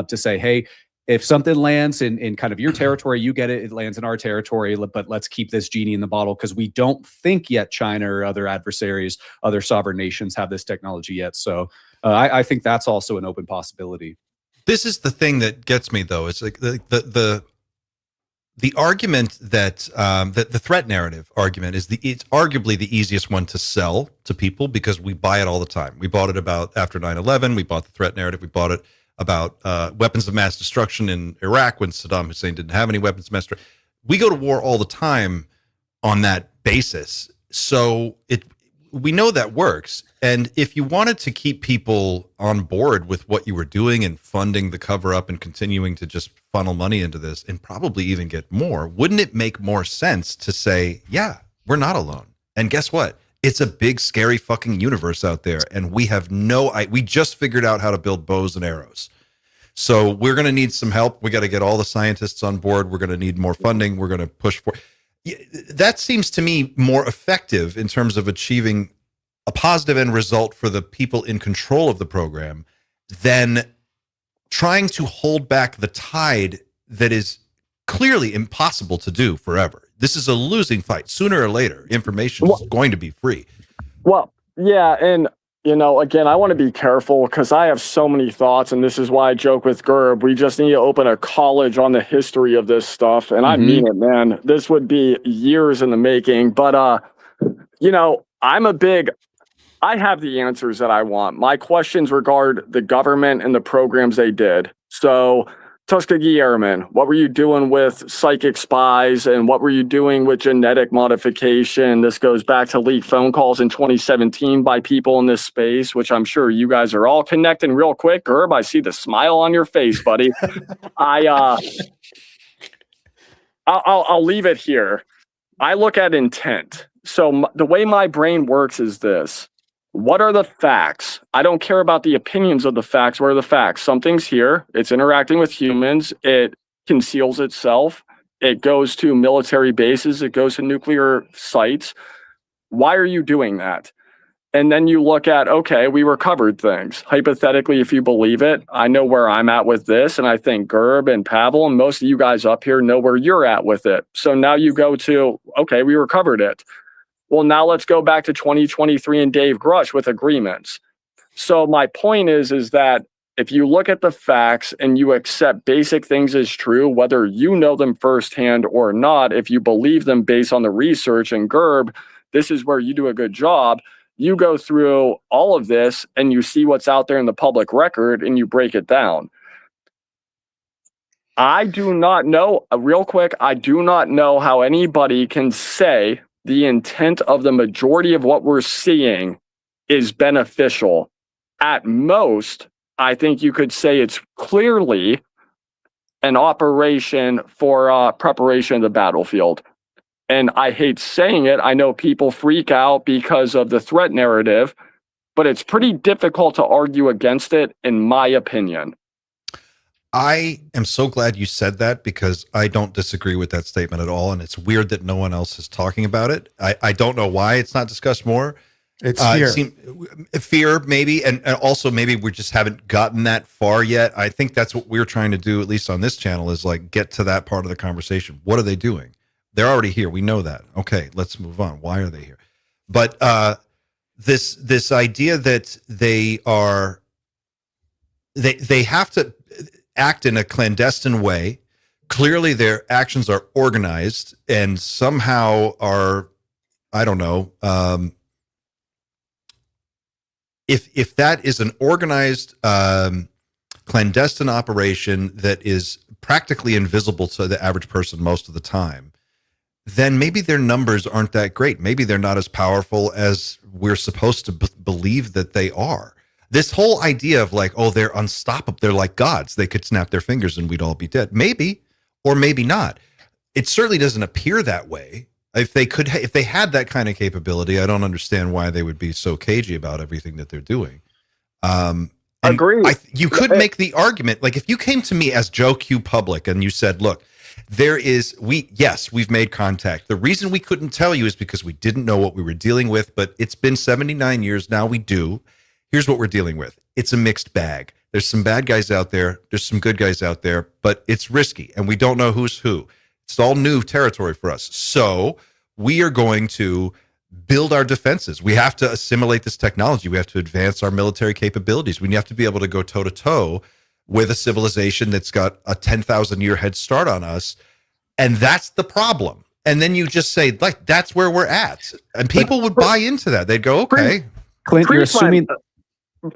to say, hey, if something lands in kind of your territory, you get it, it lands in our territory, but let's keep this genie in the bottle because we don't think yet China or other adversaries, other sovereign nations have this technology yet. So I think that's also an open possibility. This is the thing that gets me, though. It's like the argument that the threat narrative argument is it's arguably the easiest one to sell to people because we buy it all the time. We bought it about after 9/11. We bought the threat narrative. We bought it about weapons of mass destruction in Iraq when Saddam Hussein didn't have any weapons of mass destruction. We go to war all the time on that basis. So we know that works. And if you wanted to keep people on board with what you were doing and funding the cover up and continuing to just funnel money into this and probably even get more, wouldn't it make more sense to say, yeah, we're not alone? And guess what? It's a big, scary fucking universe out there. And we have we just figured out how to build bows and arrows. So we're going to need some help. We got to get all the scientists on board. We're going to need more funding. We're going to push for. That seems to me more effective in terms of achieving a positive end result for the people in control of the program than trying to hold back the tide that is clearly impossible to do forever. This is a losing fight. Sooner or later, information is going to be free. Well, yeah, and you know, again, I want to be careful because I have so many thoughts, and this is why I joke with Gerb. We just need to open a college on the history of this stuff, and I mean it, man. This would be years in the making, but you know, I have the answers that I want. My questions regard the government and the programs they did. So, Tuskegee Airmen, what were you doing with psychic spies and what were you doing with genetic modification? This goes back to leaked phone calls in 2017 by people in this space, which I'm sure you guys are all connecting real quick. Gerb, I see the smile on your face, buddy. I'll leave it here. I look at intent. So the way my brain works is this. What are the facts? I don't care about the opinions of the facts. What are the facts? Something's here. It's interacting with humans. It conceals itself. It goes to military bases. It goes to nuclear sites. Why are you doing that? And then you look at, okay, we recovered things. Hypothetically, if you believe it, I know where I'm at with this. And I think Gerb and Pavel and most of you guys up here know where you're at with it. So now you go to, okay, we recovered it. Well, now let's go back to 2023 and Dave Grusch with agreements. So my point is that if you look at the facts and you accept basic things as true, whether you know them firsthand or not, if you believe them based on the research, and Gerb, this is where you do a good job. You go through all of this and you see what's out there in the public record and you break it down. I do not know, real quick, I do not know how anybody can say the intent of the majority of what we're seeing is beneficial. At most, I think you could say it's clearly an operation for preparation of the battlefield. And I hate saying it. I know people freak out because of the threat narrative, but it's pretty difficult to argue against it, in my opinion. I am so glad you said that, because I don't disagree with that statement at all. And it's weird that no one else is talking about it. I don't know why it's not discussed more. It's fear. Fear, maybe. And also maybe we just haven't gotten that far yet. I think that's what we're trying to do, at least on this channel, is like get to that part of the conversation. What are they doing? They're already here. We know that. Okay, let's move on. Why are they here? But this idea that they have to act in a clandestine way. Clearly their actions are organized and somehow are, I don't know, if that is an organized clandestine operation that is practically invisible to the average person most of the time, then maybe their numbers aren't that great. Maybe they're not as powerful as we're supposed to believe that they are. This whole idea of like, oh, they're unstoppable. They're like gods. They could snap their fingers and we'd all be dead. Maybe, or maybe not. It certainly doesn't appear that way. If they had that kind of capability, I don't understand why they would be so cagey about everything that they're doing. Agreed. You could make the argument, like if you came to me as Joe Q Public and you said, look, we've made contact. The reason we couldn't tell you is because we didn't know what we were dealing with, but it's been 79 years now. We do. Here's what we're dealing with. It's a mixed bag. There's some bad guys out there. There's some good guys out there, but it's risky and we don't know who's who. It's all new territory for us. So we are going to build our defenses. We have to assimilate this technology. We have to advance our military capabilities. We have to be able to go toe to toe with a civilization that's got a 10,000-year head start on us. And that's the problem. And then you just say, like, that's where we're at. And people would buy into that. They'd go, okay. Clint, you're assuming...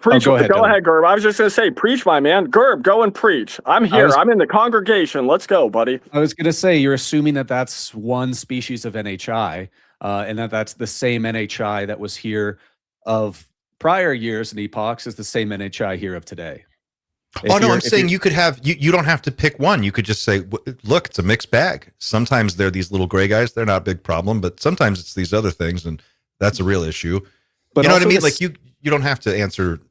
Preach. Go ahead, Gerb. I was just going to say, preach, my man. Gerb, go and preach. I'm here. I'm in the congregation. Let's go, buddy. I was going to say, you're assuming that that's one species of NHI, and that's the same NHI that was here of prior years and epochs is the same NHI here of today. I'm saying you could have, you don't have to pick one. You could just say, look, it's a mixed bag. Sometimes they're these little gray guys. They're not a big problem, but sometimes it's these other things, and that's a real issue. But you know what I mean? Like you don't have to answer.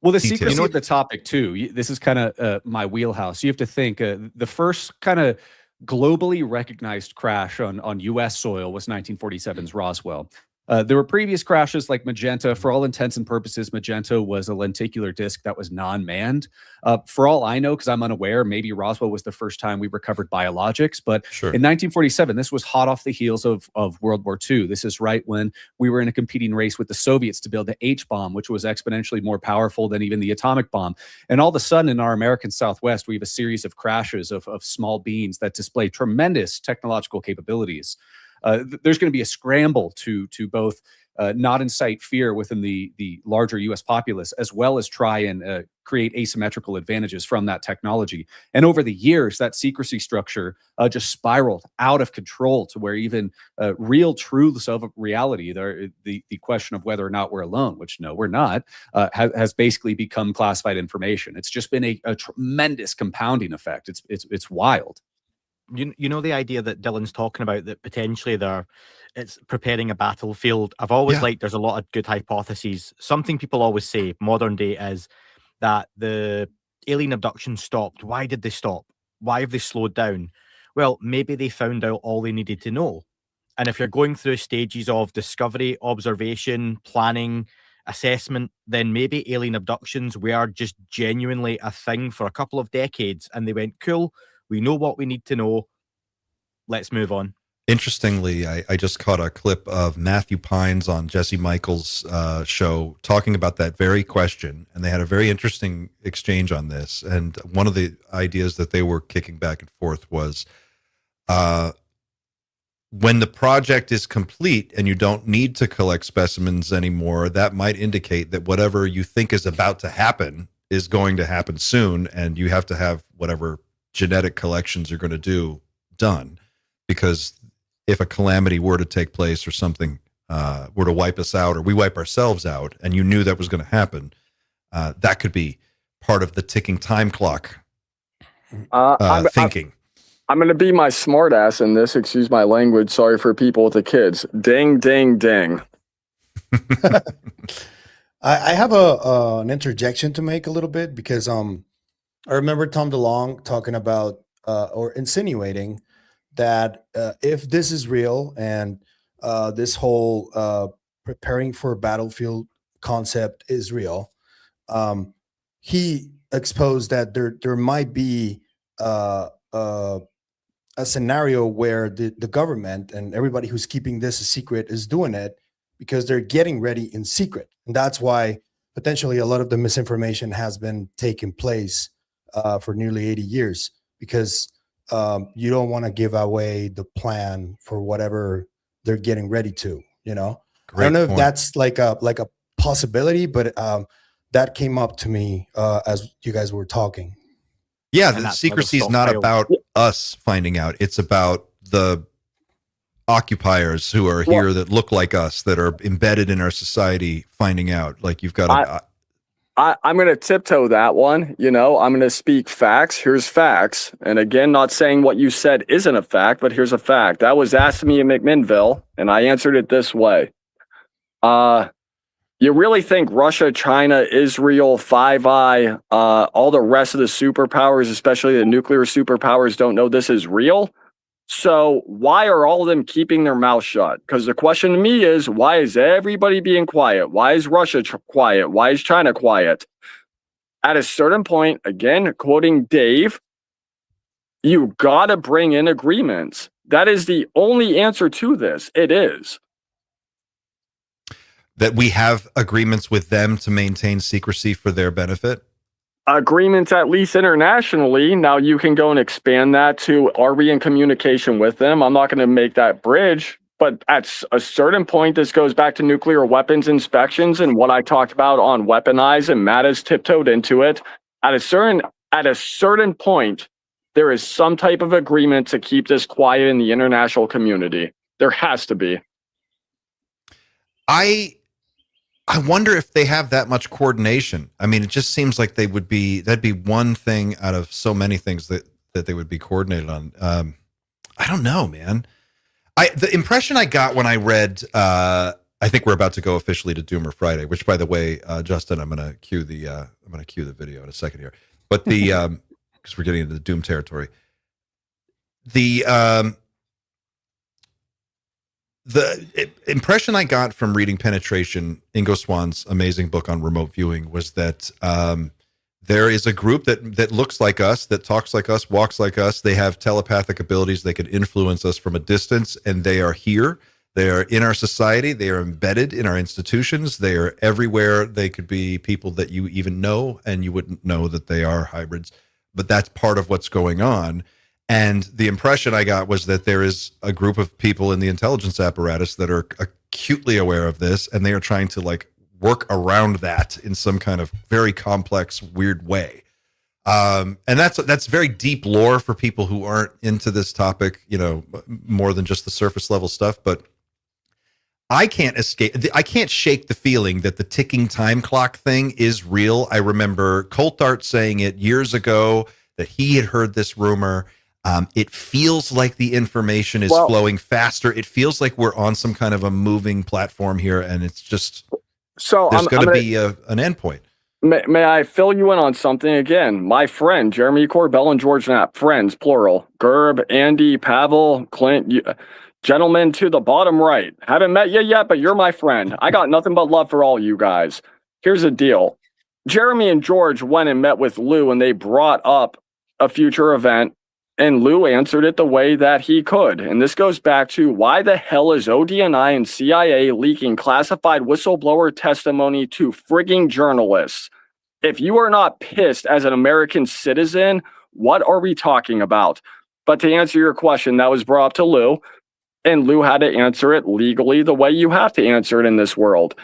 Well, the secrecy of the topic too. This is kind of my wheelhouse. You have to think the first kind of globally recognized crash on U.S. soil was 1947's Roswell. There were previous crashes like Magenta. For all intents and purposes, Magenta was a lenticular disc that was non-manned. For all I know, because I'm unaware, maybe Roswell was the first time we recovered biologics. But sure. In 1947, this was hot off the heels of World War II. This is right when we were in a competing race with the Soviets to build the H-bomb, which was exponentially more powerful than even the atomic bomb. And all of a sudden, in our American Southwest, we have a series of crashes of small beings that display tremendous technological capabilities. There's going to be a scramble to both not incite fear within the larger U.S. populace, as well as try and create asymmetrical advantages from that technology. And over the years, that secrecy structure just spiraled out of control to where even real truths of reality, the question of whether or not we're alone, which no, we're not, has basically become classified information. It's just been a tremendous compounding effect. It's wild. You know the idea that Dylan's talking about, that potentially it's preparing a battlefield. I've always liked, there's a lot of good hypotheses. Something people always say modern day is that the alien abduction stopped. Why did they stop? Why have they slowed down? Well, maybe they found out all they needed to know. And if you're going through stages of discovery, observation, planning, assessment, then maybe alien abductions were just genuinely a thing for a couple of decades, and they went, cool, we know what we need to know. Let's move on. Interestingly, I just caught a clip of Matthew Pines on Jesse Michaels' show talking about that very question, and they had a very interesting exchange on this. And one of the ideas that they were kicking back and forth was when the project is complete and you don't need to collect specimens anymore, that might indicate that whatever you think is about to happen is going to happen soon, and you have to have whatever genetic collections you're going to do done, because if a calamity were to take place or something were to wipe us out, or we wipe ourselves out, and you knew that was going to happen, that could be part of the ticking time clock thinking. I'm going to be my smart ass in this. Excuse my language. Sorry for people with the kids. Ding, ding, ding. I have an interjection to make a little bit because I remember Tom DeLonge talking about or insinuating that if this is real and this whole preparing for a battlefield concept is real, he exposed that there might be a scenario where the government and everybody who's keeping this a secret is doing it because they're getting ready in secret. And that's why potentially a lot of the misinformation has been taking place for nearly 80 years because you don't want to give away the plan for whatever they're getting ready to, you know. Great I don't know point. if that's like a possibility, but that came up to me as you guys were talking. Yeah, And the that's secrecy is another not stockpile. about us finding out. It's about the occupiers who are here that look like us, that are embedded in our society, finding out. Like you've got to. I'm going to tiptoe that one. You know, I'm going to speak facts. Here's facts. And again, not saying what you said isn't a fact, but here's a fact. That was asked to me in McMinnville, and I answered it this way. You really think Russia, China, Israel, Five Eye, all the rest of the superpowers, especially the nuclear superpowers, don't know this is real? So why are all of them keeping their mouth shut? Because the question to me is, why is everybody being quiet? Why is Russia quiet? Why is China quiet? At a certain point, again, quoting Dave, you got to bring in agreements. That is the only answer to this. It is. That we have agreements with them to maintain secrecy for their benefit? Agreements, at least internationally. Now you can go and expand that to, are we in communication with them? I'm not going to make that bridge, but at a certain point, this goes back to nuclear weapons inspections and what I talked about on Weaponize, and Matt has tiptoed into it. At a certain point, there is some type of agreement to keep this quiet in the international community. There has to be. I wonder if they have that much coordination. I mean, it just seems like that'd be one thing out of so many things that they would be coordinated on. I don't know, man. The impression I got when I read, I think we're about to go officially to Doomer Friday, which, by the way, Justin, I'm going to cue the video in a second here, but because we're getting into the Doom territory. The impression I got from reading Penetration, Ingo Swann's amazing book on remote viewing, was that there is a group that looks like us, that talks like us, walks like us. They have telepathic abilities. They could influence us from a distance, and they are here. They are in our society. They are embedded in our institutions. They are everywhere. They could be people that you even know, and you wouldn't know that they are hybrids. But that's part of what's going on. And the impression I got was that there is a group of people in the intelligence apparatus that are acutely aware of this, and they are trying to like work around that in some kind of very complex, weird way. And that's very deep lore for people who aren't into this topic, you know, more than just the surface level stuff. But I can't shake the feeling that the ticking time clock thing is real. I remember Coltart saying it years ago that he had heard this rumor. It feels like the information is flowing faster. It feels like we're on some kind of a moving platform here, and it's just there's going to be an endpoint. May I fill you in on something again? My friend Jeremy Corbell and George Knapp, friends plural. Gerb, Andy, Pavel, Clint, gentlemen to the bottom right. Haven't met you yet, but you're my friend. I got nothing but love for all you guys. Here's the deal: Jeremy and George went and met with Lou, and they brought up a future event. And Lou answered it the way that he could. And this goes back to, why the hell is ODNI and CIA leaking classified whistleblower testimony to frigging journalists? If you are not pissed as an American citizen, what are we talking about? But to answer your question, that was brought up to Lou, and Lou had to answer it legally the way you have to answer it in this world.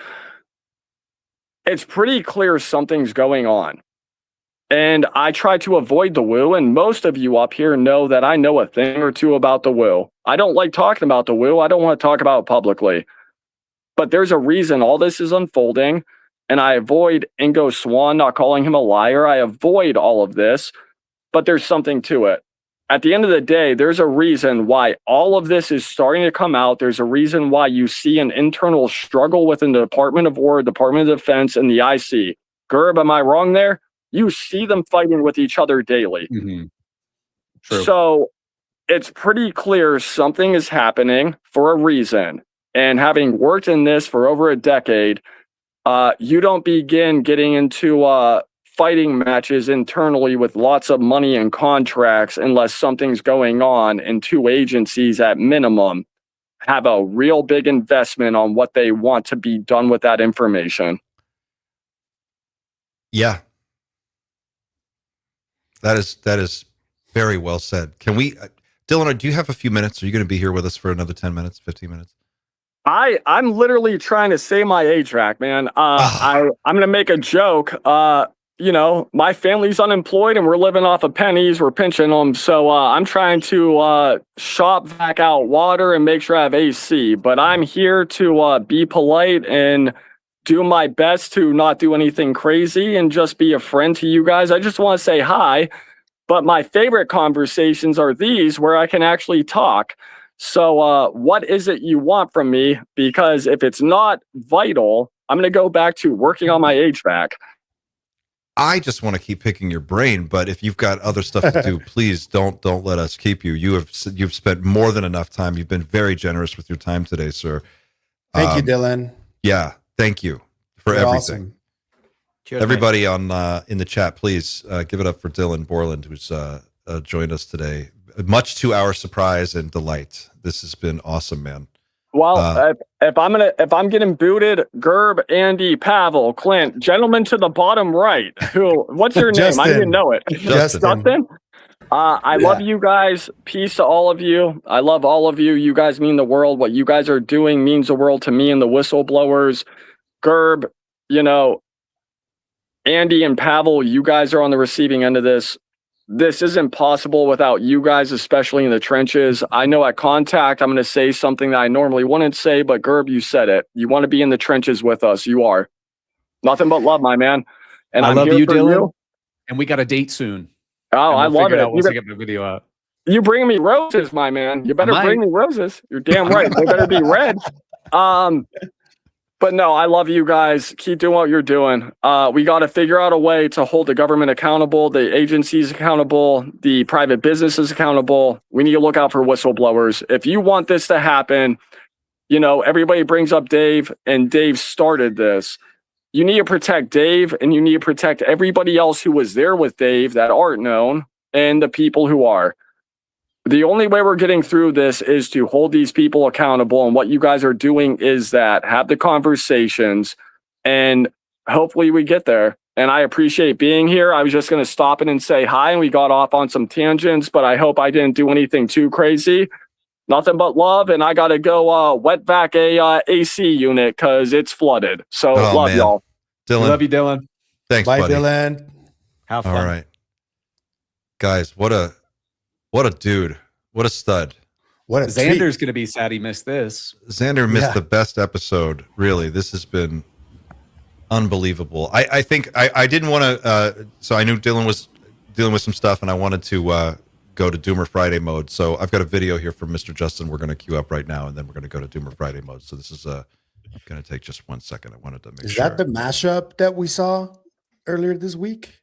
It's pretty clear something's going on. And I try to avoid the woo, and most of you up here know that I know a thing or two about the woo. I don't like talking about the woo. I don't want to talk about it publicly. But there's a reason all this is unfolding, and I avoid Ingo Swann not calling him a liar. I avoid all of this, but there's something to it. At the end of the day, there's a reason why all of this is starting to come out. There's a reason why you see an internal struggle within the Department of War, Department of Defense, and the IC. Gerb, am I wrong there? You see them fighting with each other daily. Mm-hmm. True. So it's pretty clear something is happening for a reason. And having worked in this for over a decade, you don't begin getting into fighting matches internally with lots of money and contracts unless something's going on and two agencies at minimum have a real big investment on what they want to be done with that information. Yeah. That is very well said. Can we, Dylan, do you have a few minutes? Are you going to be here with us for another 10 minutes, 15 minutes? I'm literally trying to say my age rack, man. I'm going to make a joke. My family's unemployed and we're living off of pennies. We're pinching them. So I'm trying to shop back out water and make sure I have AC. But I'm here to be polite and do my best to not do anything crazy and just be a friend to you guys. I just want to say hi. But my favorite conversations are these where I can actually talk. So what is it you want from me? Because if it's not vital, I'm going to go back to working on my HVAC. I just want to keep picking your brain, but if you've got other stuff to do, please don't let us keep you. You've spent more than enough time. You've been very generous with your time today, sir. Thank you, Dylan. Yeah, thank you for You're everything. awesome. Cheers, Everybody in the chat, please give it up for Dylan Borland, who's joined us today. Much to our surprise and delight. This has been awesome, man. Well, if I'm getting booted, Gerb, Andy, Pavel, Clint, gentlemen to the bottom right. What's your name? I didn't know it. Justin. I love you guys. Peace to all of you. I love all of you. You guys mean the world. What you guys are doing means the world to me and the whistleblowers. Gerb, Andy and Pavel, you guys are on the receiving end of this. This isn't possible without you guys, especially in the trenches. I know at contact, I'm going to say something that I normally wouldn't say, but Gerb, you said it. You want to be in the trenches with us. You are. Nothing but love, my man. And I I'm love here you, for Dylan. You. And we got a date soon. Oh, I love it. Once I get the video out. You bring me roses, my man. You better I might. bring me roses. You're damn right. They better be red. But no, I love you guys. Keep doing what you're doing. We got to figure out a way to hold the government accountable, the agencies accountable, the private businesses accountable. We need to look out for whistleblowers. If you want this to happen, everybody brings up Dave, and Dave started this. You need to protect Dave, and you need to protect everybody else who was there with Dave that aren't known, and the people who are. The only way we're getting through this is to hold these people accountable. And what you guys are doing is that have the conversations and hopefully we get there. And I appreciate being here. I was just going to stop in and say hi, and we got off on some tangents, but I hope I didn't do anything too crazy. Nothing but love. And I got to go wet vac a AC unit because it's flooded. So love y'all. Dylan. Love you, Dylan. Thanks, Bye, buddy. Dylan. Have fun. All right. Guys, what a dude. What a stud. What a Xander's going to be sad he missed this. Xander missed the best episode. Really, this has been unbelievable. I think I didn't want to. So I knew Dylan was dealing with some stuff, and I wanted to go to Doomer Friday mode. So I've got a video here from Mr. Justin. We're going to queue up right now, and then we're going to go to Doomer Friday mode. So this is going to take just 1 second. I wanted to make Is sure. that the mashup that we saw earlier this week?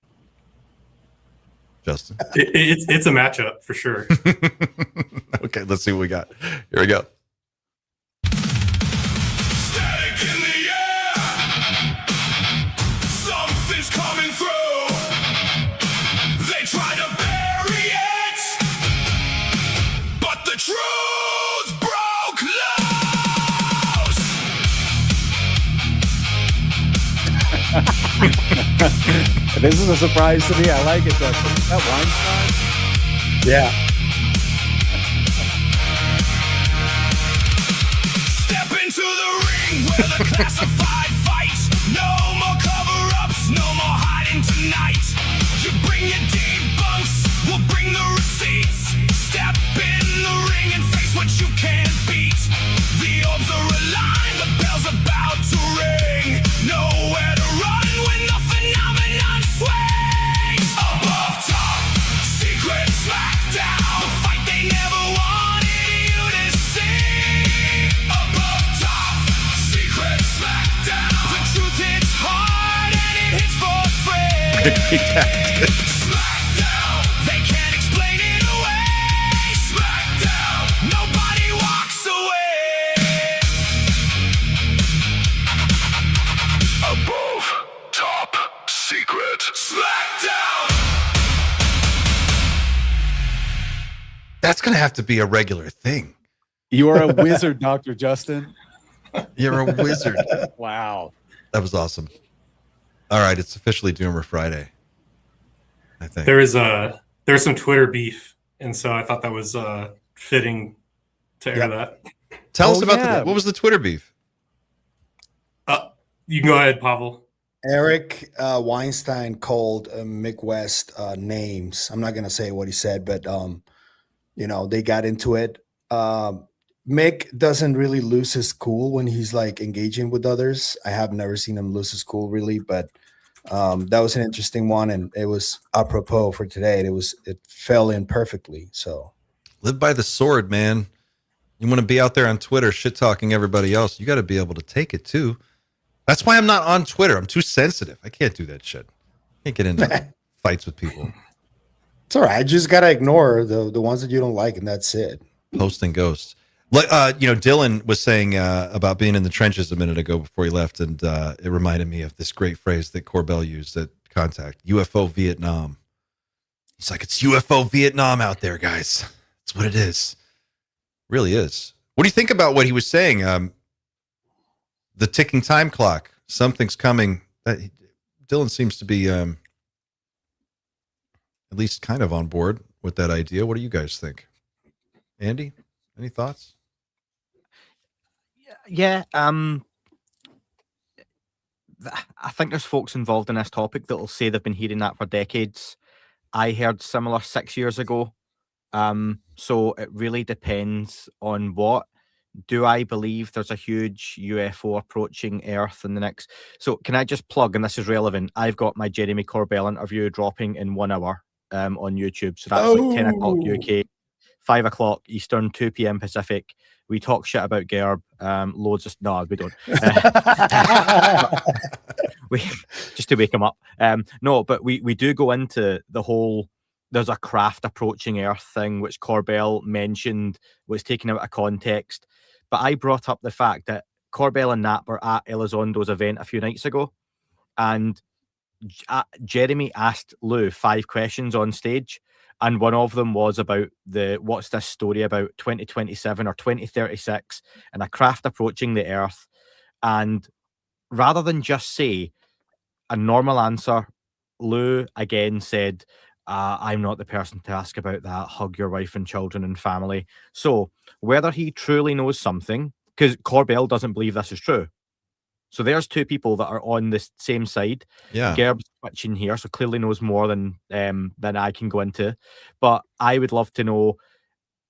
Justin? It's a matchup for sure. Okay, let's see what we got. Here we go. Static in the air. Something's coming through. They try to bury it, but the truth broke loose. This is a surprise to me. I like it. That Weinstein? Yeah. Step into the ring where the classified fights. No more cover-ups, no more hiding tonight. You bring your debunks, we'll bring the receipts. Step in the ring and face what you can't beat. The orbs are aligned, the bell's about to ring. Nowhere to run. Redacted. Smackdown, they can't explain it away. Smackdown, nobody walks away. Above, top, secret. Smackdown. That's going to have to be a regular thing. You are a wizard, Dr. Justin. You're a wizard. Wow. That was awesome. All right, it's officially Doomer Friday, I think. There's some Twitter beef, and so I thought that was fitting to air that. Tell us about yeah. what was the Twitter beef? You can go ahead, Pavel. Eric Weinstein called Mick West names. I'm not gonna say what he said, but they got into it. Mick doesn't really lose his cool when he's like engaging with others. I have never seen him lose his cool really, but that was an interesting one, and it was apropos for today. It fell in perfectly. So Live by the sword, man. You want to be out there on Twitter shit talking everybody else, you got to be able to take it too. That's why I'm not on Twitter. I'm too sensitive. I can't do that shit. Can't get into fights with people. it's all right. You just gotta ignore the ones that you don't like, and that's it. Posting ghosts. Like Dylan was saying about being in the trenches a minute ago before he left, and it reminded me of this great phrase that Corbell used at Contact: UFO Vietnam. He's like, it's UFO Vietnam out there, guys. That's what it is. Really is. What do you think about what he was saying? The ticking time clock. Something's coming. Dylan seems to be at least kind of on board with that idea. What do you guys think? Andy, any thoughts? Yeah, I think there's folks involved in this topic that will say they've been hearing that for decades. I heard similar 6 years ago. So it really depends on what. Do I believe there's a huge UFO approaching Earth in the next... So can I just plug, and this is relevant, I've got my Jeremy Corbell interview dropping in 1 hour on YouTube. So that's like 10 o'clock UK, 5 o'clock Eastern, 2 p.m. Pacific. We talk shit about Gerb, loads of... No, we don't. We just to wake him up. No, but we do go into the whole... There's a craft approaching Earth thing, which Corbell mentioned was taken out of context. But I brought up the fact that Corbell and Nat were at Elizondo's event a few nights ago, and Jeremy asked Lou 5 questions on stage, and one of them was about what's this story about 2027 or 2036 and a craft approaching the Earth. And rather than just say a normal answer, Lou again said, I'm not the person to ask about that. Hug your wife and children and family. So whether he truly knows something, because Corbell doesn't believe this is true. So there's 2 people that are on the same side. Yeah. Gerb's switching here, so clearly knows more than I can go into. But I would love to know,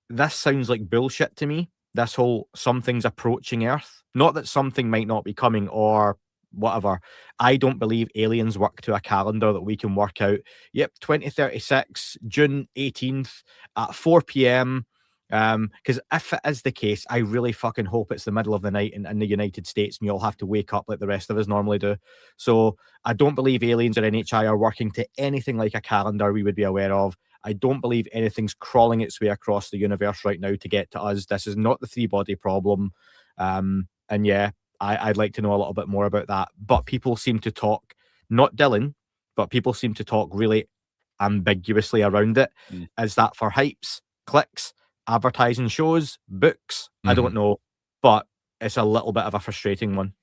this sounds like bullshit to me. This whole something's approaching Earth. Not that something might not be coming or whatever. I don't believe aliens work to a calendar that we can work out. Yep, 2036, June 18th at 4 p.m. Because if it is the case, I really fucking hope it's the middle of the night in the United States and you all have to wake up like the rest of us normally do. So I don't believe aliens or NHI are working to anything like a calendar we would be aware of. I don't believe anything's crawling its way across the universe right now to get to us. This is not the 3-body problem. And yeah, I'd like to know a little bit more about that. But people seem to talk, not Dylan, but people seem to talk really ambiguously around it. Is that for hypes, clicks, advertising shows, books? I don't know, but it's a little bit of a frustrating one.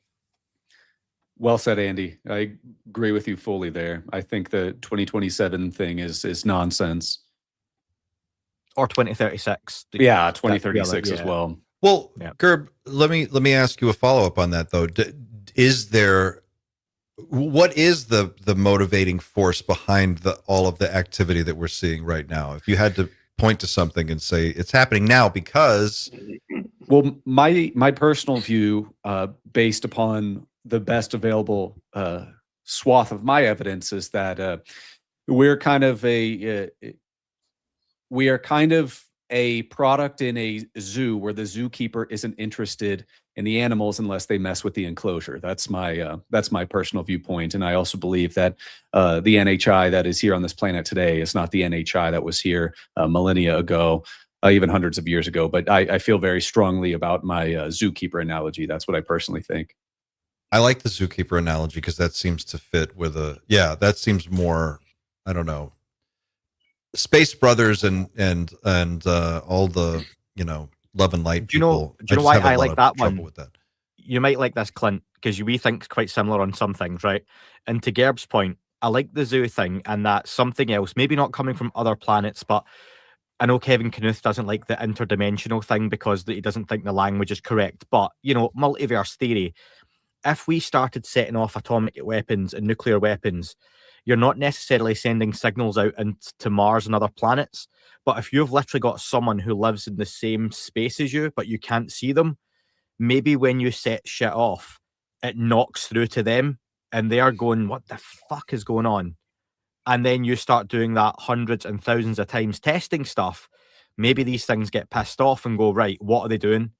Well said, Andy. I agree with you fully there. I think the 2027 thing is nonsense. Or 2036. Yeah, 2036 as well. Well, yeah. Gerb, let me ask you a follow-up on that, though. What is the motivating force behind all of the activity that we're seeing right now? If you had to point to something and say it's happening now because... Well, my personal view, based upon the best available swath of my evidence, is that we are kind of a product in a zoo where the zookeeper isn't interested and the animals unless they mess with the enclosure. That's my personal viewpoint. And I also believe that the NHI that is here on this planet today is not the NHI that was here millennia ago, even hundreds of years ago. But I feel very strongly about my zookeeper analogy. That's what I personally think. I like the zookeeper analogy because that seems to fit with that seems more, I don't know, Space Brothers and all the, Love and Light people. Do you know why I like that one? With that. You might like this, Clint, because we think quite similar on some things, right? And to Gerb's point, I like the zoo thing and that something else, maybe not coming from other planets, but I know Kevin Knuth doesn't like the interdimensional thing because he doesn't think the language is correct. But, multiverse theory, if we started setting off atomic weapons and nuclear weapons, you're not necessarily sending signals out into Mars and other planets. But if you've literally got someone who lives in the same space as you, but you can't see them, maybe when you set shit off, it knocks through to them and they are going, what the fuck is going on? And then you start doing that hundreds and thousands of times, testing stuff. Maybe these things get pissed off and go, right, what are they doing?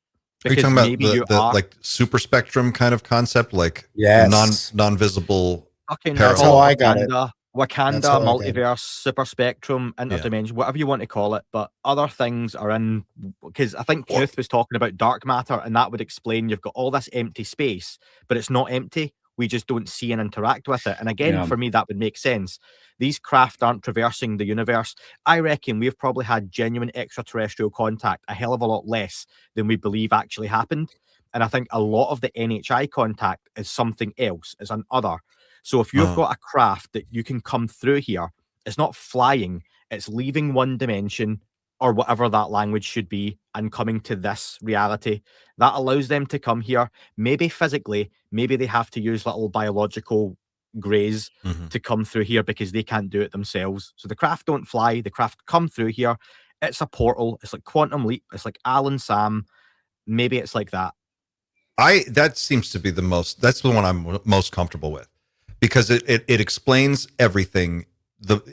Because are you talking about the like super spectrum kind of concept, like non-visible? That's how I got it. Wakanda, multiverse, super spectrum, interdimension, whatever you want to call it. But other things are in, because I think Knuth was talking about dark matter, and that would explain you've got all this empty space, but it's not empty. We just don't see and interact with it. And again, for me, that would make sense. These craft aren't traversing the universe. I reckon we've probably had genuine extraterrestrial contact a hell of a lot less than we believe actually happened. And I think a lot of the NHI contact is something else, is an other. So if you've got a craft that you can come through here, it's not flying, it's leaving one dimension or whatever that language should be and coming to this reality. That allows them to come here, maybe physically, maybe they have to use little biological greys to come through here because they can't do it themselves. So the craft don't fly, the craft come through here. It's a portal. It's like Quantum Leap. It's like Alan Sam. Maybe it's like that. That seems to be that's the one I'm most comfortable with, because it explains everything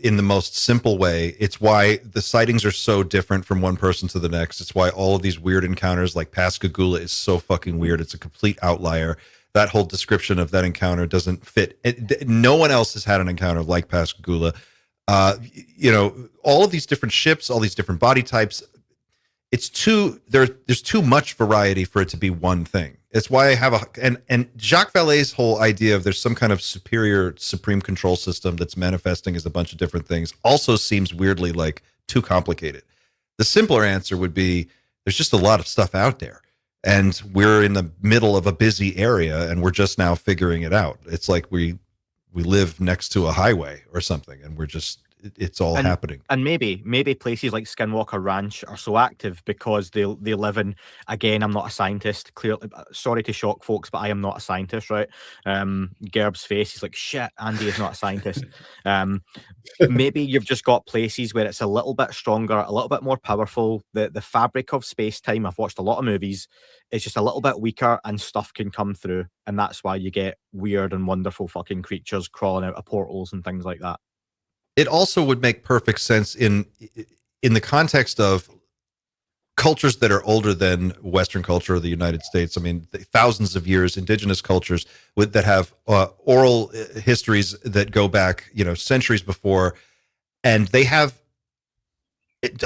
in the most simple way. It's why the sightings are so different from one person to the next. It's why all of these weird encounters, like Pascagoula, is so fucking weird. It's a complete outlier. That whole description of that encounter doesn't fit. No one else has had an encounter like Pascagoula. All of these different ships, all these different body types. There's too much variety for it to be one thing. It's why I have and Jacques Vallée's whole idea of there's some kind of superior supreme control system that's manifesting as a bunch of different things also seems weirdly like too complicated. The simpler answer would be there's just a lot of stuff out there, and we're in the middle of a busy area and we're just now figuring it out. It's like we live next to a highway or something, and it's all happening. And maybe places like Skinwalker Ranch are so active because they live in, again, I'm not a scientist, clearly, sorry to shock folks, but I am not a scientist, right? Gerb's face is like, shit, Andy is not a scientist. Maybe you've just got places where it's a little bit stronger, a little bit more powerful. The fabric of space-time, I've watched a lot of movies, it's just a little bit weaker and stuff can come through. And that's why you get weird and wonderful fucking creatures crawling out of portals and things like that. It also would make perfect sense in the context of cultures that are older than Western culture or the United States. I mean, thousands of years, indigenous cultures that have oral histories that go back, centuries before, and they have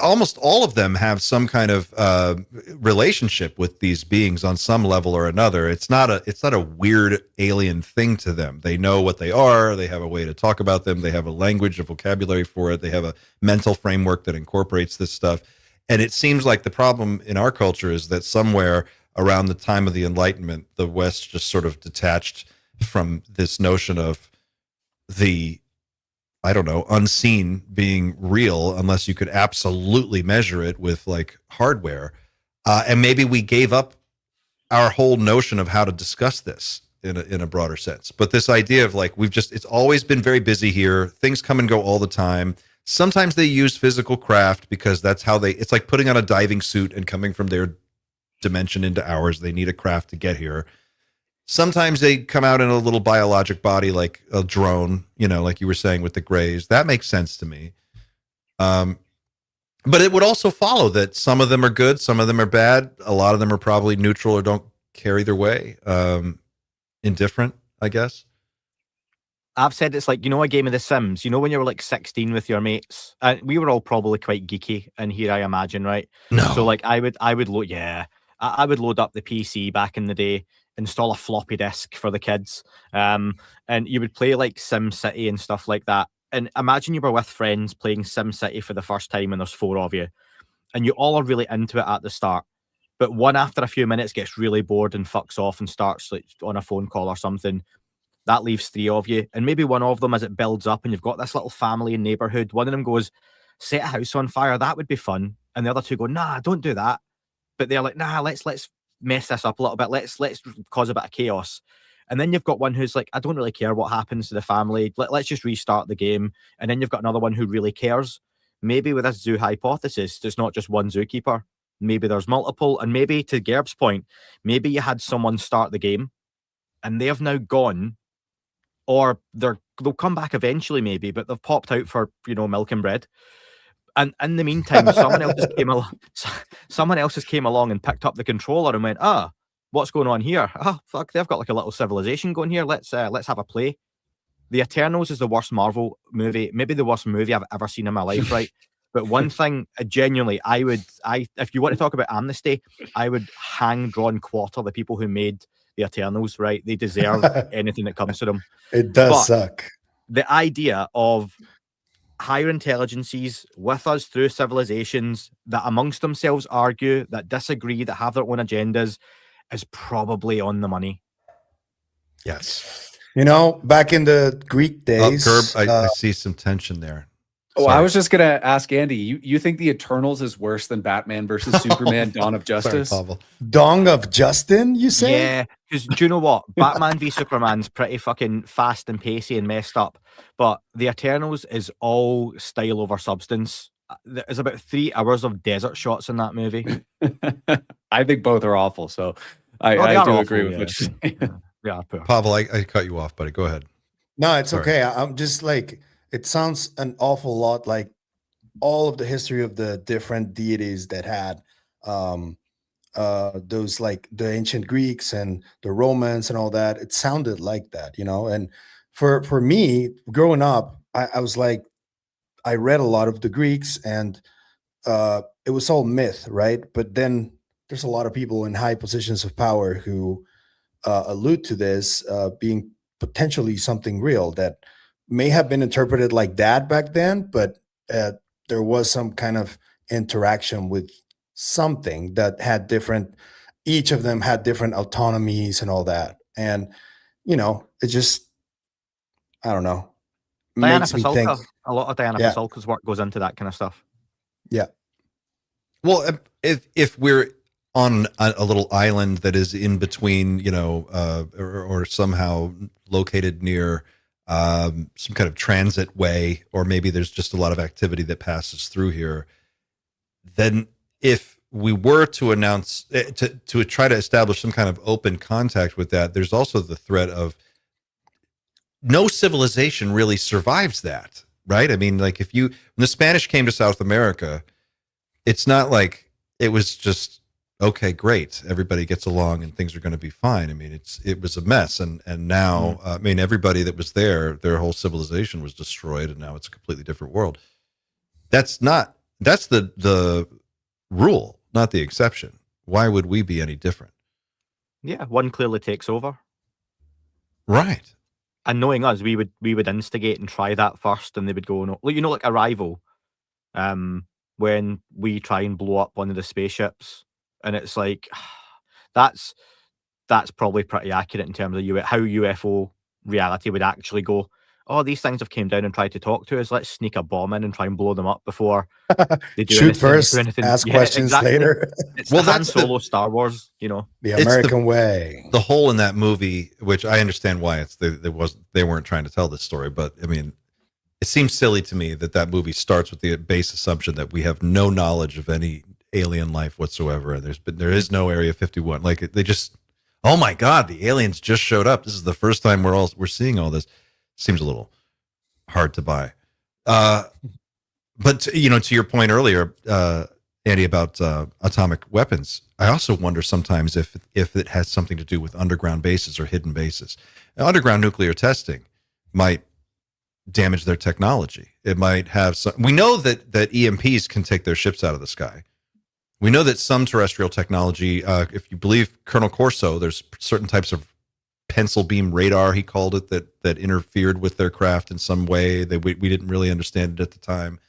almost all of them have some kind of relationship with these beings on some level or another. It's not a weird alien thing to them. They know what they are. They have a way to talk about them. They have a language, a vocabulary for it. They have a mental framework that incorporates this stuff. And it seems like the problem in our culture is that somewhere around the time of the Enlightenment, the West just sort of detached from this notion of the, I don't know, unseen being real unless you could absolutely measure it with like hardware. And maybe we gave up our whole notion of how to discuss this in a broader sense. But this idea of like, it's always been very busy here. Things come and go all the time. Sometimes they use physical craft because that's how it's like putting on a diving suit and coming from their dimension into ours. They need a craft to get here. Sometimes they come out in a little biologic body like a drone, like you were saying with the Greys. That makes sense to me. But it would also follow that some of them are good, some of them are bad. A lot of them are probably neutral or don't carry their way. Indifferent, I guess. I've said it's like, a game of The Sims, when you were like 16 with your mates, and we were all probably quite geeky in here, I imagine, right? No. So like I would load, I would load up the PC back in the day, install a floppy disk for the kids, and you would play like Sim City and stuff like that. And imagine you were with friends playing Sim City for the first time, and there's 4 of you, and you all are really into it at the start. But one after a few minutes gets really bored and fucks off and starts like on a phone call or something. That leaves 3 of you. And maybe one of them, as it builds up and you've got this little family and neighborhood, one of them goes, set a house on fire. That would be fun. And the other 2 go, nah, don't do that. But they're like, nah, let's mess this up a little bit. Let's cause a bit of chaos. And then you've got one who's like, I don't really care what happens to the family. Let's just restart the game. And then you've got another one who really cares. Maybe with this zoo hypothesis, there's not just one zookeeper. Maybe there's multiple. And maybe, to Gerb's point, maybe you had someone start the game and they have now gone, or they'll come back eventually maybe, but they've popped out for, milk and bread. And in the meantime, someone else has came along and picked up the controller and went, what's going on here? Oh, fuck, they've got like a little civilization going here. Let's have a play. The Eternals is the worst Marvel movie, maybe the worst movie I've ever seen in my life, right? But one thing, genuinely, if you want to talk about amnesty, I would drawn quarter the people who made the Eternals, right? They deserve anything that comes to them. It does suck. The idea of higher intelligences with us through civilizations that amongst themselves argue, that disagree, that have their own agendas, is probably on the money. Yes. Back in the Greek days. Gerb, I see some tension there. Oh, I was just going to ask Andy, you think the Eternals is worse than Batman versus Superman Dawn of Justice? Sorry, Pavel. Dawn of Justin, you say? Yeah, because do you know what? Batman v Superman's pretty fucking fast and pacey and messed up, but the Eternals is all style over substance. There's about 3 hours of desert shots in that movie. I think both are awful, so I do agree with what you're saying. Yeah, Pavel, I cut you off, buddy. Go ahead. No, it's okay. I'm just like, it sounds an awful lot like all of the history of the different deities that had those, like the ancient Greeks and the Romans and all that. It sounded like that, and for me growing up, I was like, I read a lot of the Greeks and it was all myth, right? But then there's a lot of people in high positions of power who allude to this being potentially something real that may have been interpreted like that back then, but there was some kind of interaction with something that had each of them had different autonomies and all that. And, it just, I don't know. Diana Makes me think. A lot of Diana Pasulka's work goes into that kind of stuff. Yeah. Well, if we're on a little island that is in between, or somehow located near some kind of transit way, or maybe there's just a lot of activity that passes through here, then if we were to announce, to try to establish some kind of open contact with that, there's also the threat of no civilization really survives that, right? I mean, like when the Spanish came to South America, it's not like it was just, okay, great, everybody gets along and things are going to be fine. I mean, it was a mess, and now, I mean, everybody that was there, their whole civilization was destroyed, and now it's a completely different world. That's the rule, not the exception. Why would we be any different? Yeah, one clearly takes over. Right. And knowing us, we would instigate and try that first, and they would go, no, like Arrival, when we try and blow up one of the spaceships. And it's like, that's probably pretty accurate in terms of how UFO reality would actually go. Oh, these things have came down and tried to talk to us. Let's sneak a bomb in and try and blow them up before they do shoot first, anything. ask questions later. It's the Han Solo Star Wars, the American way. The hole in that movie, which I understand why they weren't trying to tell this story, but I mean, it seems silly to me that movie starts with the base assumption that we have no knowledge of any alien life whatsoever, and there is no Area 51. Like they just, oh my God, the aliens just showed up. This is the first time we're seeing all this. Seems a little hard to buy. But to your point earlier, Andy, about atomic weapons, I also wonder sometimes if it has something to do with underground bases or hidden bases. Now, underground nuclear testing might damage their technology. It might have some. We know that EMPs can take their ships out of the sky. We know that some terrestrial technology, if you believe Colonel Corso, there's certain types of pencil beam radar, he called it, that interfered with their craft in some way that we didn't really understand it at the time.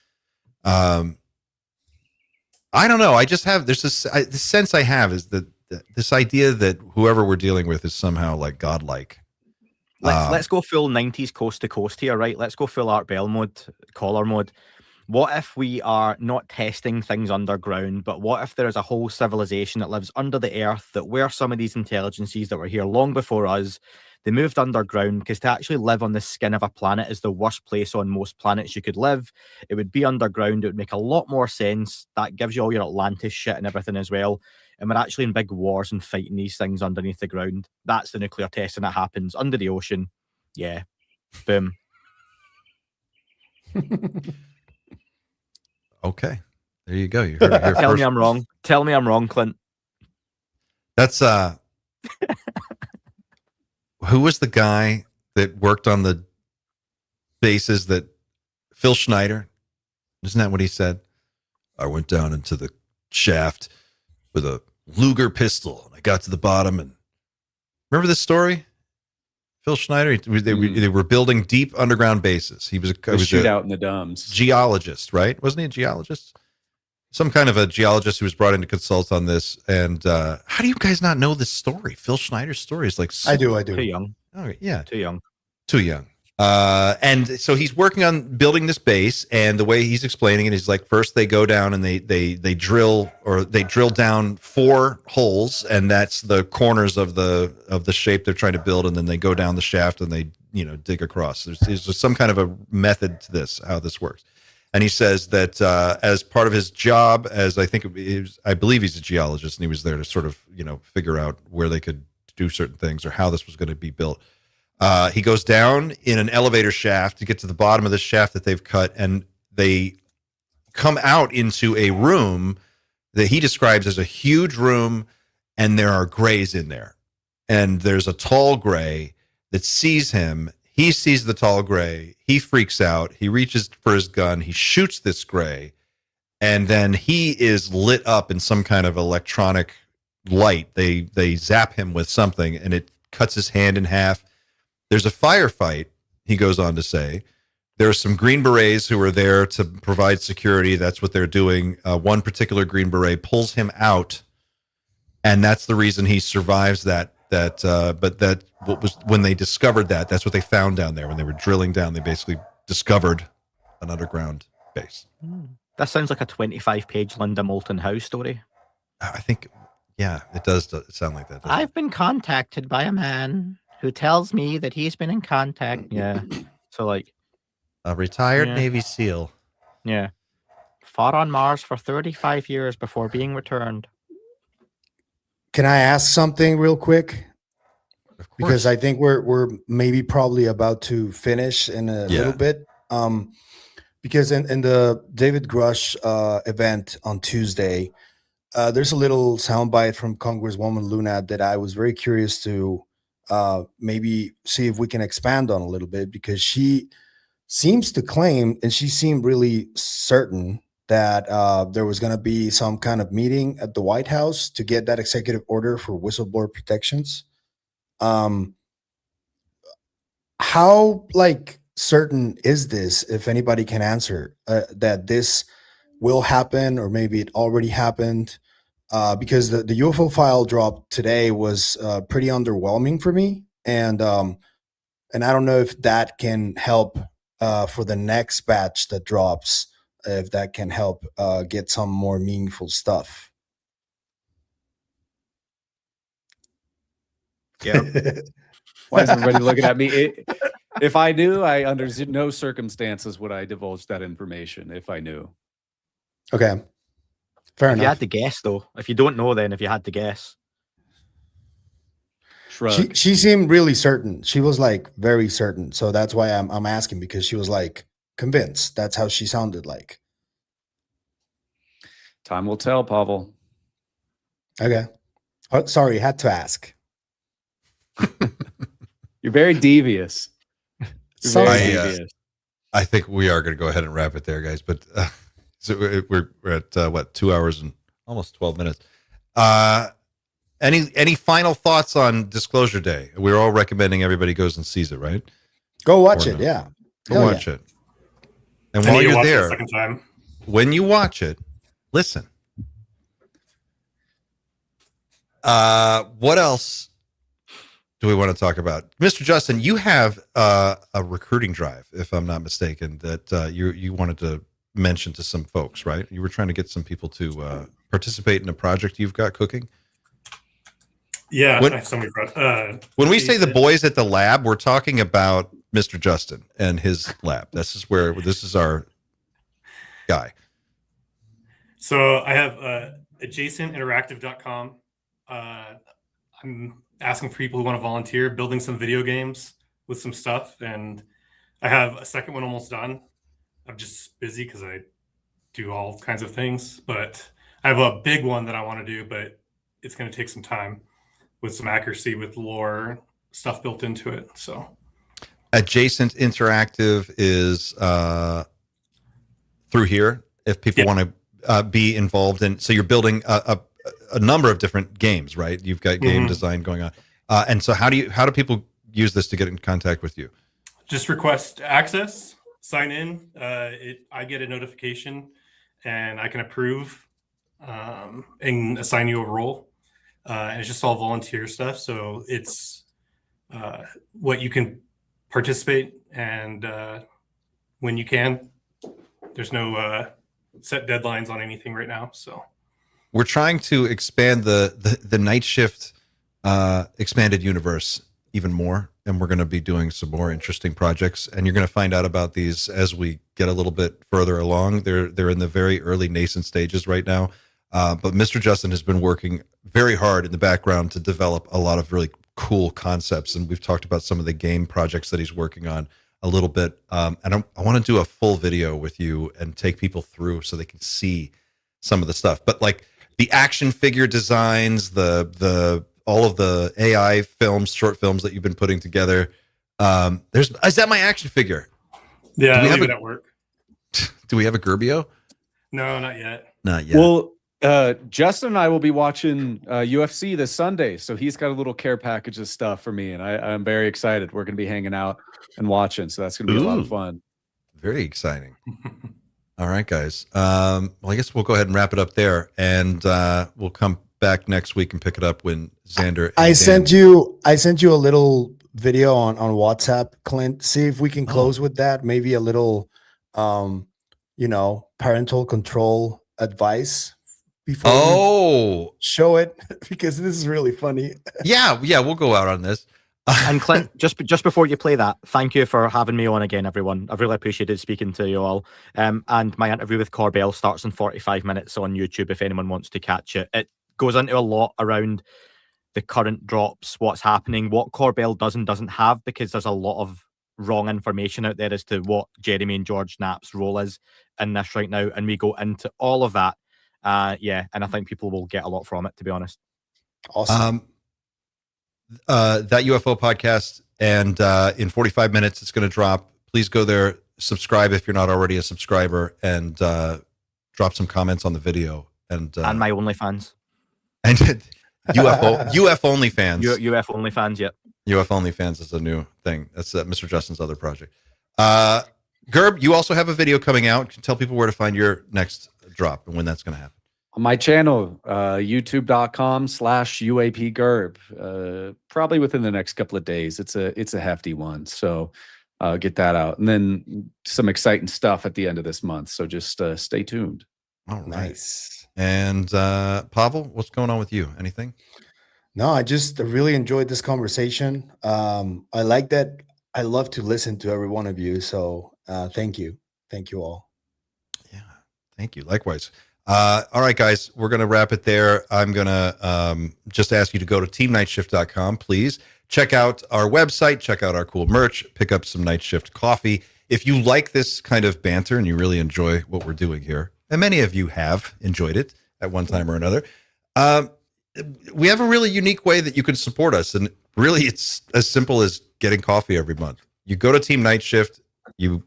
I don't know. I just have the sense I have is that this idea that whoever we're dealing with is somehow like godlike. Let's go full 90s coast to coast here, right? Let's go full Art Bell mode, collar mode. What if we are not testing things underground, but what if there is a whole civilization that lives under the earth that were some of these intelligences that were here long before us? They moved underground because to actually live on the skin of a planet is the worst place on most planets you could live. It would be underground. It would make a lot more sense. That gives you all your Atlantis shit and everything as well. And we're actually in big wars and fighting these things underneath the ground. That's the nuclear testing that happens under the ocean. Yeah. Boom. Okay. There you go. You heard it here Tell first. me I'm wrong. Tell me I'm wrong, Clint. That's who was the guy that worked on the bases that Phil Schneider? Isn't that what he said? I went down into the shaft with a Luger pistol and I got to the bottom and remember this story? Phil Schneider, they were building deep underground bases. He was a shootout in the dumbs. Geologist, right? Wasn't he a geologist? Some kind of a geologist who was brought in to consult on this. And how do you guys not know this story? Phil Schneider's story is like I do. Too young. Oh, yeah. Too young. Too young. And so he's working on building this base, and the way he's explaining it is like first they go down and they drill down 4 holes, and that's the corners of the shape they're trying to build, and then they go down the shaft and they dig across. There's some kind of a method to this, how this works. And he says that as part of his job, as I believe he's a geologist, and he was there to sort of figure out where they could do certain things or how this was going to be built. He goes down in an elevator shaft to get to the bottom of the shaft that they've cut, and they come out into a room that he describes as a huge room, and there are grays in there. And there's a tall gray that sees him. He sees the tall gray. He freaks out. He reaches for his gun. He shoots this gray, and then he is lit up in some kind of electronic light. They zap him with something, and it cuts his hand in half. There's a firefight, he goes on to say. There are some Green Berets who are there to provide security. That's what they're doing. One particular Green Beret pulls him out, and that's the reason he survives that. When they discovered that's what they found down there. When they were drilling down, they basically discovered an underground base. That sounds like a 25-page Linda Moulton House story. I think, yeah, it does sound like that. I've been contacted by a man who tells me that he's been in contact. Yeah. So like a retired Navy SEAL. Yeah. Fought on Mars for 35 years before being returned. Can I ask something real quick? Because I think we're maybe probably about to finish in a little bit. Because in the David Grusch event on Tuesday, there's a little soundbite from Congresswoman Luna that I was very curious to maybe see if we can expand on a little bit, because she seems to claim, and she seemed really certain that there was going to be some kind of meeting at the White House to get that executive order for whistleblower protections. How certain is this, if anybody can answer, that this will happen, or maybe it already happened? Because the UFO file drop today was pretty underwhelming for me, and I don't know if that can help for the next batch that drops, if that can help get some more meaningful stuff. Yeah. Why is everybody looking at me? If I knew, under no circumstances would I divulge that information if I knew. Okay. Fair If enough. you had to guess, though. If you don't know, then if you had to guess. Shrug. She seemed really certain. She was very certain. So that's why I'm asking, because she was convinced. That's how she sounded like. Time will tell, Pavel. Okay. Oh, sorry, had to ask. You're very devious. You're Sorry. very devious. I think we are going to go ahead and wrap it there, guys. But so we're at what, 2 hours and almost 12 minutes. Any final thoughts on Disclosure Day? We're all recommending everybody goes and sees it, right? Go watch Or it. no? Yeah. Go Hell watch yeah. it. And I while need to you're watch it a there, second time. when you watch it, listen. What else do we want to talk about? Mr. Justin, you have a recruiting drive, if I'm not mistaken, that you wanted to mention to some folks, right? You were trying to get some people to participate in a project you've got cooking. Yeah, When- I have so many When we say the boys at the lab, we're talking about Mr. Justin and his lab. This is our guy. So I have adjacentinteractive.com. I'm asking for people who want to volunteer, building some video games with some stuff. And I have a second one almost done. I'm just busy because I do all kinds of things. But I have a big one that I want to do, but it's going to take some time with some accuracy, with lore stuff built into it. So Adjacent Interactive is through here if people want to be involved in. So you're building a number of different games, right? You've got game design going on. And so how do people use this to get in contact with you? just request access, sign in. I get a notification and I can approve and assign you a role. And it's just all volunteer stuff. So it's what you can participate and when you can. There's no set deadlines on anything right now. So we're trying to expand the night shift expanded universe even more, and we're going to be doing some more interesting projects, and you're going to find out about these as we get a little bit further along. They're in the very early nascent stages right now, but Mr. Justin has been working very hard in the background to develop a lot of really cool concepts, and we've talked about some of the game projects that he's working on a little bit. And I want to do a full video with you and take people through so they can see some of the stuff. But like the action figure designs, the all of the AI films, short films that you've been putting together. Is that my action figure? yeah, Do we I have leave it a- at work. Do we have a Gerbio? No, not yet. Not yet. Well, Justin and I will be watching UFC this Sunday, so he's got a little care package of stuff for me, and I'm very excited. We're going to be hanging out and watching, so that's going to be a lot of Ooh. fun. Very exciting. All right, guys. Well, I guess we'll go ahead and wrap it up there, and we'll come back next week and pick it up when Xander. And I Dan- sent you a little video on WhatsApp, Clint. See if we can close with that. Maybe a little parental control advice before we show it, because this is really funny. yeah, we'll go out on this. And Clint, just before you play that, thank you for having me on again, everyone. I've really appreciated speaking to you all. And my interview with Corbell starts in 45 minutes on YouTube if anyone wants to catch it. It goes into a lot around the current drops, what's happening, what Corbell does and doesn't have, because there's a lot of wrong information out there as to what Jeremy and George Knapp's role is in this right now. And we go into all of that. And I think people will get a lot from it, to be honest. Awesome. That UFO podcast, and in 45 minutes it's going to drop. Please go there, subscribe if you're not already a subscriber, and drop some comments on the video, and my OnlyFans. and UF OnlyFans. UF OnlyFans, yep. UF OnlyFans is a new thing. That's Mr. Justin's other project. Gerb, you also have a video coming out. Can you tell people where to find your next drop and when that's going to happen? On my channel, youtube.com/UAP Gerb. Probably within the next couple of days. It's a hefty one, so get that out, and then some exciting stuff at the end of this month. So just stay tuned. All right. Nice. And Pavel, what's going on with you? Anything? No, I just really enjoyed this conversation. I like that. I love to listen to every one of you. So thank you all. Yeah, thank you. Likewise. All right, guys, we're going to wrap it there. I'm going to just ask you to go to teamnightshift.com, please. Check out our website, check out our cool merch, pick up some Night Shift coffee. If you like this kind of banter and you really enjoy what we're doing here, and many of you have enjoyed it, at one time or another. We have a really unique way that you can support us. And really, it's as simple as getting coffee every month. You go to Team Night Shift, you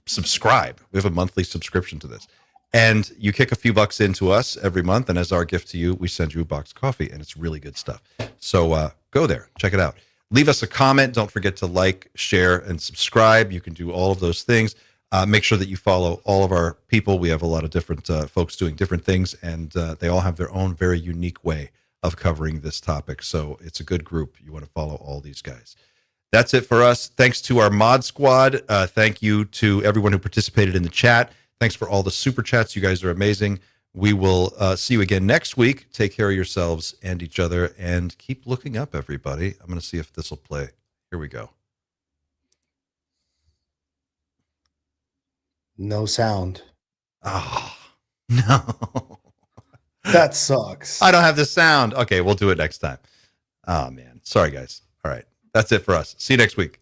subscribe. We have a monthly subscription to this. And you kick a few bucks into us every month. And as our gift to you, we send you a box of coffee. And it's really good stuff. So go there, check it out. Leave us a comment. Don't forget to like, share, and subscribe. You can do all of those things. Make sure that you follow all of our people. We have a lot of different folks doing different things, and they all have their own very unique way of covering this topic. So it's a good group. You want to follow all these guys. That's it for us. Thanks to our mod squad. Thank you to everyone who participated in the chat. Thanks for all the super chats. You guys are amazing. We will see you again next week. Take care of yourselves and each other, and keep looking up, everybody. I'm going to see if this will play. Here we go. No sound. Oh, no. That sucks. I don't have the sound. Okay, we'll do it next time. Oh, man. Sorry, guys. All right. That's it for us. See you next week.